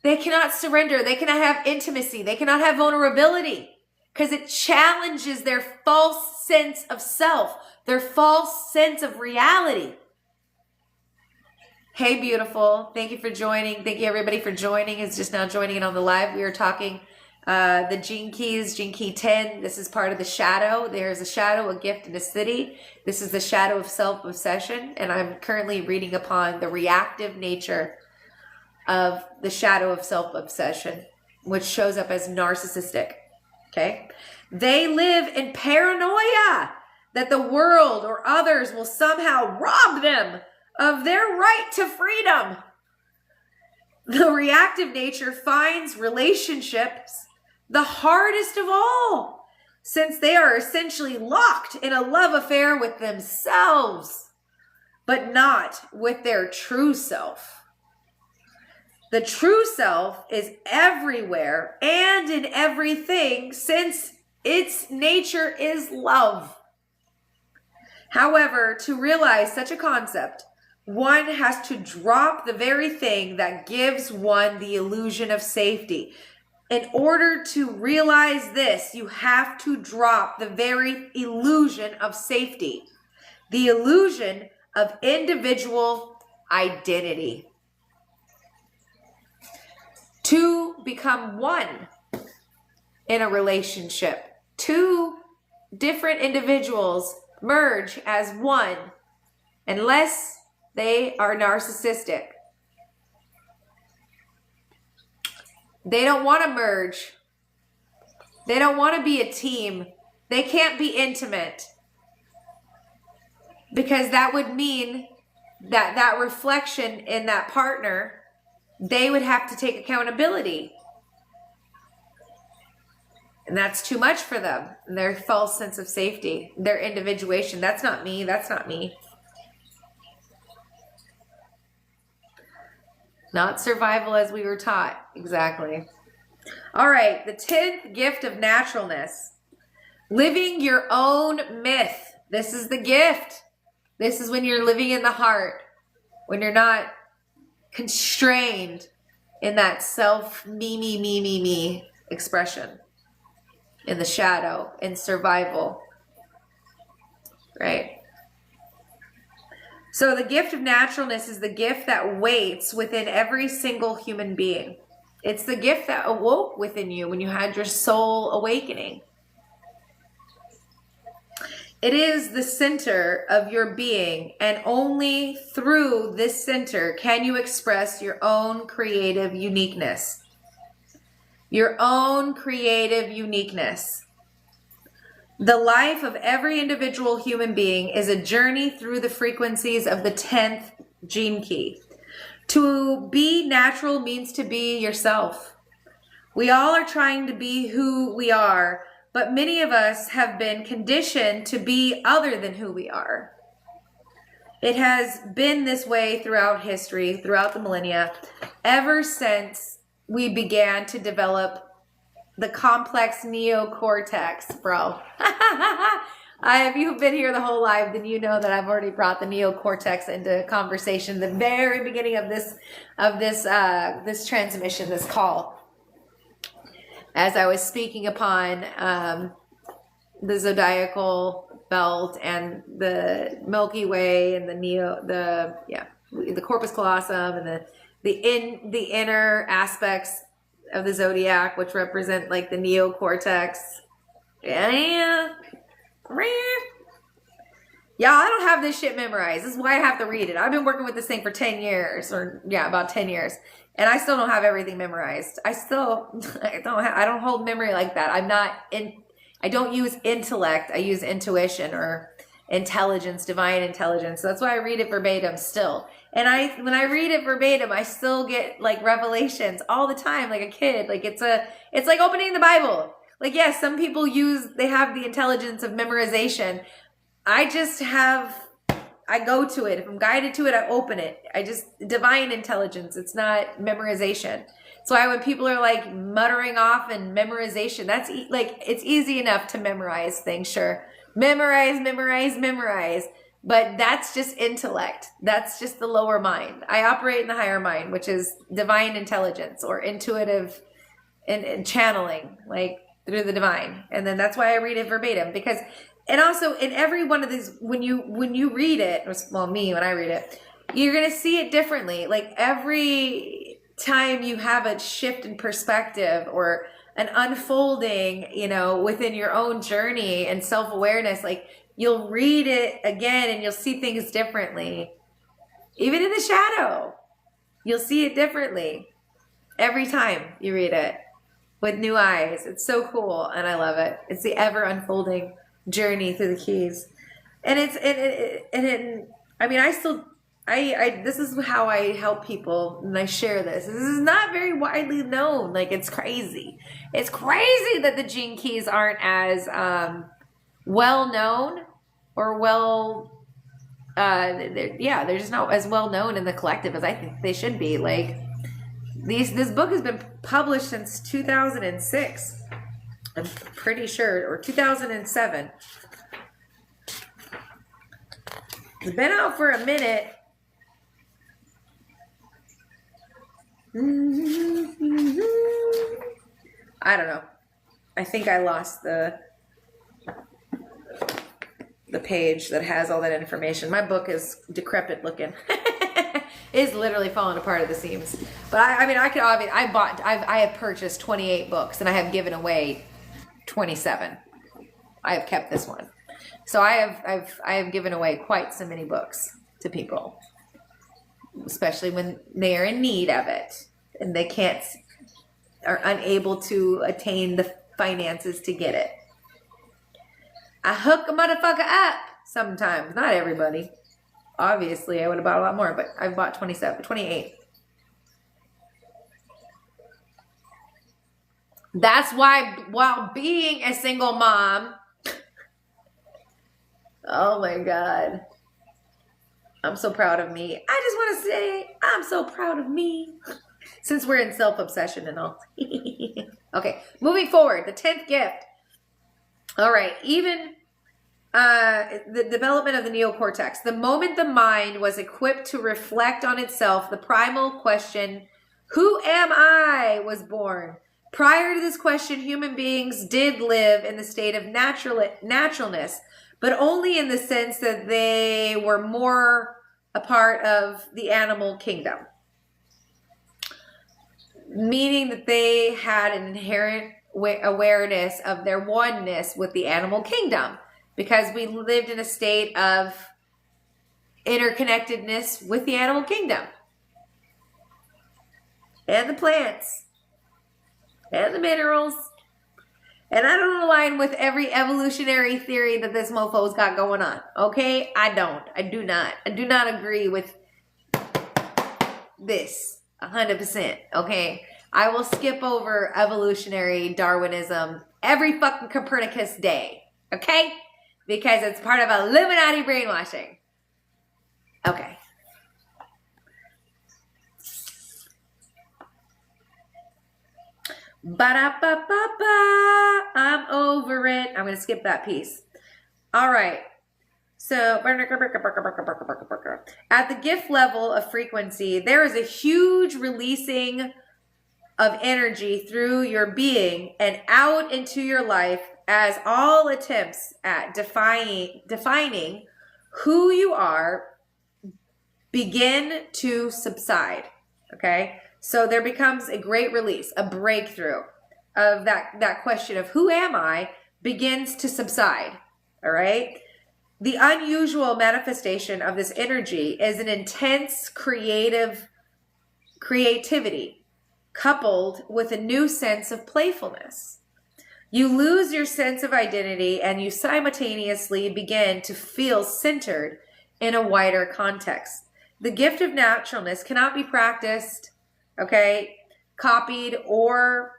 They cannot surrender. They cannot have intimacy. They cannot have vulnerability because it challenges their false sense of self, their false sense of reality. Hey, beautiful. Thank you for joining. Thank you, everybody, for joining. It's just now joining in on the live. We are talking the Gene Keys, Gene Key 10. This is part of the shadow. There's a shadow, a gift, and a city. This is the shadow of self-obsession, and I'm currently reading upon the reactive nature of the shadow of self-obsession, which shows up as narcissistic. Okay? They live in paranoia that the world or others will somehow rob them of their right to freedom. The reactive nature finds relationships the hardest of all, since they are essentially locked in a love affair with themselves, but not with their true self. The true self is everywhere and in everything, since its nature is love. However, to realize such a concept, one has to drop the very thing that gives one the illusion of safety. In order to realize this, you have to drop the very illusion of safety, the illusion of individual identity. To become one in a relationship, two different individuals merge as one unless they are narcissistic. They don't want to merge. They don't want to be a team. They can't be intimate. Because that would mean that that reflection in that partner, they would have to take accountability. And that's too much for them. And their false sense of safety, their individuation. That's not me. That's not me. Not survival as we were taught. Exactly. All right. The 10th gift of naturalness. Living your own myth. This is the gift. This is when you're living in the heart. When you're not constrained in that self, me expression. In the shadow, in survival. Right? So the gift of naturalness is the gift that waits within every single human being. It's the gift that awoke within you when you had your soul awakening. It is the center of your being, and only through this center can you express your own creative uniqueness. Your own creative uniqueness. The life of every individual human being is a journey through the frequencies of the 10th gene key. To be natural means to be yourself. We all are trying to be who we are, but many of us have been conditioned to be other than who we are. It has been this way throughout history, throughout the millennia, ever since we began to develop the complex neocortex, bro. If you've been here the whole live, then you know that I've already brought the neocortex into conversation. The very beginning of this transmission, this call, as I was speaking upon the zodiacal belt and the Milky Way and the corpus callosum and the inner aspects of the zodiac, which represent like the neocortex. Yeah, I don't have this shit memorized. This is why I have to read it. I've been working with this thing for 10 years, about 10 years, and I still don't have everything memorized. I don't hold memory like that. I don't use intellect. I use intuition or intelligence, divine intelligence. So that's why I read it verbatim still. And when I read it verbatim, I still get like revelations all the time, like a kid. Like it's like opening the Bible. Like, yes, some people they have the intelligence of memorization. I go to it. If I'm guided to it, I open it. Divine intelligence. It's not memorization. So when people are like muttering off and memorization, that's it's easy enough to memorize things. Sure. Memorize. But that's just intellect. That's just the lower mind. I operate in the higher mind, which is divine intelligence or intuitive and channeling, like through the divine. And then that's why I read it verbatim, because, and also in every one of these, when you read it, when I read it, you're going to see it differently. Like every time you have a shift in perspective or an unfolding, within your own journey and self-awareness, like you'll read it again and you'll see things differently. Even in the shadow, you'll see it differently every time you read it with new eyes. It's so cool and I love it. It's the ever unfolding journey through the keys. And this is how I help people and I share this. This is not very widely known. Like it's crazy. It's crazy that the gene keys aren't as well known or they're just not as well known in the collective as I think they should be. Like this book has been published since 2006. I'm pretty sure, or 2007. It's been out for a minute. I don't know. I think I lost the page that has all that information. My book is decrepit looking. It's literally falling apart at the seams. But I have purchased 28 books and I have given away 27. I have kept this one. So I have given away quite so many books to people, especially when they are in need of it and they are unable to attain the finances to get it. I hook a motherfucker up sometimes. Not everybody. Obviously, I would have bought a lot more, but I've bought 28. That's why, while being a single mom, oh my God, I'm so proud of me. I just want to say, I'm so proud of me. Since we're in self-obsession and all. Okay, moving forward, the 10th gift. All right, even the development of the neocortex. The moment the mind was equipped to reflect on itself, the primal question, who am I, was born. Prior to this question, human beings did live in the state of naturalness, but only in the sense that they were more a part of the animal kingdom. Meaning that they had an inherent awareness of their oneness with the animal kingdom, because we lived in a state of interconnectedness with the animal kingdom and the plants and the minerals. And I don't align with every evolutionary theory that this mofo's got going on. Okay? I do not agree with this 100%. Okay? I will skip over evolutionary Darwinism every fucking Copernicus day. Okay? Because it's part of Illuminati brainwashing. Okay. Ba-da-ba-ba-ba. I'm over it. I'm going to skip that piece. All right. So, at the gift level of frequency, there is a huge releasing of energy through your being and out into your life, as all attempts at defining who you are begin to subside. Okay? So there becomes a great release, a breakthrough of that question of who am I begins to subside. All right? The unusual manifestation of this energy is an intense creativity coupled with a new sense of playfulness. You lose your sense of identity and you simultaneously begin to feel centered in a wider context. The gift of naturalness cannot be practiced, okay, copied, or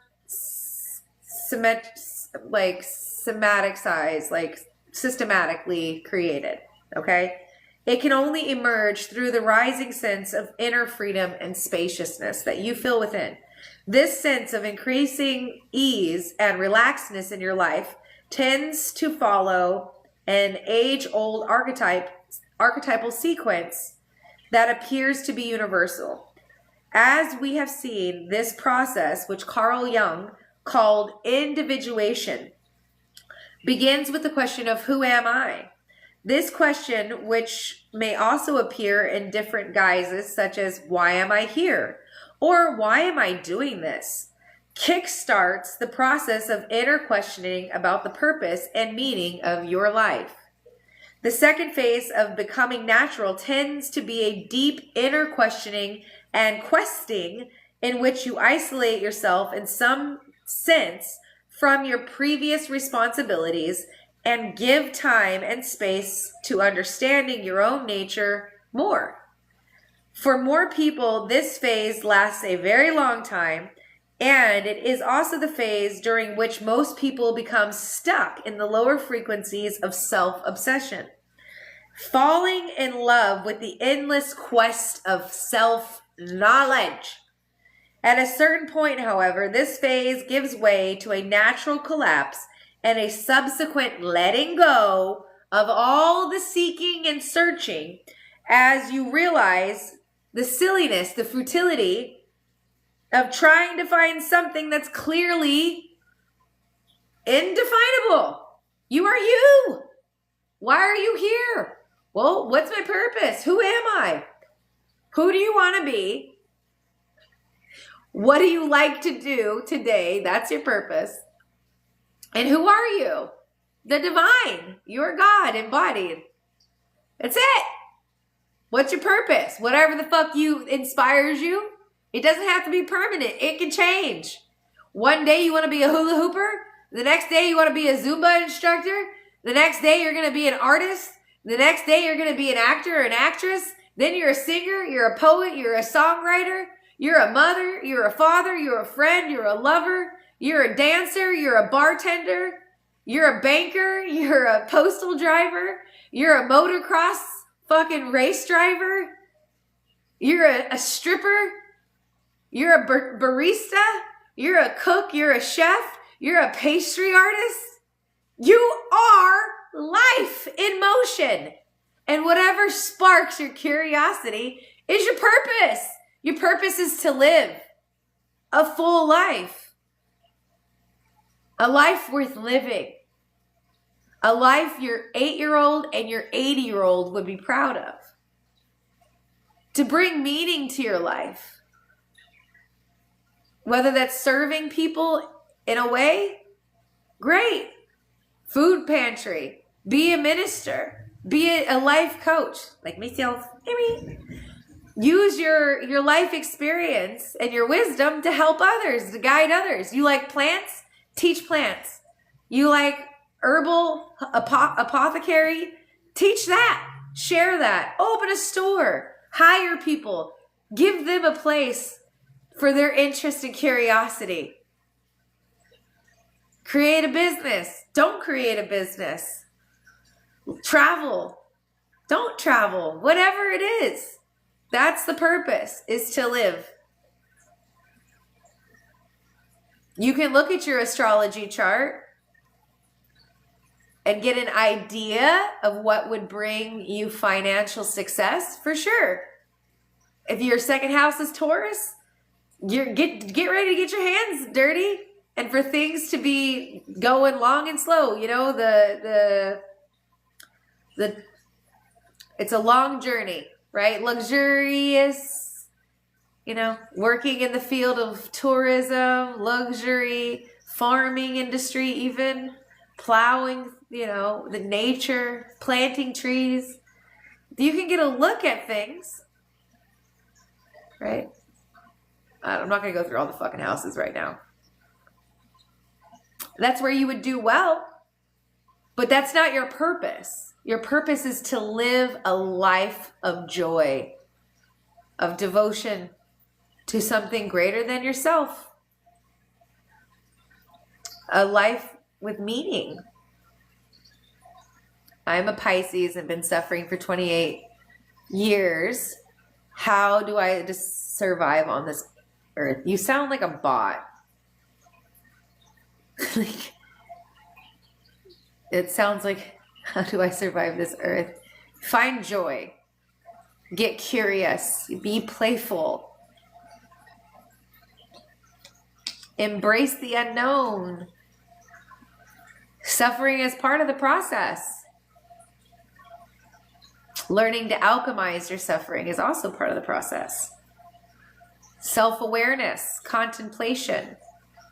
systematically created, okay? It can only emerge through the rising sense of inner freedom and spaciousness that you feel within. This sense of increasing ease and relaxedness in your life tends to follow an age-old archetypal sequence that appears to be universal. As we have seen, this process, which Carl Jung called individuation, begins with the question of who am I? This question, which may also appear in different guises, such as why am I here? Or why am I doing this? Kickstarts the process of inner questioning about the purpose and meaning of your life. The second phase of becoming natural tends to be a deep inner questioning and questing in which you isolate yourself in some sense from your previous responsibilities and give time and space to understanding your own nature more. For more people, this phase lasts a very long time, and it is also the phase during which most people become stuck in the lower frequencies of self-obsession, falling in love with the endless quest of self-knowledge. At a certain point, however, this phase gives way to a natural collapse and a subsequent letting go of all the seeking and searching as you realize the silliness, the futility of trying to find something that's clearly indefinable. You are you. Why are you here? Well, what's my purpose? Who am I? Who do you want to be? What do you like to do today? That's your purpose. And who are you? The divine. You're God embodied. That's it. What's your purpose? Whatever the fuck inspires you. It doesn't have to be permanent. It can change. One day you want to be a hula hooper. The next day you want to be a Zumba instructor. The next day you're going to be an artist. The next day you're going to be an actor or an actress. Then you're a singer. You're a poet. You're a songwriter. You're a mother, you're a father, you're a friend, you're a lover, you're a dancer, you're a bartender, you're a banker, you're a postal driver, you're a motocross fucking race driver, you're a stripper, you're a barista, you're a cook, you're a chef, you're a pastry artist. You are life in motion. And whatever sparks your curiosity is your purpose. Your purpose is to live a full life. A life worth living. A life your 8-year-old and your 80-year-old would be proud of. To bring meaning to your life. Whether that's serving people in a way, great. Food pantry. Be a minister. Be a life coach. Like myself. Use your life experience and your wisdom to help others, to guide others. You like plants? Teach plants. You like herbal apothecary? Teach that. Share that. Open a store. Hire people. Give them a place for their interest and curiosity. Create a business. Don't create a business. Travel. Don't travel. Whatever it is. That's the purpose, is to live. You can look at your astrology chart and get an idea of what would bring you financial success, for sure. If your second house is Taurus, get ready to get your hands dirty and for things to be going long and slow. You know, it's a long journey. Right? Luxurious, you know, working in the field of tourism, luxury, farming industry, even plowing, you know, the nature, planting trees. You can get a look at things, right? I'm not going to go through all the fucking houses right now. That's where you would do well, but that's not your purpose. Your purpose is to live a life of joy, of devotion to something greater than yourself. A life with meaning. I'm a Pisces and been suffering for 28 years. How do I just survive on this earth? You sound like a bot. It sounds like, how do I survive this earth? Find joy. Get curious. Be playful. Embrace the unknown. Suffering is part of the process. Learning to alchemize your suffering is also part of the process. Self-awareness, contemplation,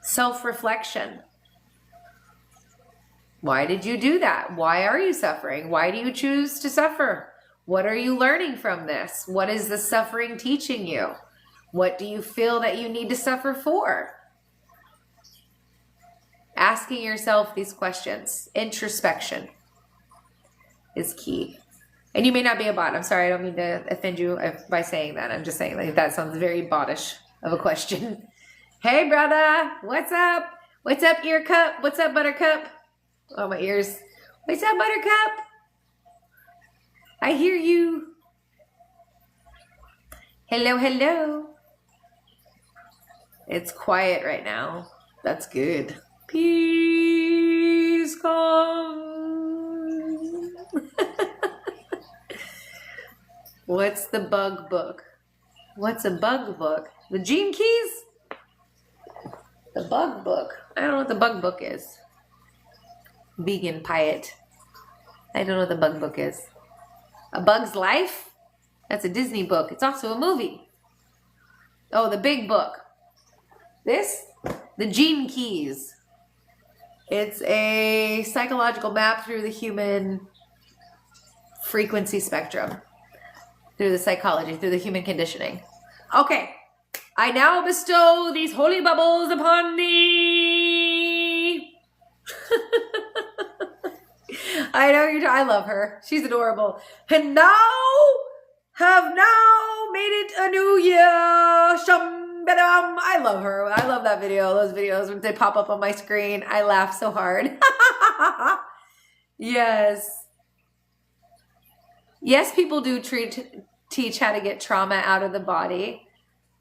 self-reflection. Why did you do that? Why are you suffering? Why do you choose to suffer? What are you learning from this? What is the suffering teaching you? What do you feel that you need to suffer for? Asking yourself these questions. Introspection is key. And you may not be a bot. I'm sorry, I don't mean to offend you by saying that. I'm just saying like that sounds very bottish of a question. Hey, brother. What's up? What's up, ear cup? What's up, buttercup? Oh, my ears. What's up, buttercup? I hear you. Hello, hello. It's quiet right now. That's good. Peace come. What's the bug book? What's a bug book? The Gene Keys? The bug book. I don't know what the bug book is. Vegan Piet. I don't know what the bug book is. A Bug's Life? That's a Disney book. It's also a movie. Oh, the big book. This? The Gene Keys. It's a psychological map through the human frequency spectrum. Through the psychology, through the human conditioning. Okay. I now bestow these holy bubbles upon thee. I know I love her. She's adorable. And now have now made it a new year. Shum-ba-dum. I love her. I love that video. Those videos when they pop up on my screen. I laugh so hard. Yes. Yes, people do teach how to get trauma out of the body.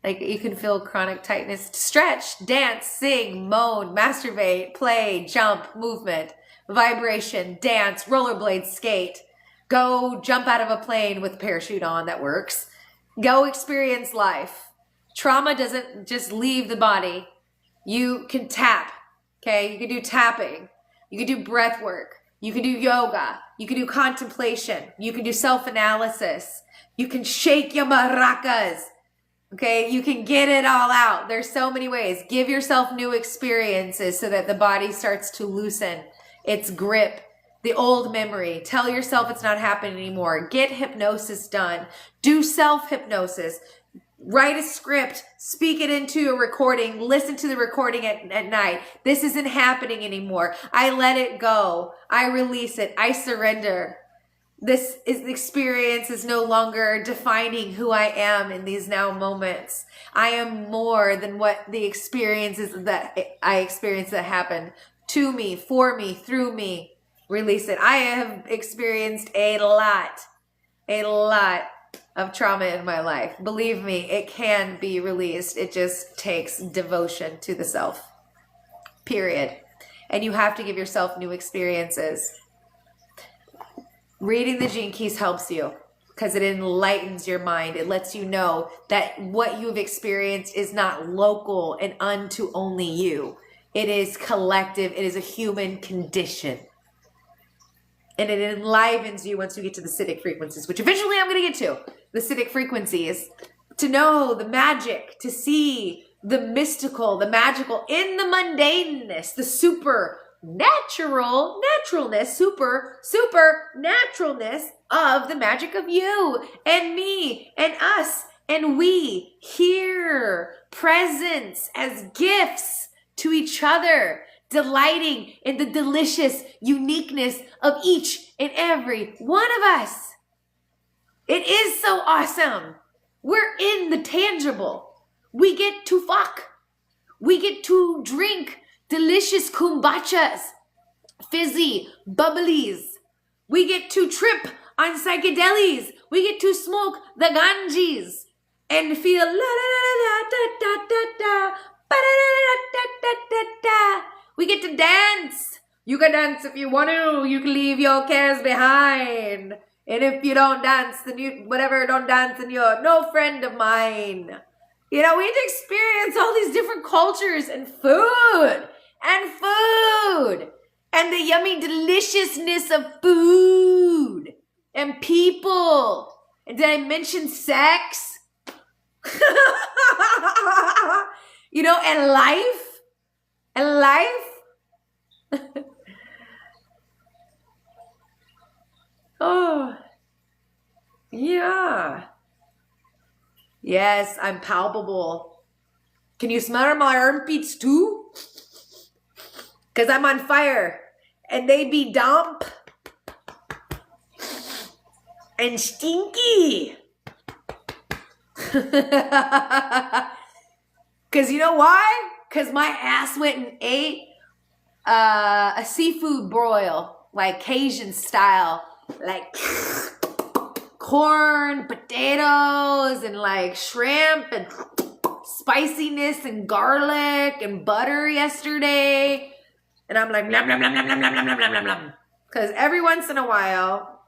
Like you can feel chronic tightness. Stretch, dance, sing, moan, masturbate, play, jump, movement, vibration, dance, rollerblade, skate. Go jump out of a plane with a parachute on. That works. Go experience life. Trauma doesn't just leave the body. You can tap. Okay? You can do tapping. You can do breath work. You can do yoga. You can do contemplation. You can do self-analysis. You can shake your maracas. Okay, you can get it all out. There's so many ways. Give yourself new experiences so that the body starts to loosen its grip, the old memory. Tell yourself it's not happening anymore. Get hypnosis done. Do self-hypnosis. Write a script. Speak it into a recording. Listen to the recording at night. This isn't happening anymore. I let it go. I release it. I surrender. This experience is no longer defining who I am in these now moments. I am more than what the experiences that I experienced that happened to me, for me, through me. Release it. I have experienced a lot of trauma in my life. Believe me, it can be released. It just takes devotion to the self. Period. And you have to give yourself new experiences. Reading the Gene Keys helps you because it enlightens your mind. It lets you know that what you've experienced is not local and unto only you. It is collective. It is a human condition. And it enlivens you once you get to the Siddhic frequencies, which eventually I'm going to get to. The Siddhic frequencies. To know the magic, to see the mystical, the magical in the mundaneness, the supernaturalness of the magic of you and me and us and we here, presents as gifts to each other, delighting in the delicious uniqueness of each and every one of us. It is so awesome. We're in the tangible. We get to fuck. We get to drink delicious kumbachas, fizzy bubblies. We get to trip on psychedelics. We get to smoke the ganges and feel la la la la da da da da ba da da da da da da. We get to dance. You can dance if you want to. You can leave your cares behind. And if you don't dance, then don't dance, then you're no friend of mine. You know, we had to experience all these different cultures and food. And the yummy deliciousness of food and people. And did I mention sex? You know, and life. Oh, yeah. Yes, I'm palpable. Can you smell my armpits too? Because I'm on fire. And they be damp. And stinky. Because you know why? Because my ass went and ate a seafood broil. Like Cajun style. Like corn, potatoes, and like shrimp and spiciness and garlic and butter yesterday. And I'm like, blum, blum, blum, blum, blum, blum, blum, blum, blum, blum. Because every once in a while,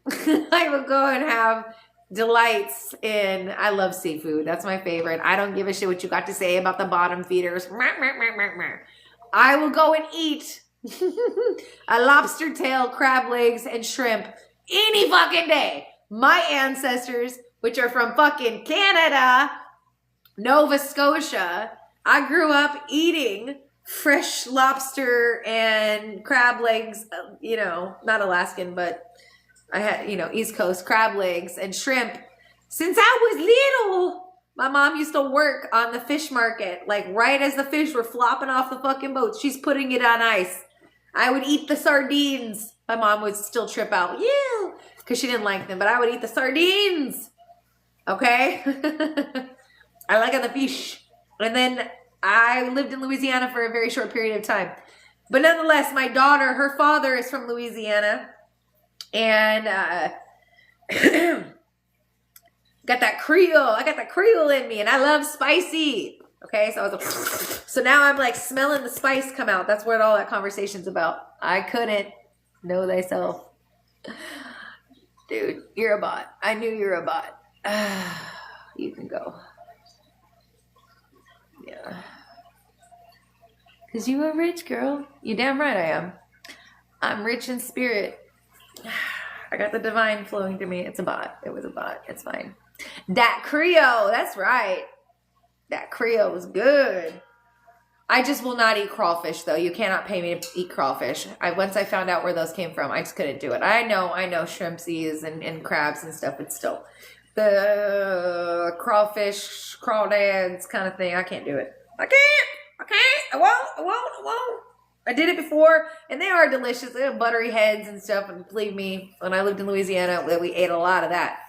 I will go and have delights in, I love seafood. That's my favorite. I don't give a shit what you got to say about the bottom feeders. I will go and eat a lobster tail, crab legs, and shrimp any fucking day. My ancestors, which are from fucking Canada, Nova Scotia, I grew up eating fresh lobster and crab legs, you know, not Alaskan, but I had, you know, East Coast crab legs and shrimp. Since I was little, my mom used to work on the fish market, like right as the fish were flopping off the fucking boat. She's putting it on ice. I would eat the sardines. My mom would still trip out, yeah, because she didn't like them, but I would eat the sardines. Okay? I like the fish. And then I lived in Louisiana for a very short period of time. But nonetheless, my daughter, her father is from Louisiana. And got that Creole. I got that Creole in me. And I love spicy. Okay? So now I'm like smelling the spice come out. That's what all that conversation's about. I couldn't know thyself. Dude, you're a bot. I knew you were a bot. You can go. Yeah. Because you a rich girl. You damn right I am. I'm rich in spirit. I got the divine flowing through me. It's a bot. It was a bot. It's fine. That Creole. That's right. That Creole was good. I just will not eat crawfish, though. You cannot pay me to eat crawfish. Once I found out where those came from, I just couldn't do it. I know shrimpsies and crabs and stuff, but still. The crawfish, crawdads kind of thing, I can't do it. I can't. I won't. I did it before, and they are delicious. They have buttery heads and stuff, and believe me, when I lived in Louisiana, we ate a lot of that.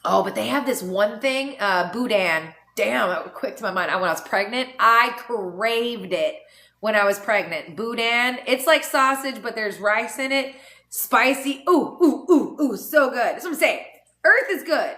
Oh, but they have this one thing, boudin. Damn, it quick to my mind. When I was pregnant, I craved it when I was pregnant. Boudin, it's like sausage, but there's rice in it. Spicy. Ooh, so good. That's what I'm saying. Earth is good.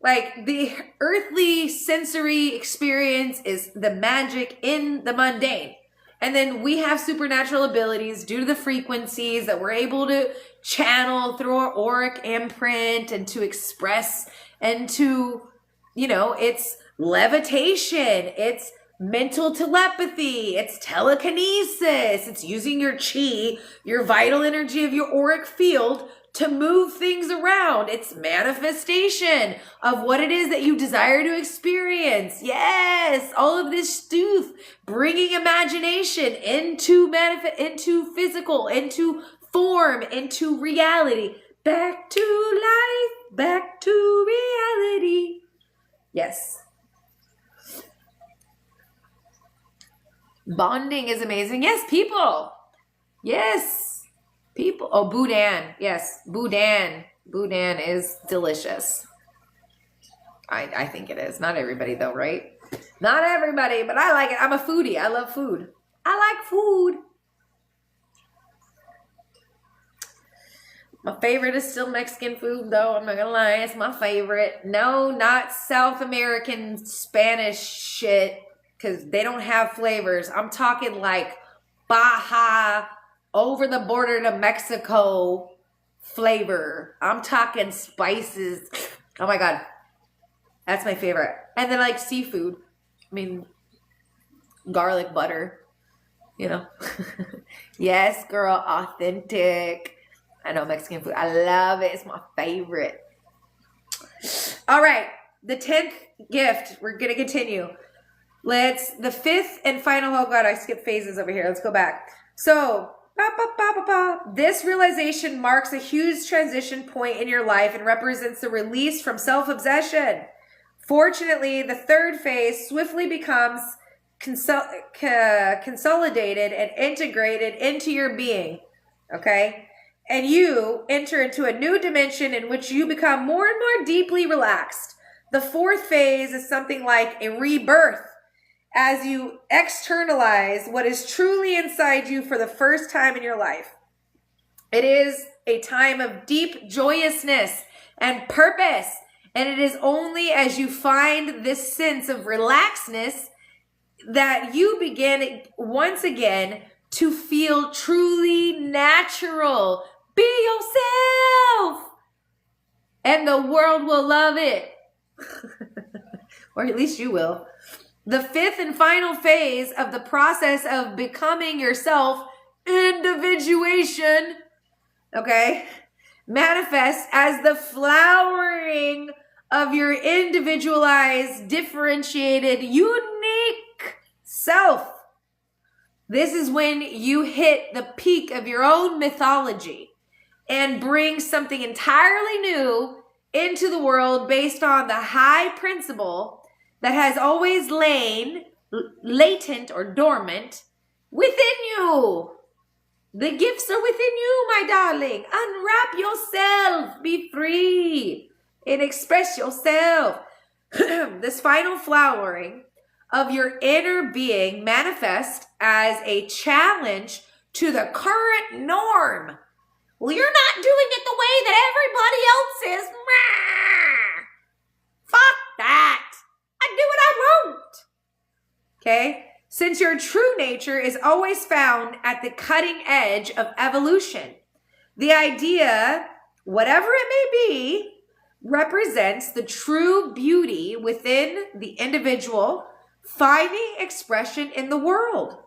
Like, the earthly sensory experience is the magic in the mundane. And then we have supernatural abilities due to the frequencies that we're able to channel through our auric imprint and to express and to, it's levitation, it's mental telepathy, it's telekinesis, it's using your chi, your vital energy of your auric field to move things around. It's manifestation of what it is that you desire to experience. Yes, all of this stuff, bringing imagination into into physical, into form, into reality. Back to life, back to reality. Yes. Bonding is amazing. Yes, people. Yes. People. Oh, boudin. Yes, boudin. Boudin is delicious. I think it is. Not everybody though, right? Not everybody, but I like it. I'm a foodie. I love food. I like food. My favorite is still Mexican food though. I'm not gonna lie. It's my favorite. No, not South American Spanish shit, because they don't have flavors. I'm talking like Baja, over the border to Mexico flavor. I'm talking spices. Oh my God. That's my favorite. And then like seafood. I mean, garlic butter, Yes, girl, authentic. I know Mexican food. I love it. It's my favorite. All right. The 10th gift. We're going to continue. The 5th and final. Oh God, I skipped phases over here. Let's go back. So, this realization marks a huge transition point in your life and represents the release from self-obsession. Fortunately, the 3rd phase swiftly becomes consolidated and integrated into your being. Okay? And you enter into a new dimension in which you become more and more deeply relaxed. The 4th phase is something like a rebirth as you externalize what is truly inside you for the first time in your life. It is a time of deep joyousness and purpose. And it is only as you find this sense of relaxedness that you begin once again to feel truly natural. Be yourself. And the world will love it. Or at least you will. The 5th and final phase of the process of becoming yourself, individuation, manifests as the flowering of your individualized, differentiated, unique self. This is when you hit the peak of your own mythology and bring something entirely new into the world based on the high principle that has always lain latent or dormant within you. The gifts are within you, my darling. Unwrap yourself. Be free. and express yourself. This final flowering of your inner being manifests as a challenge to the current norm. Well, you're not doing it the way that everybody else is. Fuck that. I do what I want. Okay? Since your true nature is always found at the cutting edge of evolution, the idea, whatever it may be, represents the true beauty within the individual, finding expression in the world.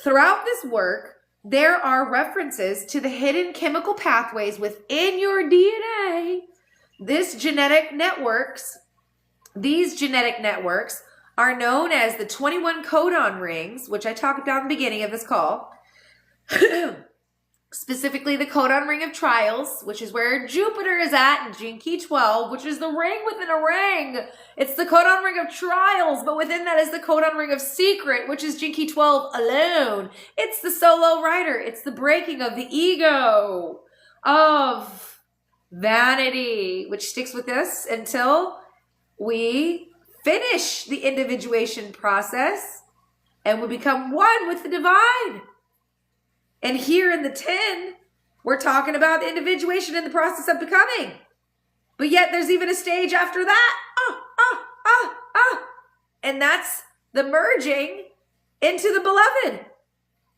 Throughout this work, there are references to the hidden chemical pathways within your DNA. These genetic networks are known as the 21 codon rings, which I talked about in the beginning of this call. Specifically the codon ring of trials, which is where Jupiter is at, and gene key 12, which is the ring within a ring. It's the codon ring of trials, but within that is the codon ring of secret, which is gene key 12 alone. It's the solo rider. It's the breaking of the ego, of vanity, which sticks with us until we finish the individuation process and we become one with the divine. And here in the 10, we're talking about the individuation in the process of becoming. But yet there's even a stage after that. And that's the merging into the beloved.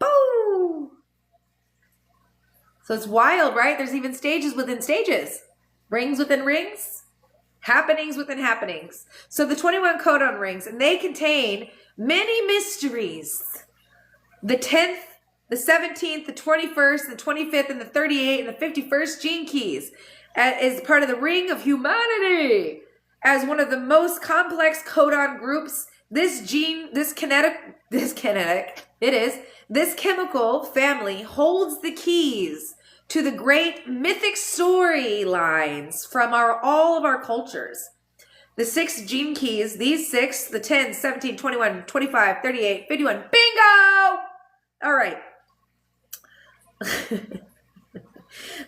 Boom. So it's wild, right? There's even stages within stages. Rings within rings. Happenings within happenings. So the 21 codon rings, and they contain many mysteries. The 10th, the 17th, the 21st, the 25th, and the 38th, and the 51st gene keys is part of the ring of humanity. As one of the most complex codon groups, this chemical family holds the keys to the great mythic storylines from all of our cultures. The 6 gene keys, these 6, the 10, 17, 21, 25, 38, 51, bingo! All right.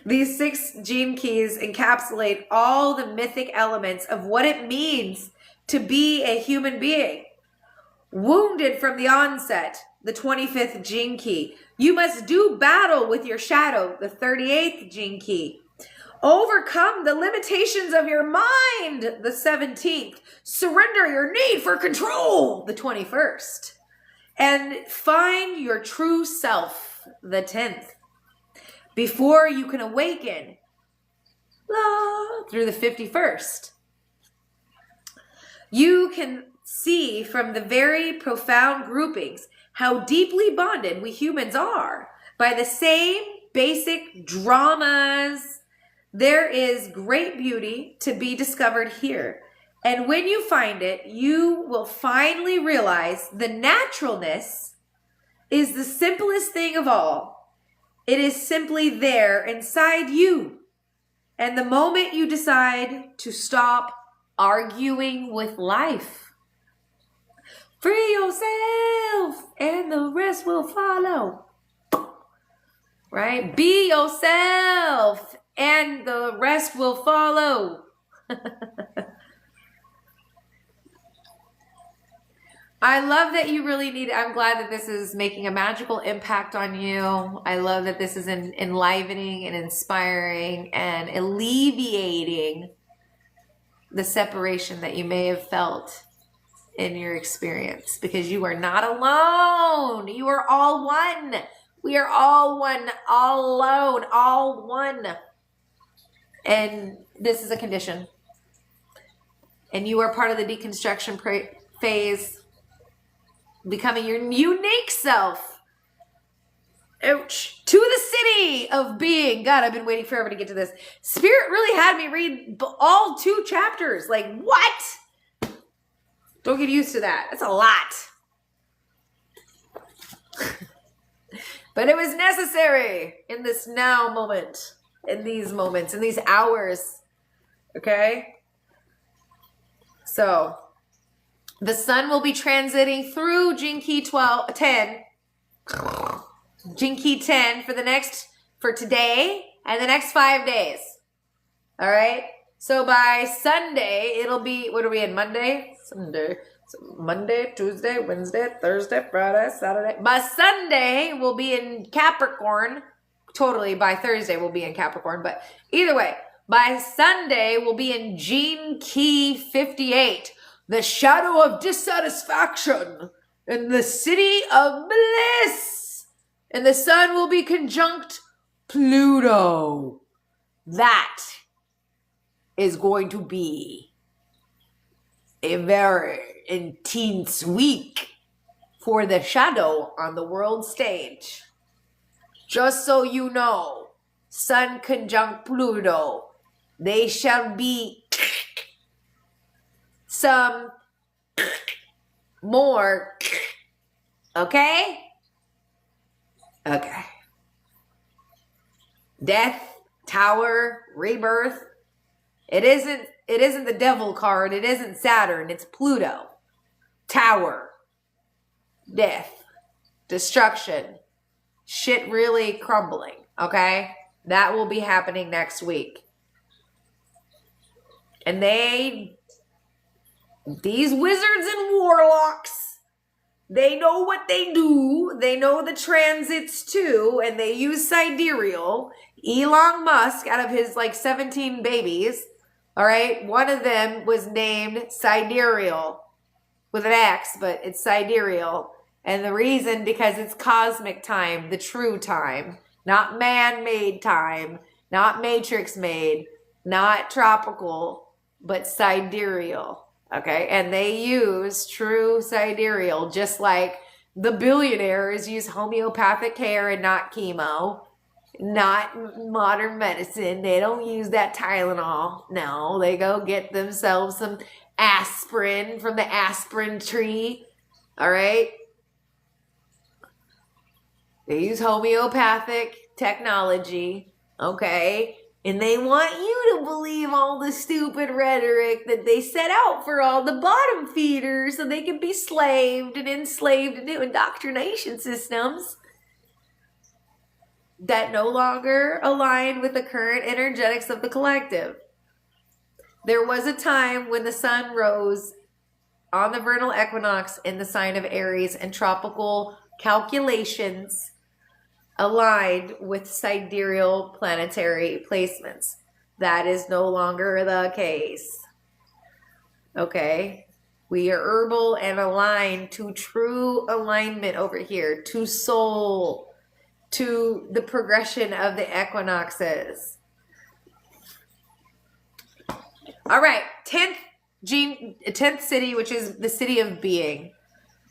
These 6 gene keys encapsulate all the mythic elements of what it means to be a human being. Wounded from the onset, the 25th gene key. You must do battle with your shadow, the 38th gene key. Overcome the limitations of your mind, the 17th. Surrender your need for control, the 21st. And find your true self, the 10th. Before you can awaken through the 51st. You can see from the very profound groupings how deeply bonded we humans are by the same basic dramas. There is great beauty to be discovered here. And when you find it, you will finally realize the naturalness is the simplest thing of all. It is simply there inside you. And the moment you decide to stop arguing with life, free yourself and the rest will follow. Right? Be yourself and the rest will follow. I love that you really need, I'm glad that this is making a magical impact on you. I love that this is enlivening and inspiring and alleviating the separation that you may have felt in your experience, because you are not alone. You are all one. We are all one, all alone, all one. And this is a condition. And you are part of the deconstruction phase, becoming your unique self. Ouch. To the city of being. God, I've been waiting forever to get to this. Spirit really had me read all 2 chapters. Like, what? Don't get used to that. That's a lot. But it was necessary in this now moment, in these moments, in these hours. Okay? So, the sun will be transiting through Gene Key 10. Gene Key 10 for today and the next 5 days. All right? So by Sunday, it'll be, what are we in, Monday? Sunday. So Monday, Tuesday, Wednesday, Thursday, Friday, Saturday. By Sunday, we'll be in Capricorn. Totally, by Thursday, we'll be in Capricorn. But either way, by Sunday, we'll be in Gene Key 58, the shadow of dissatisfaction in the city of bliss. And the sun will be conjunct Pluto. That is going to be a very intense week for the shadow on the world stage. Just so you know, Sun conjunct Pluto, they shall be some more, okay? Okay. Death, Tower, Rebirth. It isn't the devil card. It isn't Saturn. It's Pluto. Tower. Death. Destruction. Shit really crumbling. Okay? That will be happening next week. And these wizards and warlocks, they know what they do. They know the transits too. And they use sidereal. Elon Musk, out of his 17 babies, all right, one of them was named Sidereal with an X, but it's sidereal. And the reason, because it's cosmic time, the true time, not man-made time, not matrix-made, not tropical, but sidereal. Okay, and they use true sidereal, just like the billionaires use homeopathic care and not chemo. Not modern medicine. They don't use that Tylenol. No, they go get themselves some aspirin from the aspirin tree. All right? They use homeopathic technology. Okay? And they want you to believe all the stupid rhetoric that they set out for all the bottom feeders so they can be slaved and enslaved into indoctrination systems that no longer align with the current energetics of the collective. There was a time when the sun rose on the vernal equinox in the sign of Aries, and tropical calculations aligned with sidereal planetary placements. That is no longer the case. Okay? We are herbal and aligned to true alignment over here, to soul, to the progression of the equinoxes. All right, 10th city, which is the city of being,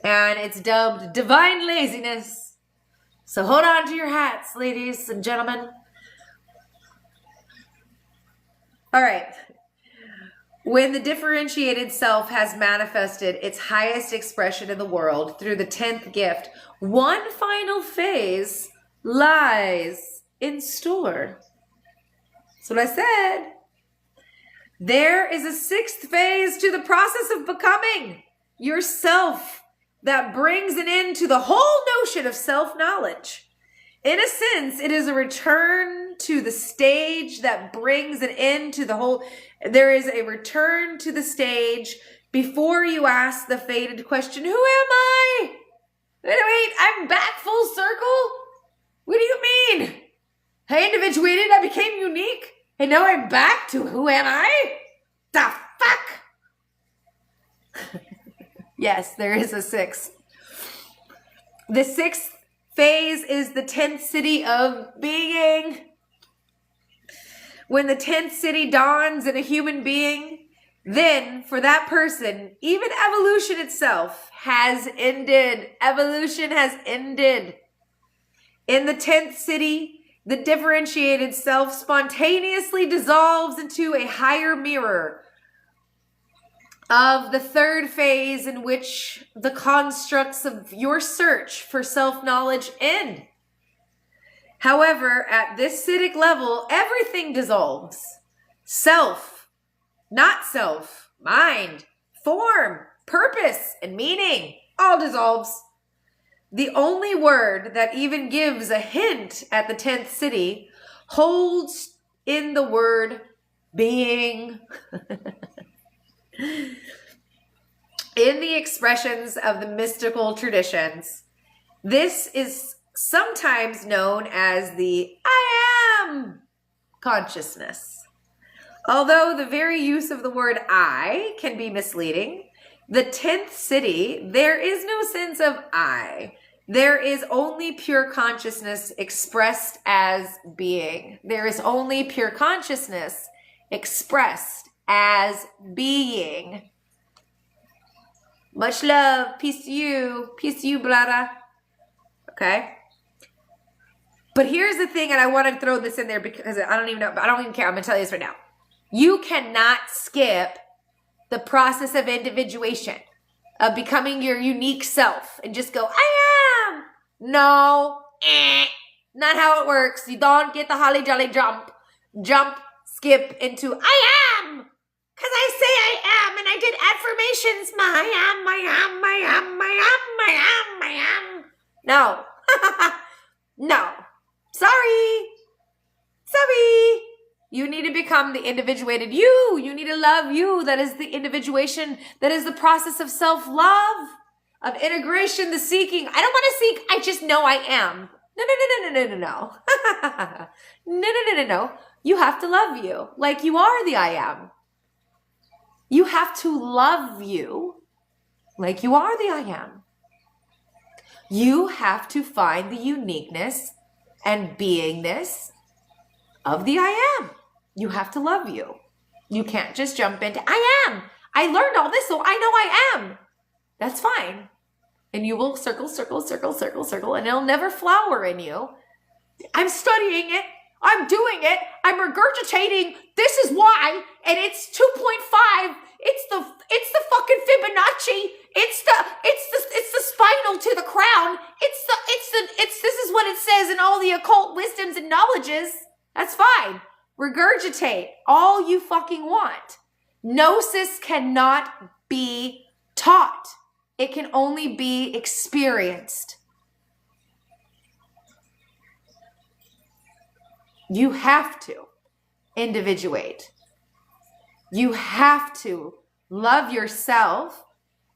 and it's dubbed divine laziness. So hold on to your hats, ladies and gentlemen. All right. When the differentiated self has manifested its highest expression in the world through the 10th gift, one final phase lies in store. That's what I said. There is a 6th phase to the process of becoming yourself that brings an end to the whole notion of self-knowledge. In a sense, it is a return to the stage that brings an end to the whole. There is a return to the stage before you ask the fated question, who am I? Wait, I'm back full circle? What do you mean? I individuated, I became unique, and now I'm back to who am I? The fuck? Yes, there is a 6th. The 6th phase is the 10th city of being. When the 10th city dawns in a human being, then for that person, even evolution itself has ended. Evolution has ended. In the 10th city, the differentiated self spontaneously dissolves into a higher mirror of the 3rd phase, in which the constructs of your search for self-knowledge end. However, at this citic level, everything dissolves. Self, not self, mind, form, purpose, and meaning all dissolves. The only word that even gives a hint at the 10th city holds in the word being. In the expressions of the mystical traditions, this is sometimes known as the I am consciousness. Although the very use of the word I can be misleading, the 10th city, there is no sense of I. There is only pure consciousness expressed as being. There is only pure consciousness expressed as being. Much love. Peace to you. Peace to you, brother. Okay? But here's the thing, and I want to throw this in there because I don't even know. I don't even care. I'm going to tell you this right now. You cannot skip the process of individuation, of becoming your unique self, and just go, I am. No. Not how it works. You don't get the holly jolly jump, skip into I am. Because I say I am, and I did affirmations. I am. No. No. Sorry. You need to become the individuated you. You need to love you. That is the individuation. That is the process of self-love, of integration, the seeking. I don't want to seek. I just know I am. No. You have to love you like you are the I am. You have to love you like you are the I am. You have to find the uniqueness and beingness of the I am. You have to love you. You can't just jump into I am. I learned all this, so I know I am. That's fine. And you will circle, and it'll never flower in you. I'm studying it. I'm doing it. I'm regurgitating. This is why. And it's 2.5. It's the fucking Fibonacci. It's the spinal to the crown. This is what it says in all the occult wisdoms and knowledges. That's fine. Regurgitate all you fucking want. Gnosis cannot be taught. It can only be experienced. You have to individuate. You have to love yourself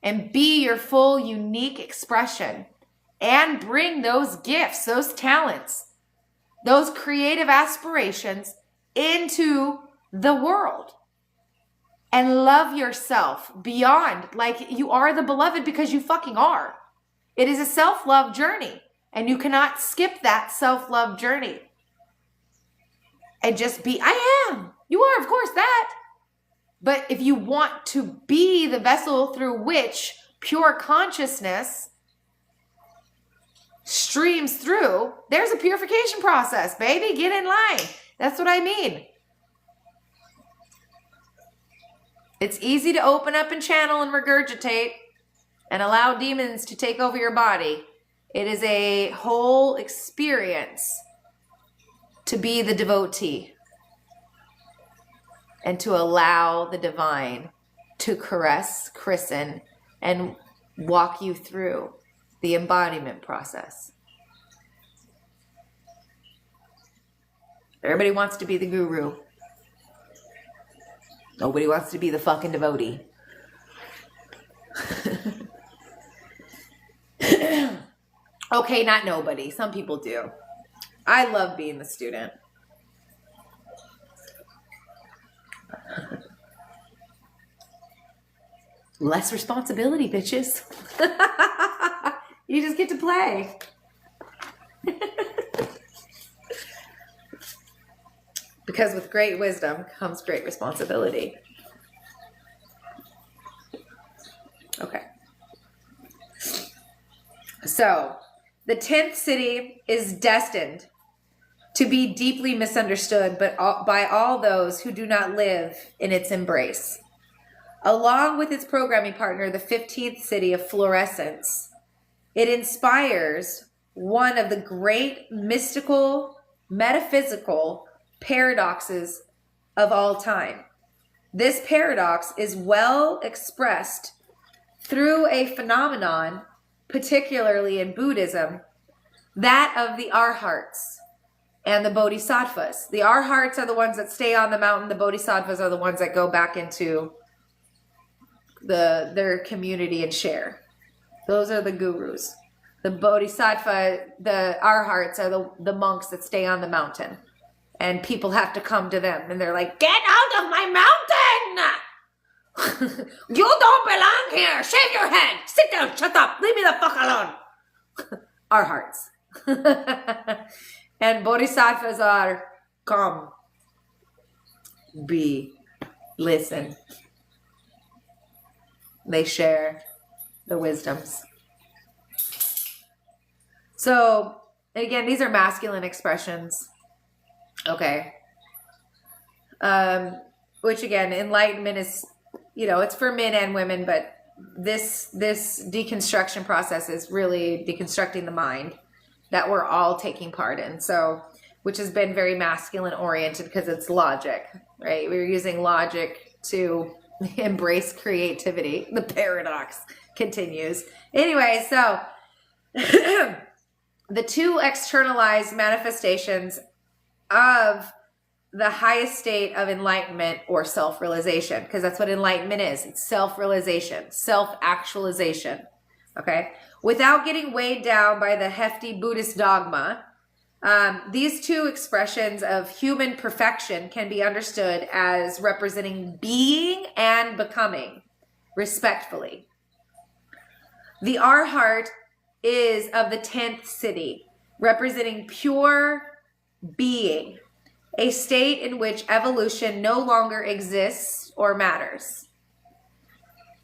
and be your full unique expression and bring those gifts, those talents, those creative aspirations into the world. And love yourself beyond, like you are the beloved because you fucking are. It is a self-love journey, and you cannot skip that self-love journey. And just be, I am. You are, of course, that. But if you want to be the vessel through which pure consciousness streams through, there's a purification process, baby. Get in line. That's what I mean. It's easy to open up and channel and regurgitate and allow demons to take over your body. It is a whole experience to be the devotee and to allow the divine to caress, christen, and walk you through the embodiment process. Everybody wants to be the guru. Nobody wants to be the fucking devotee. Okay, not nobody. Some people do. I love being the student. Less responsibility, bitches. You just get to play. Because with great wisdom comes great responsibility. Okay. So, the 10th city is destined to be deeply misunderstood by all those who do not live in its embrace. Along with its programming partner, the 15th city of fluorescence, it inspires one of the great mystical, metaphysical paradoxes of all time. This paradox is well expressed through a phenomenon, particularly in Buddhism, that of the arhats. and the bodhisattvas. The arhats are the ones that stay on the mountain. The bodhisattvas are the ones that go back into their community and share. Those are the gurus. The bodhisattva, the arhats are the monks that stay on the mountain. And people have to come to them. And they're like, get out of my mountain! You don't belong here! Shave your head! Sit down! Shut up! Leave me the fuck alone! Arhats. And bodhisattvas are come, be, listen. They share the wisdoms. So, again, these are masculine expressions. Okay. Which again, enlightenment is, it's for men and women, but this deconstruction process is really deconstructing the mind that we're all taking part in. So, which has been very masculine oriented because it's logic, right? We're using logic to embrace creativity. The paradox continues. Anyway, so the two externalized manifestations of the highest state of enlightenment or self-realization, because that's what enlightenment is. It's self-realization, self-actualization, okay? Without getting weighed down by the hefty Buddhist dogma, these two expressions of human perfection can be understood as representing being and becoming, respectfully. The Arhat is of the 10th city, representing pure being, a state in which evolution no longer exists or matters.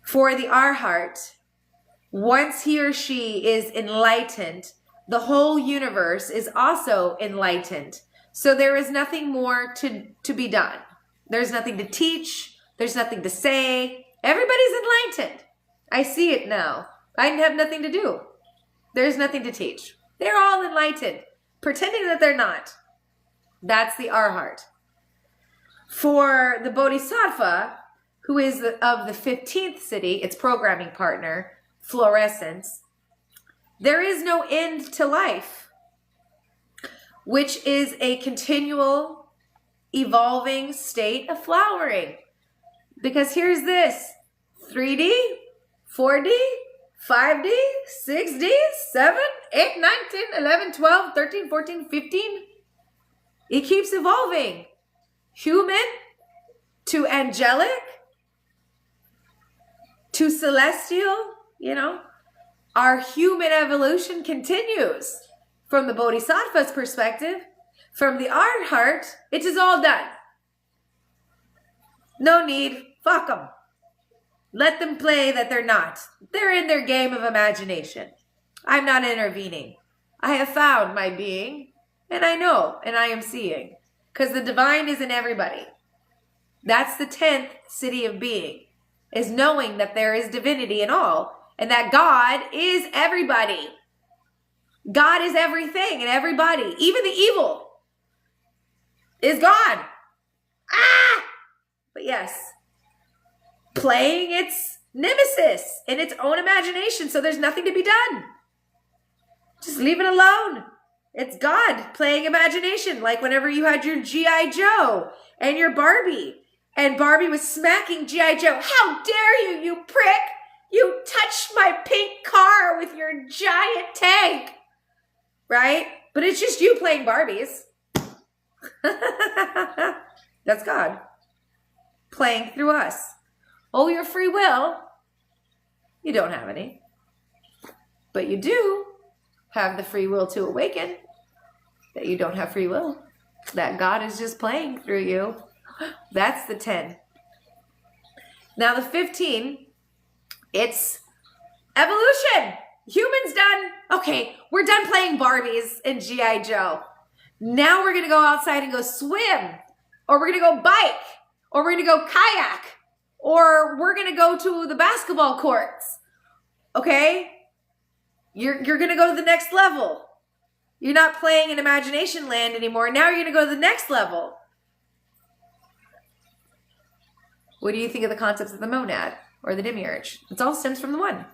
For the Arhat, once he or she is enlightened, the whole universe is also enlightened. So there is nothing more to be done. There's nothing to teach. There's nothing to say. Everybody's enlightened. I see it now. I have nothing to do. There's nothing to teach. They're all enlightened, pretending that they're not. That's the Arhat. For the Bodhisattva, who is of the 15th city, its programming partner, fluorescence, there is no end to life, which is a continual, evolving state of flowering. Because here's this, 3D, 4D, 5D, 6D, 7, 8, 9, 10, 11, 12, 13, 14, 15. It keeps evolving. Human to angelic to celestial, our human evolution continues. From the Bodhisattva's perspective, from the Arhat, it is all done. No need. Fuck them. Let them play that they're not. They're in their game of imagination. I'm not intervening. I have found my being, and I know, and I am seeing. Because the divine is in everybody. That's the 10th city of being, is knowing that there is divinity in all, and that God is everybody. God is everything and everybody. Even the evil is God. But yes, playing its nemesis in its own imagination, so there's nothing to be done. Just leave it alone. It's God playing imagination, like whenever you had your G.I. Joe and your Barbie, and Barbie was smacking G.I. Joe. How dare you, you prick! You touched my pink car with your giant tank, right? But it's just you playing Barbies. That's God playing through us. Oh, your free will. You don't have any. But you do have the free will to awaken. That you don't have free will. That God is just playing through you. That's the 10. Now the 15, it's evolution. Humans done. Okay, we're done playing Barbies and G.I. Joe. Now we're going to go outside and go swim. Or we're going to go bike. Or we're going to go kayak. Or we're going to go to the basketball courts. Okay? You're going to go to the next level. You're not playing in imagination land anymore. Now you're going to go to the next level. What do you think of the concepts of the monad or the demiurge? It all stems from the one.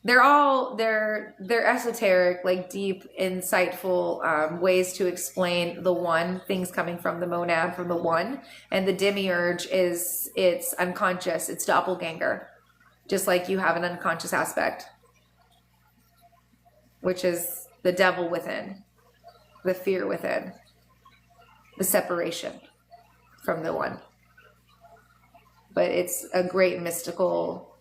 they're esoteric, like deep, insightful ways to explain the one, things coming from the monad, from the one. And the demiurge it's unconscious, it's doppelganger, just like you have an unconscious aspect, which is the devil within, the fear within, the separation from the one. But it's a great mystical,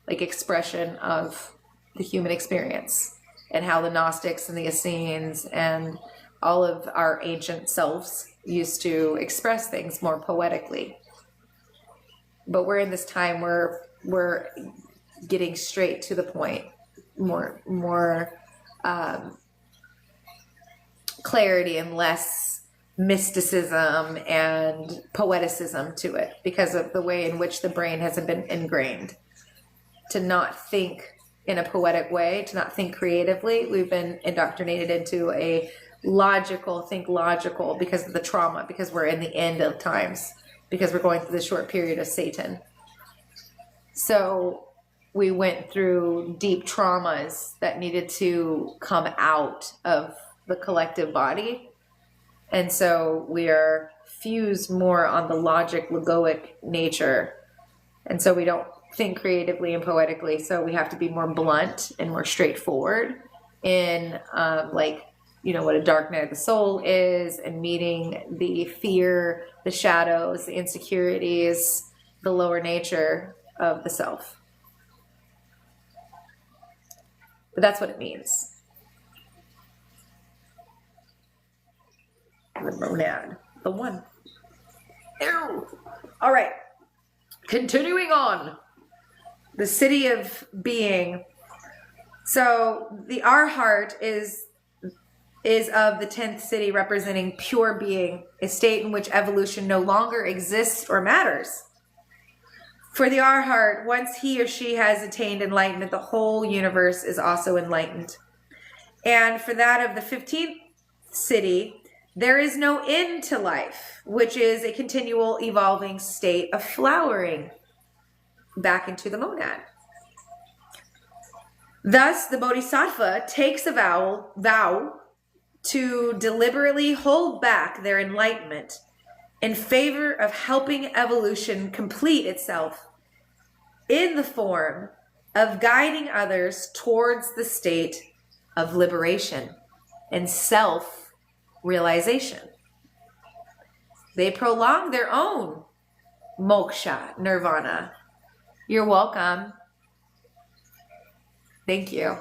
like, expression of the human experience, and how the Gnostics and the Essenes and all of our ancient selves used to express things more poetically. But we're in this time where we're getting straight to the point, more clarity and less mysticism and poeticism to it, because of the way in which the brain has been ingrained to not think in a poetic way, to not think creatively. We've been indoctrinated into a think logical because of the trauma, because we're in the end of times, because we're going through the short period of Satan. So we went through deep traumas that needed to come out of the collective body. And so we are fused more on the logic-logoic nature. And so we don't think creatively and poetically. So we have to be more blunt and more straightforward in what a dark night of the soul is, and meeting the fear, the shadows, the insecurities, the lower nature of the self. But that's what it means. The monad, the one. Ew. All right. Continuing on. The city of being. So the our heart is of the 10th city, representing pure being, a state in which evolution no longer exists or matters. For the our heart, once he or she has attained enlightenment, the whole universe is also enlightened. And for that of the 15th city, there is no end to life, which is a continual evolving state of flowering back into the monad. Thus, the Bodhisattva takes a vow to deliberately hold back their enlightenment in favor of helping evolution complete itself in the form of guiding others towards the state of liberation and self-realization. They prolong their own moksha, nirvana. You're welcome. Thank you.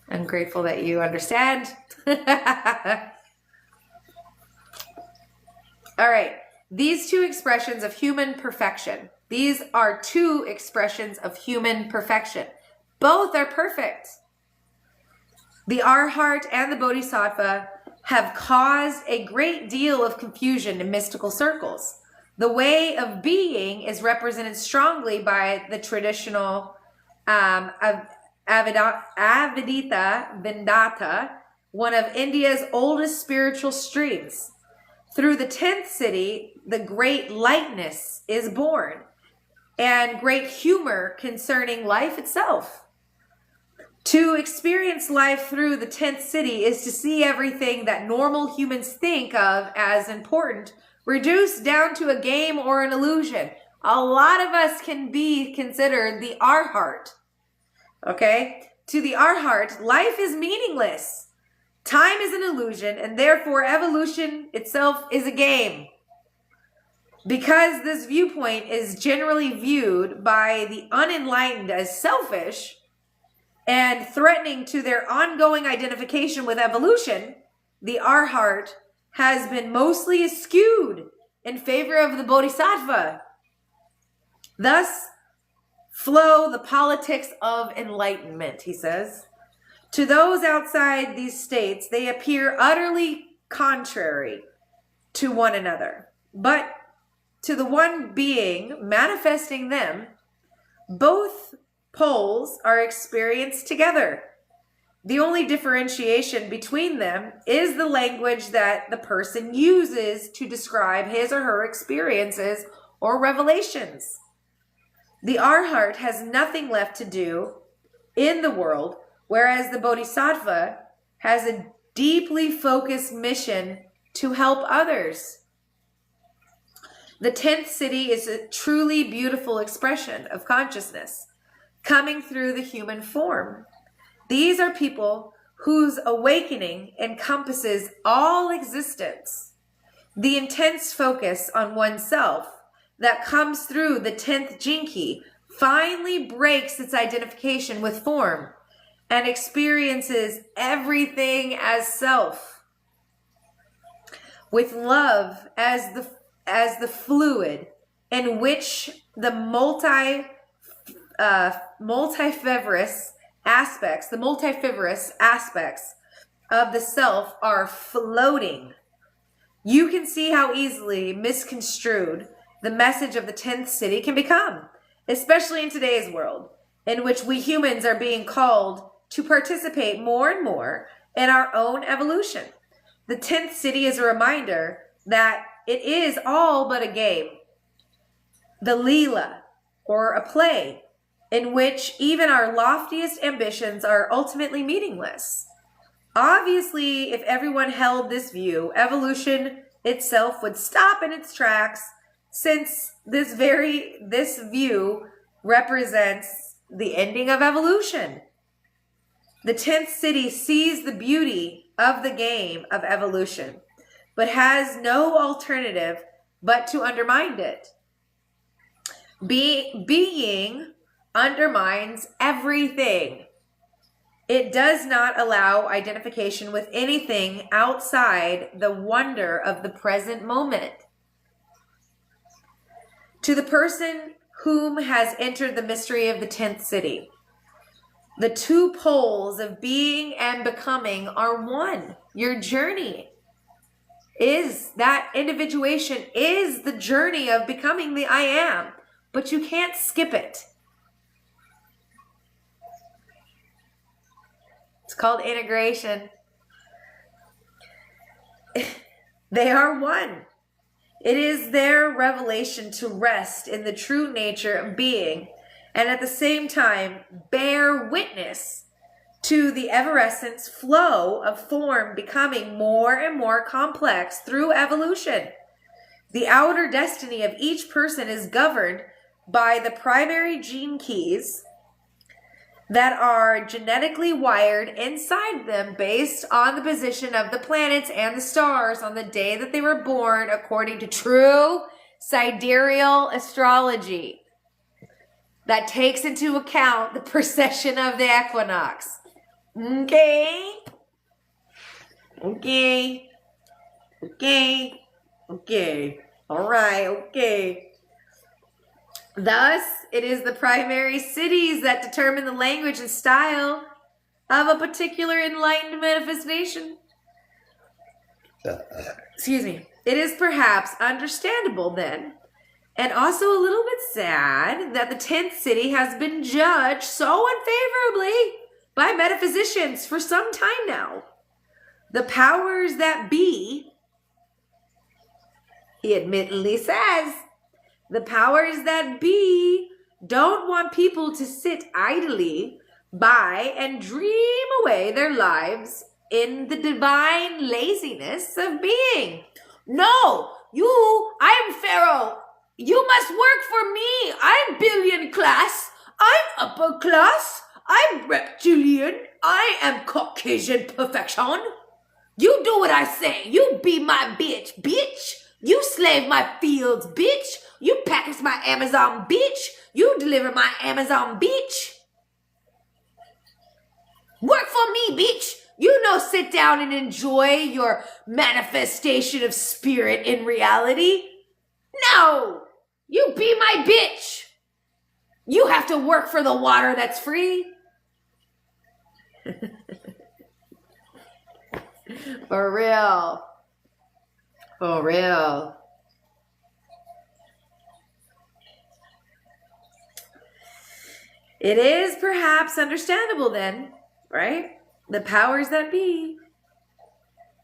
I'm grateful that you understand. All right. These two expressions of human perfection. These are two expressions of human perfection. Both are perfect. The Arhat and the Bodhisattva have caused a great deal of confusion in mystical circles. The way of being is represented strongly by the traditional Avidita Vedanta, one of India's oldest spiritual streams. Through the 10th city, the great lightness is born, and great humor concerning life itself. To experience life through the 10th city is to see everything that normal humans think of as important reduced down to a game or an illusion. A lot of us can be considered the Arhat. Okay? To the Arhat, life is meaningless. Time is an illusion, and therefore evolution itself is a game. Because this viewpoint is generally viewed by the unenlightened as selfish and threatening to their ongoing identification with evolution, the Arhat has been mostly eschewed in favor of the Bodhisattva. Thus flow the politics of enlightenment, he says. To those outside these states, they appear utterly contrary to one another. But to the one being manifesting them, both poles are experienced together. The only differentiation between them is the language that the person uses to describe his or her experiences or revelations. The Arhat has nothing left to do in the world, whereas the Bodhisattva has a deeply focused mission to help others. The 10th city is a truly beautiful expression of consciousness coming through the human form. These are people whose awakening encompasses all existence. The intense focus on oneself that comes through the 10th jinki finally breaks its identification with form and experiences everything as self. With love as the fluid in which the multifibrous aspects of the self are floating. You can see how easily misconstrued the message of the 10th city can become, especially in today's world, in which we humans are being called to participate more and more in our own evolution. The 10th city is a reminder that it is all but a game, the Leela, or a play, in which even our loftiest ambitions are ultimately meaningless. Obviously, if everyone held this view, evolution itself would stop in its tracks, since this view represents the ending of evolution. The 10th city sees the beauty of the game of evolution, but has no alternative but to undermine it. Being undermines everything. It does not allow identification with anything outside the wonder of the present moment. To the person whom has entered the mystery of the 10th city, the two poles of being and becoming are one. Your journey is that individuation is the journey of becoming the I am, but you can't skip it. It's called integration. They are one. It is their revelation to rest in the true nature of being and at the same time bear witness to the evanescence flow of form becoming more and more complex through evolution. The outer destiny of each person is governed by the primary gene keys that are genetically wired inside them based on the position of the planets and the stars on the day that they were born, according to true sidereal astrology that takes into account the precession of the equinox. Okay. All right, okay. Thus, it is the primary cities that determine the language and style of a particular enlightened manifestation. Excuse me. It is perhaps understandable then, and also a little bit sad, that the 10th city has been judged so unfavorably by metaphysicians for some time now. The powers that be, he admittedly says, the powers that be don't want people to sit idly by and dream away their lives in the divine laziness of being. No, I'm Pharaoh. You must work for me. I'm billion class. I'm upper class. I'm reptilian. I am Caucasian perfection. You do what I say. You be my bitch, bitch. You slave my fields, bitch. You package my Amazon, bitch. You deliver my Amazon, bitch. Work for me, bitch. You know, sit down and enjoy your manifestation of spirit in reality. No, you be my bitch. You have to work for the water that's free. For real. For real. It is perhaps understandable then, right? The powers that be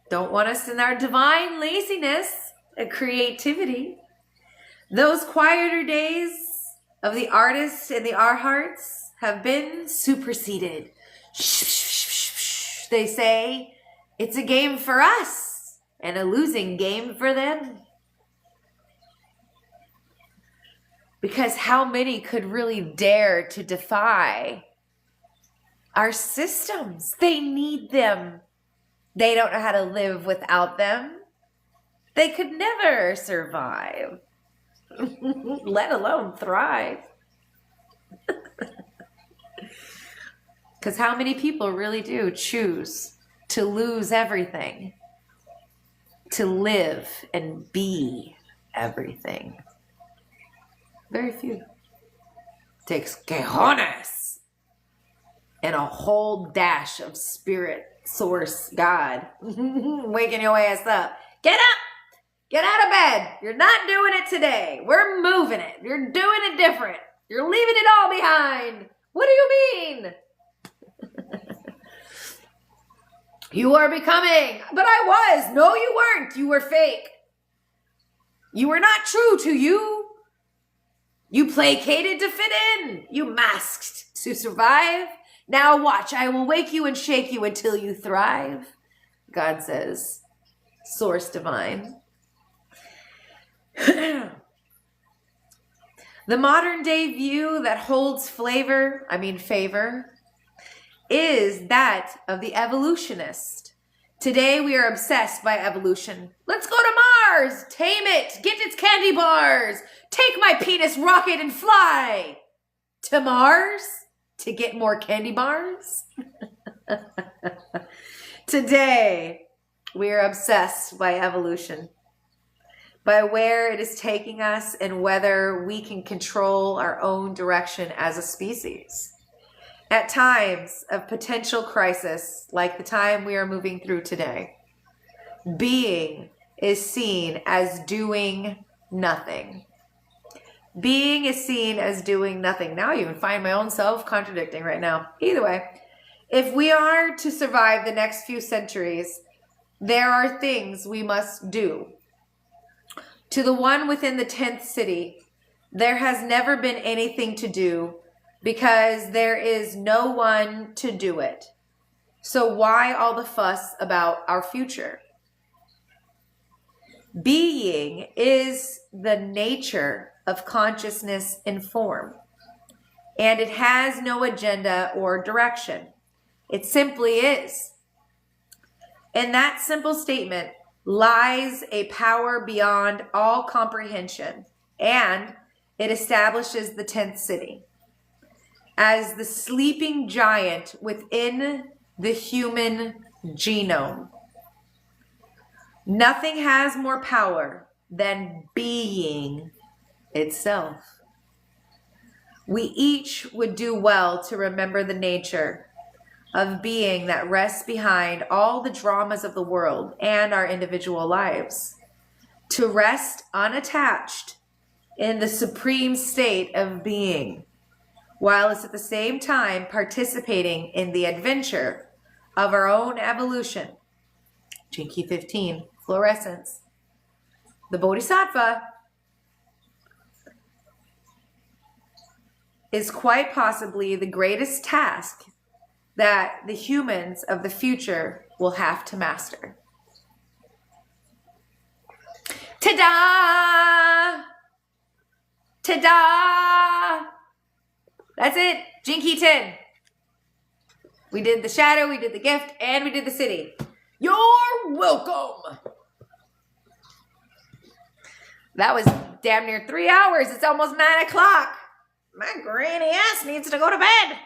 don't want us in our divine laziness and creativity. Those quieter days of the artist and the arharts have been superseded. They say it's a game for us and a losing game for them. Because how many could really dare to defy our systems? They need them. They don't know how to live without them. They could never survive, let alone thrive. Because how many people really do choose to lose everything, to live and be everything? Very few. Takes cojones and a whole dash of spirit, source, God, waking your ass up. Get up! Get out of bed. You're not doing it today. We're moving it. You're doing it different. You're leaving it all behind. What do you mean? You are becoming. But I was. No, you weren't. You were fake. You were not true to you. You placated to fit in. You masked to survive. Now watch. I will wake you and shake you until you thrive. God says, source divine. The modern day view that holds favor, is that of the evolutionist. Today we are obsessed by evolution. Let's go to Mars, tame it, get its candy bars, take my penis rocket and fly to Mars to get more candy bars. Today we are obsessed by evolution, by where it is taking us and whether we can control our own direction as a species. At times of potential crisis, like the time we are moving through today, being is seen as doing nothing. Being is seen as doing nothing. Now I even find my own self contradicting right now. Either way, if we are to survive the next few centuries, there are things we must do. To the one within the 10th city, there has never been anything to do because there is no one to do it. So why all the fuss about our future? Being is the nature of consciousness in form, and it has no agenda or direction. It simply is. In that simple statement lies a power beyond all comprehension, and it establishes the 10th city as the sleeping giant within the human genome. Nothing has more power than being itself. We each would do well to remember the nature of being that rests behind all the dramas of the world and our individual lives, to rest unattached in the supreme state of being, while it's at the same time participating in the adventure of our own evolution. Jinky 15, fluorescence. The Bodhisattva is quite possibly the greatest task that the humans of the future will have to master. Ta-da! Ta-da! That's it. Jinky 10. We did the shadow, we did the gift, and we did the city. You're welcome. That was damn near 3 hours. It's almost 9 o'clock. My granny ass needs to go to bed.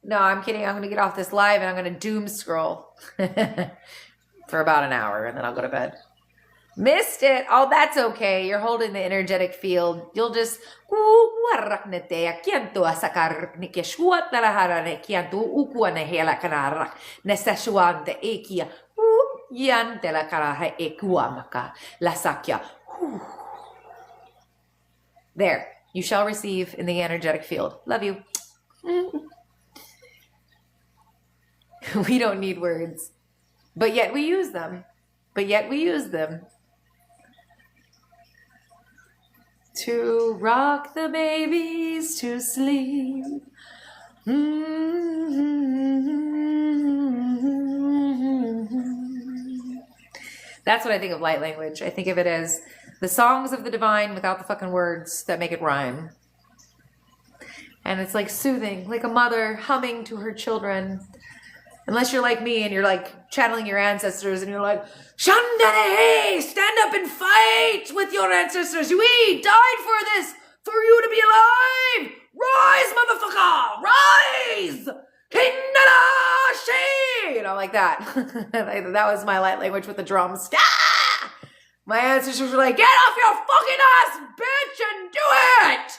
No, I'm kidding. I'm going to get off this live and I'm going to doom scroll for about an hour and then I'll go to bed. Missed it. Oh, that's okay. You're holding the energetic field. You'll just there. You shall receive in the energetic field. Love you. We don't need words, but yet we use them. To rock the babies to sleep, That's what I think of light language. I think of it as the songs of the divine without the fucking words that make it rhyme. And it's like soothing, like a mother humming to her children. Unless you're like me and you're like channeling your ancestors and you're like, Shandane, stand up and fight with your ancestors. We died for this, for you to be alive. Rise, motherfucker, rise. Kindala, you know, like that. That was my light language with the drums. Ah! My ancestors were like, get off your fucking ass, bitch, and do it.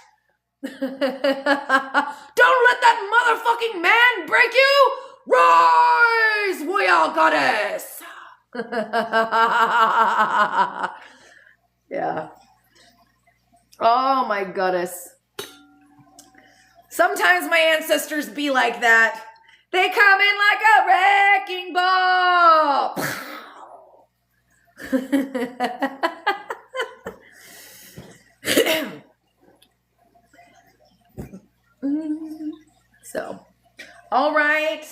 Don't let that motherfucking man break you. Rise, warrior goddess. Yeah. Oh my goddess. Sometimes my ancestors be like that. They come in like a wrecking ball. So, all right.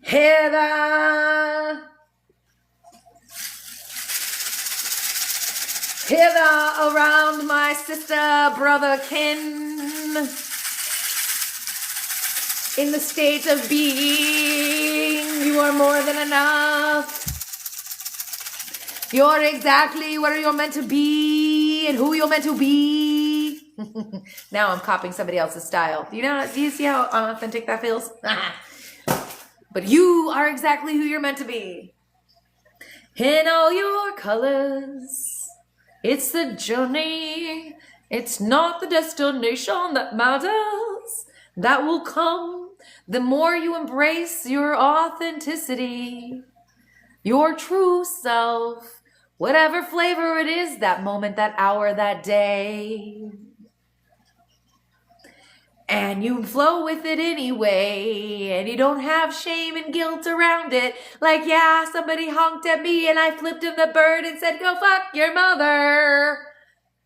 Hither around my sister, brother, kin. In the state of being, you are more than enough. You're exactly where you're meant to be and who you're meant to be. Now I'm copying somebody else's style. Do you see how unauthentic that feels? But you are exactly who you're meant to be. In all your colors, it's the journey. It's not the destination that matters. That will come the more you embrace your authenticity, your true self, whatever flavor it is, that moment, that hour, that day. And you flow with it anyway, and you don't have shame and guilt around it. Like, yeah, somebody honked at me and I flipped him the bird and said, go fuck your mother.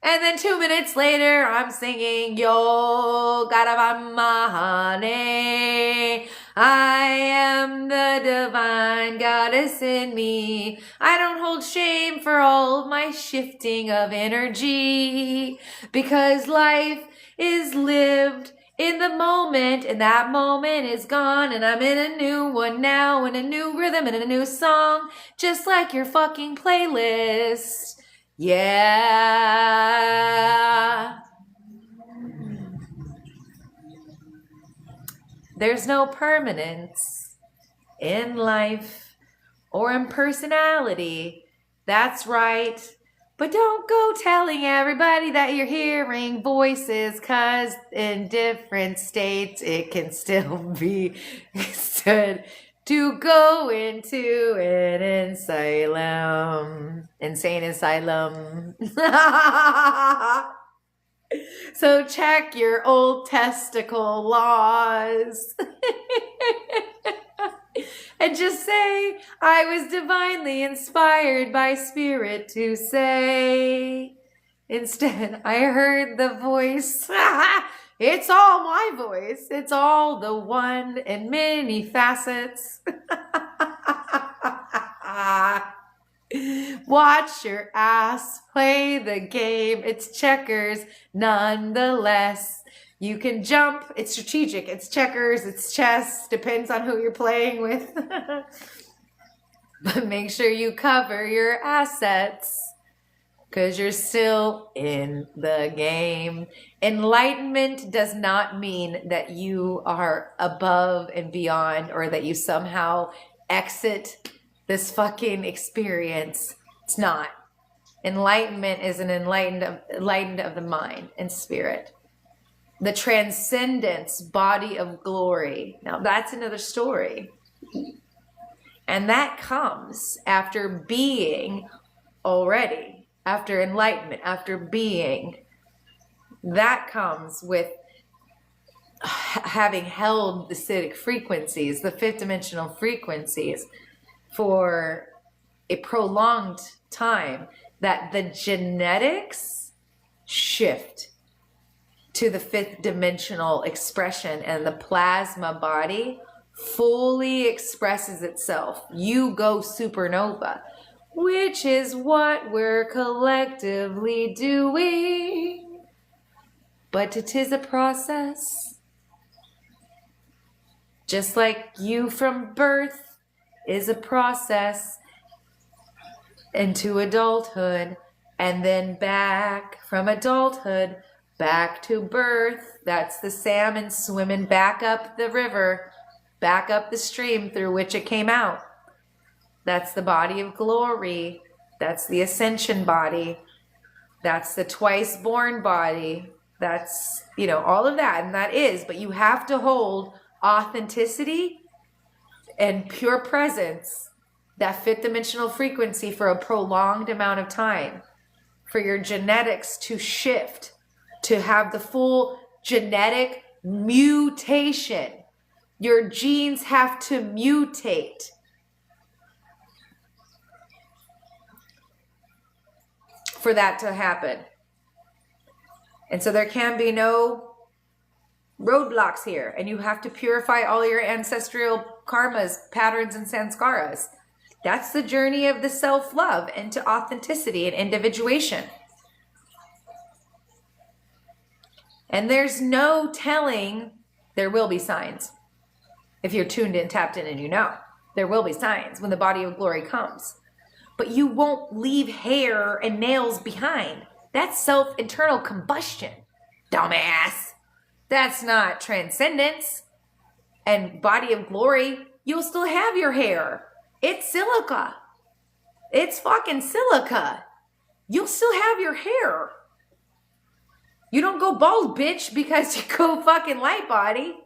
And then 2 minutes later, I'm singing, Yo Garavamahane. I am the divine goddess in me. I don't hold shame for all of my shifting of energy, because life is lived in the moment, and that moment is gone, and I'm in a new one now, in a new rhythm, and in a new song, just like your fucking playlist. Yeah. There's no permanence in life or in personality. That's right. But don't go telling everybody that you're hearing voices, 'cause in different states it can still be said to go into an insane asylum. So check your old testicle laws. And just say, I was divinely inspired by spirit to say. Instead, I heard the voice. It's all my voice. It's all the one in many facets. Watch your ass play the game. It's checkers nonetheless. You can jump. It's strategic. It's checkers. It's chess. Depends on who you're playing with. But make sure you cover your assets, because you're still in the game. Enlightenment does not mean that you are above and beyond, or that you somehow exit this fucking experience. It's not. Enlightenment is an enlightened of the mind and spirit. The transcendence, body of glory. Now that's another story. And that comes after being already, after enlightenment, after being. That comes with having held the acidic frequencies, the fifth dimensional frequencies, for a prolonged time, that the genetics shift. to the fifth dimensional expression, and the plasma body fully expresses itself. You go supernova, which is what we're collectively doing. But it is a process. Just like you from birth is a process into adulthood, and then back from adulthood back to birth. That's the salmon swimming back up the river, back up the stream through which it came out. That's the body of glory. That's the ascension body. That's the twice born body. That's, all of that. And that is, but you have to hold authenticity and pure presence, that fifth dimensional frequency, for a prolonged amount of time, for your genetics to shift, to have the full genetic mutation. Your genes have to mutate. For that to happen. And so there can be no roadblocks here, and you have to purify all your ancestral karmas, patterns, and sanskaras. That's the journey of the self-love into authenticity and individuation. And there's no telling, there will be signs. If you're tuned in, tapped in, and there will be signs when the body of glory comes. But you won't leave hair and nails behind. That's self-internal combustion, dumbass. That's not transcendence. And body of glory, you'll still have your hair. It's silica. It's fucking silica. You'll still have your hair. You don't go bald, bitch, because you go fucking light body.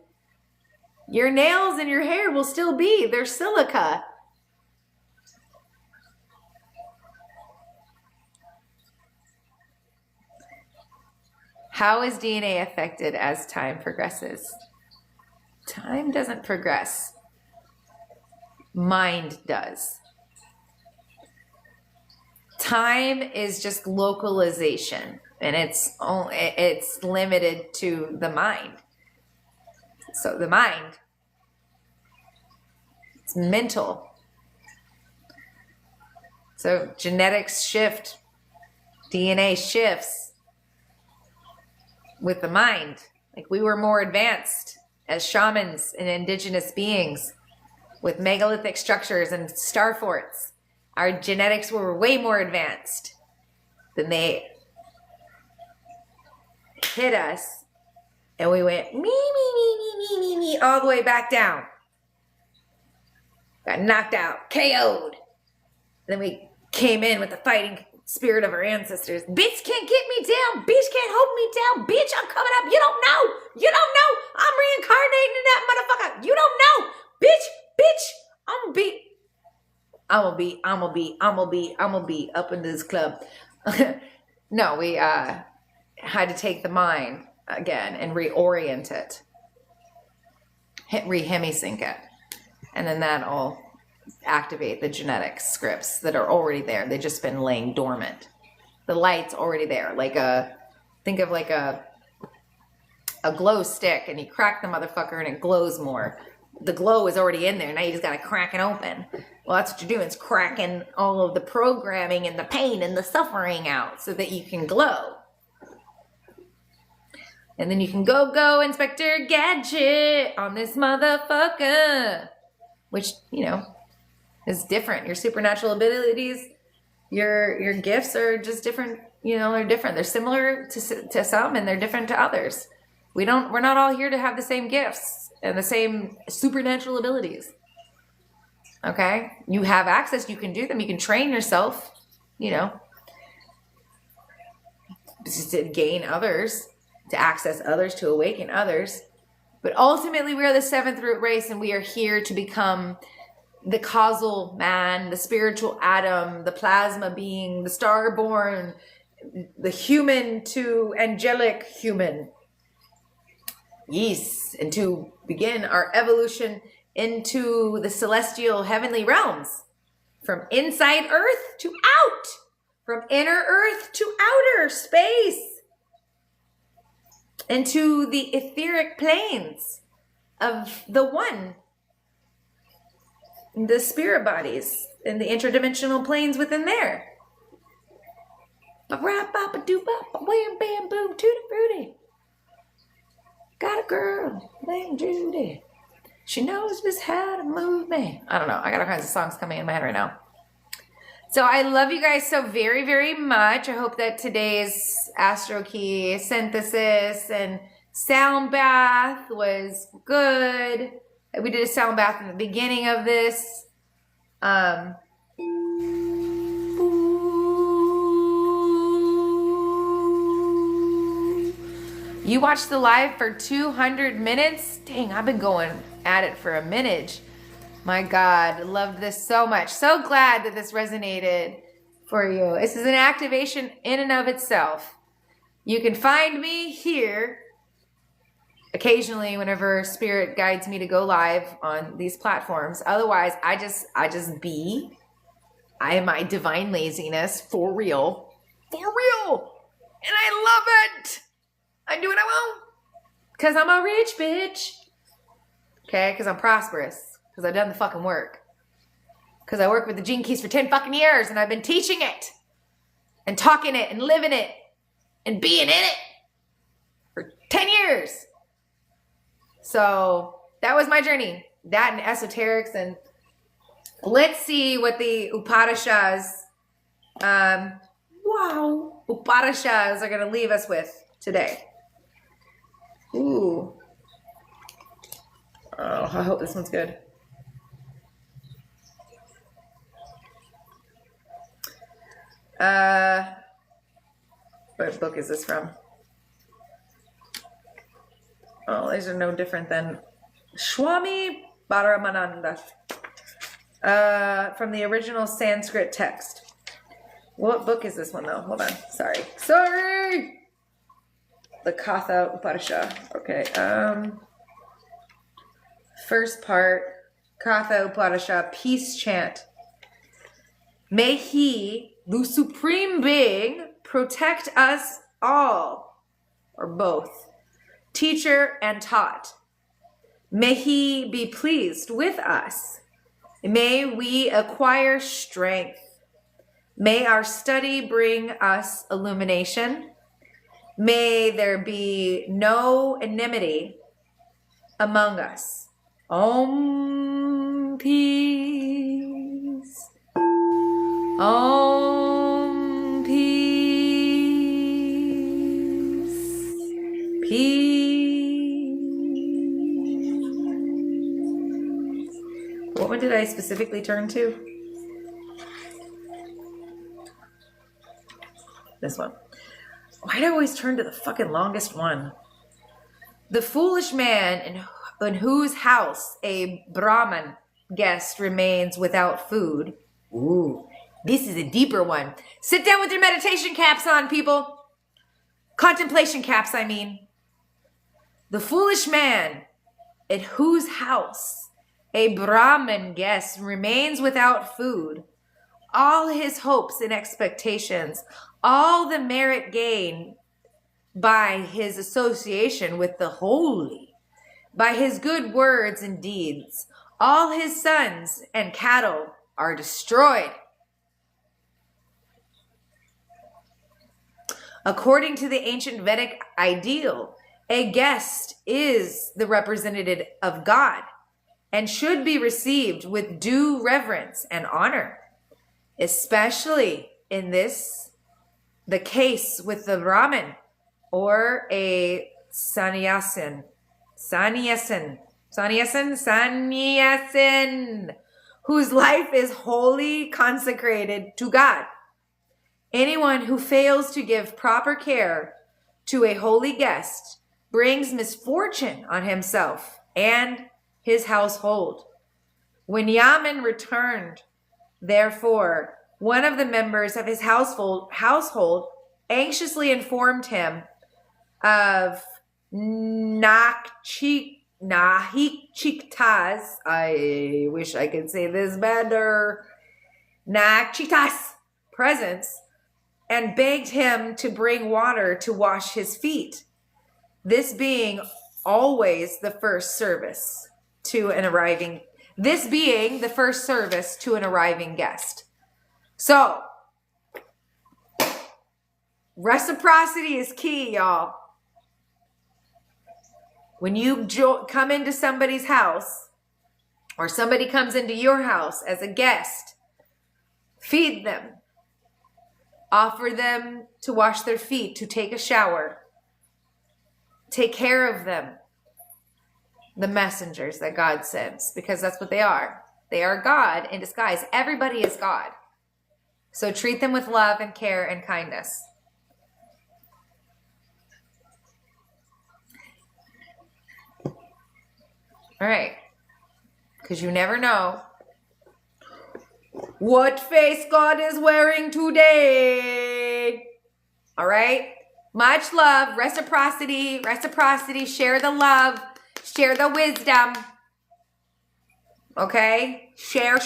Your nails and your hair will still be. They're silica. How is DNA affected as time progresses? Time doesn't progress. Mind does. Time is just localization, and it's limited to the mind. So the mind, it's mental. So genetics shift, DNA shifts with the mind. Like, we were more advanced as shamans and indigenous beings with megalithic structures and star forts. Our genetics were way more advanced. Then they hit us, and we went me, all the way back down. Got knocked out, KO'd. Then we came in with the fighting spirit of our ancestors. Bitch can't get me down. Bitch can't hold me down. Bitch, I'm coming up. You don't know. You don't know. I'm reincarnating in that motherfucker. You don't know. Bitch, I'm gonna be up in this club. No, we had to take the mind again and reorient it. Re-hemisync it. And then that'll activate the genetic scripts that are already there. They've just been laying dormant. The light's already there. Think of like a glow stick, and you crack the motherfucker and it glows more. The glow is already in there. Now you just gotta crack it open. Well, that's what you're doing. It's cracking all of the programming and the pain and the suffering out so that you can glow. And then you can go Inspector Gadget on this motherfucker. Which, is different. Your supernatural abilities, your gifts are just different. They're different. They're similar to some, and they're different to others. We're not all here to have the same gifts and the same supernatural abilities. Okay? You have access. You can do them. You can train yourself, just to gain others, to access others, to awaken others. But ultimately, we are the seventh root race, and we are here to become the causal man, the spiritual atom, the plasma being, the star-born, the human to angelic human. Yes, and to begin our evolution into the celestial heavenly realms. From inside Earth to out. From inner Earth to outer space. into the etheric planes of the one, the spirit bodies, and the interdimensional planes within there. Wham, bam, boom, tutti fruity. Got a girl named Judy. She knows just how to move me. I don't know. I got all kinds of songs coming in my head right now. So I love you guys so very, very much. I hope that today's Astro Key synthesis and sound bath was good. We did a sound bath in the beginning of this. You watched the live for 200 minutes? Dang, I've been going at it for a minute. My God, loved this so much. So glad that this resonated for you. This is an activation in and of itself. You can find me here occasionally whenever Spirit guides me to go live on these platforms. Otherwise, I just be. I am my divine laziness for real. For real. And I love it. I do what I want. Because I'm a rich bitch. Okay? Because I'm prosperous. Because I've done the fucking work. Because I worked with the Gene Keys for 10 fucking years and I've been teaching it. And talking it and living it. And being in it. For 10 years. So that was my journey. That and esoterics. And let's see what the Upanishads, Upanishads are going to leave us with today. Ooh. Oh, I hope this one's good. What book is this from? Oh, these are no different than Swami Paramananda. From the original Sanskrit text. What book is this one though? Hold on. Sorry. The Katha Upanishad. Okay. First part, Katha Upanishad, peace chant. May he, the supreme being, protect us all, or both, teacher and taught. May he be pleased with us. May we acquire strength. May our study bring us illumination. May there be no enmity among us. Om peace. Om peace. Peace. What one did I specifically turn to? This one. Why do I always turn to the fucking longest one? The foolish man in whose house a Brahmin guest remains without food. Ooh, this is a deeper one. Sit down with your meditation caps on, people. Contemplation caps, I mean. The foolish man in whose house a Brahmin guest remains without food. All his hopes and expectations, all the merit gained by his association with the holy, by his good words and deeds, all his sons and cattle are destroyed. According to the ancient Vedic ideal, a guest is the representative of God and should be received with due reverence and honor, especially in the case with the Brahmin or a sannyasin, whose life is wholly consecrated to God. Anyone who fails to give proper care to a holy guest brings misfortune on himself and his household. When Yaman returned, therefore, one of the members of his household anxiously informed him of Nachikta's, I wish I could say this better, Nachikta's presence, and begged him to bring water to wash his feet. This being always the first service to an arriving, this being the first service to an arriving guest. So, reciprocity is key, y'all. When you come into somebody's house, or somebody comes into your house as a guest, feed them. Offer them to wash their feet, to take a shower. Take care of them. The messengers that God sends, because that's what they are. They are God in disguise. Everybody is God. So treat them with love and care and kindness. All right. Because you never know what face God is wearing today. All right. Much love, reciprocity, share the love, share the wisdom. Okay. Share.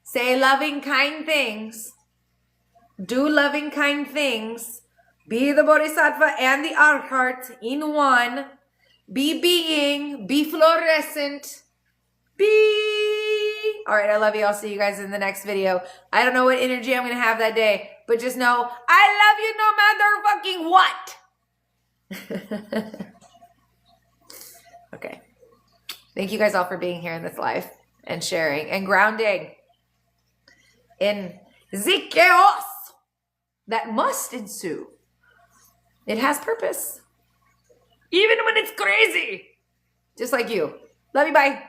Say loving, kind things. Do loving, kind things. Be the Bodhisattva and the Arhat in one. Be being. Be fluorescent. Be. All right, I love you. I'll see you guys in the next video. I don't know what energy I'm going to have that day, but just know I love you no matter fucking what. Okay. Thank you guys all for being here in this life and sharing and grounding in the chaos that must ensue. It has purpose. Even when it's crazy. Just like you. Love you. Bye.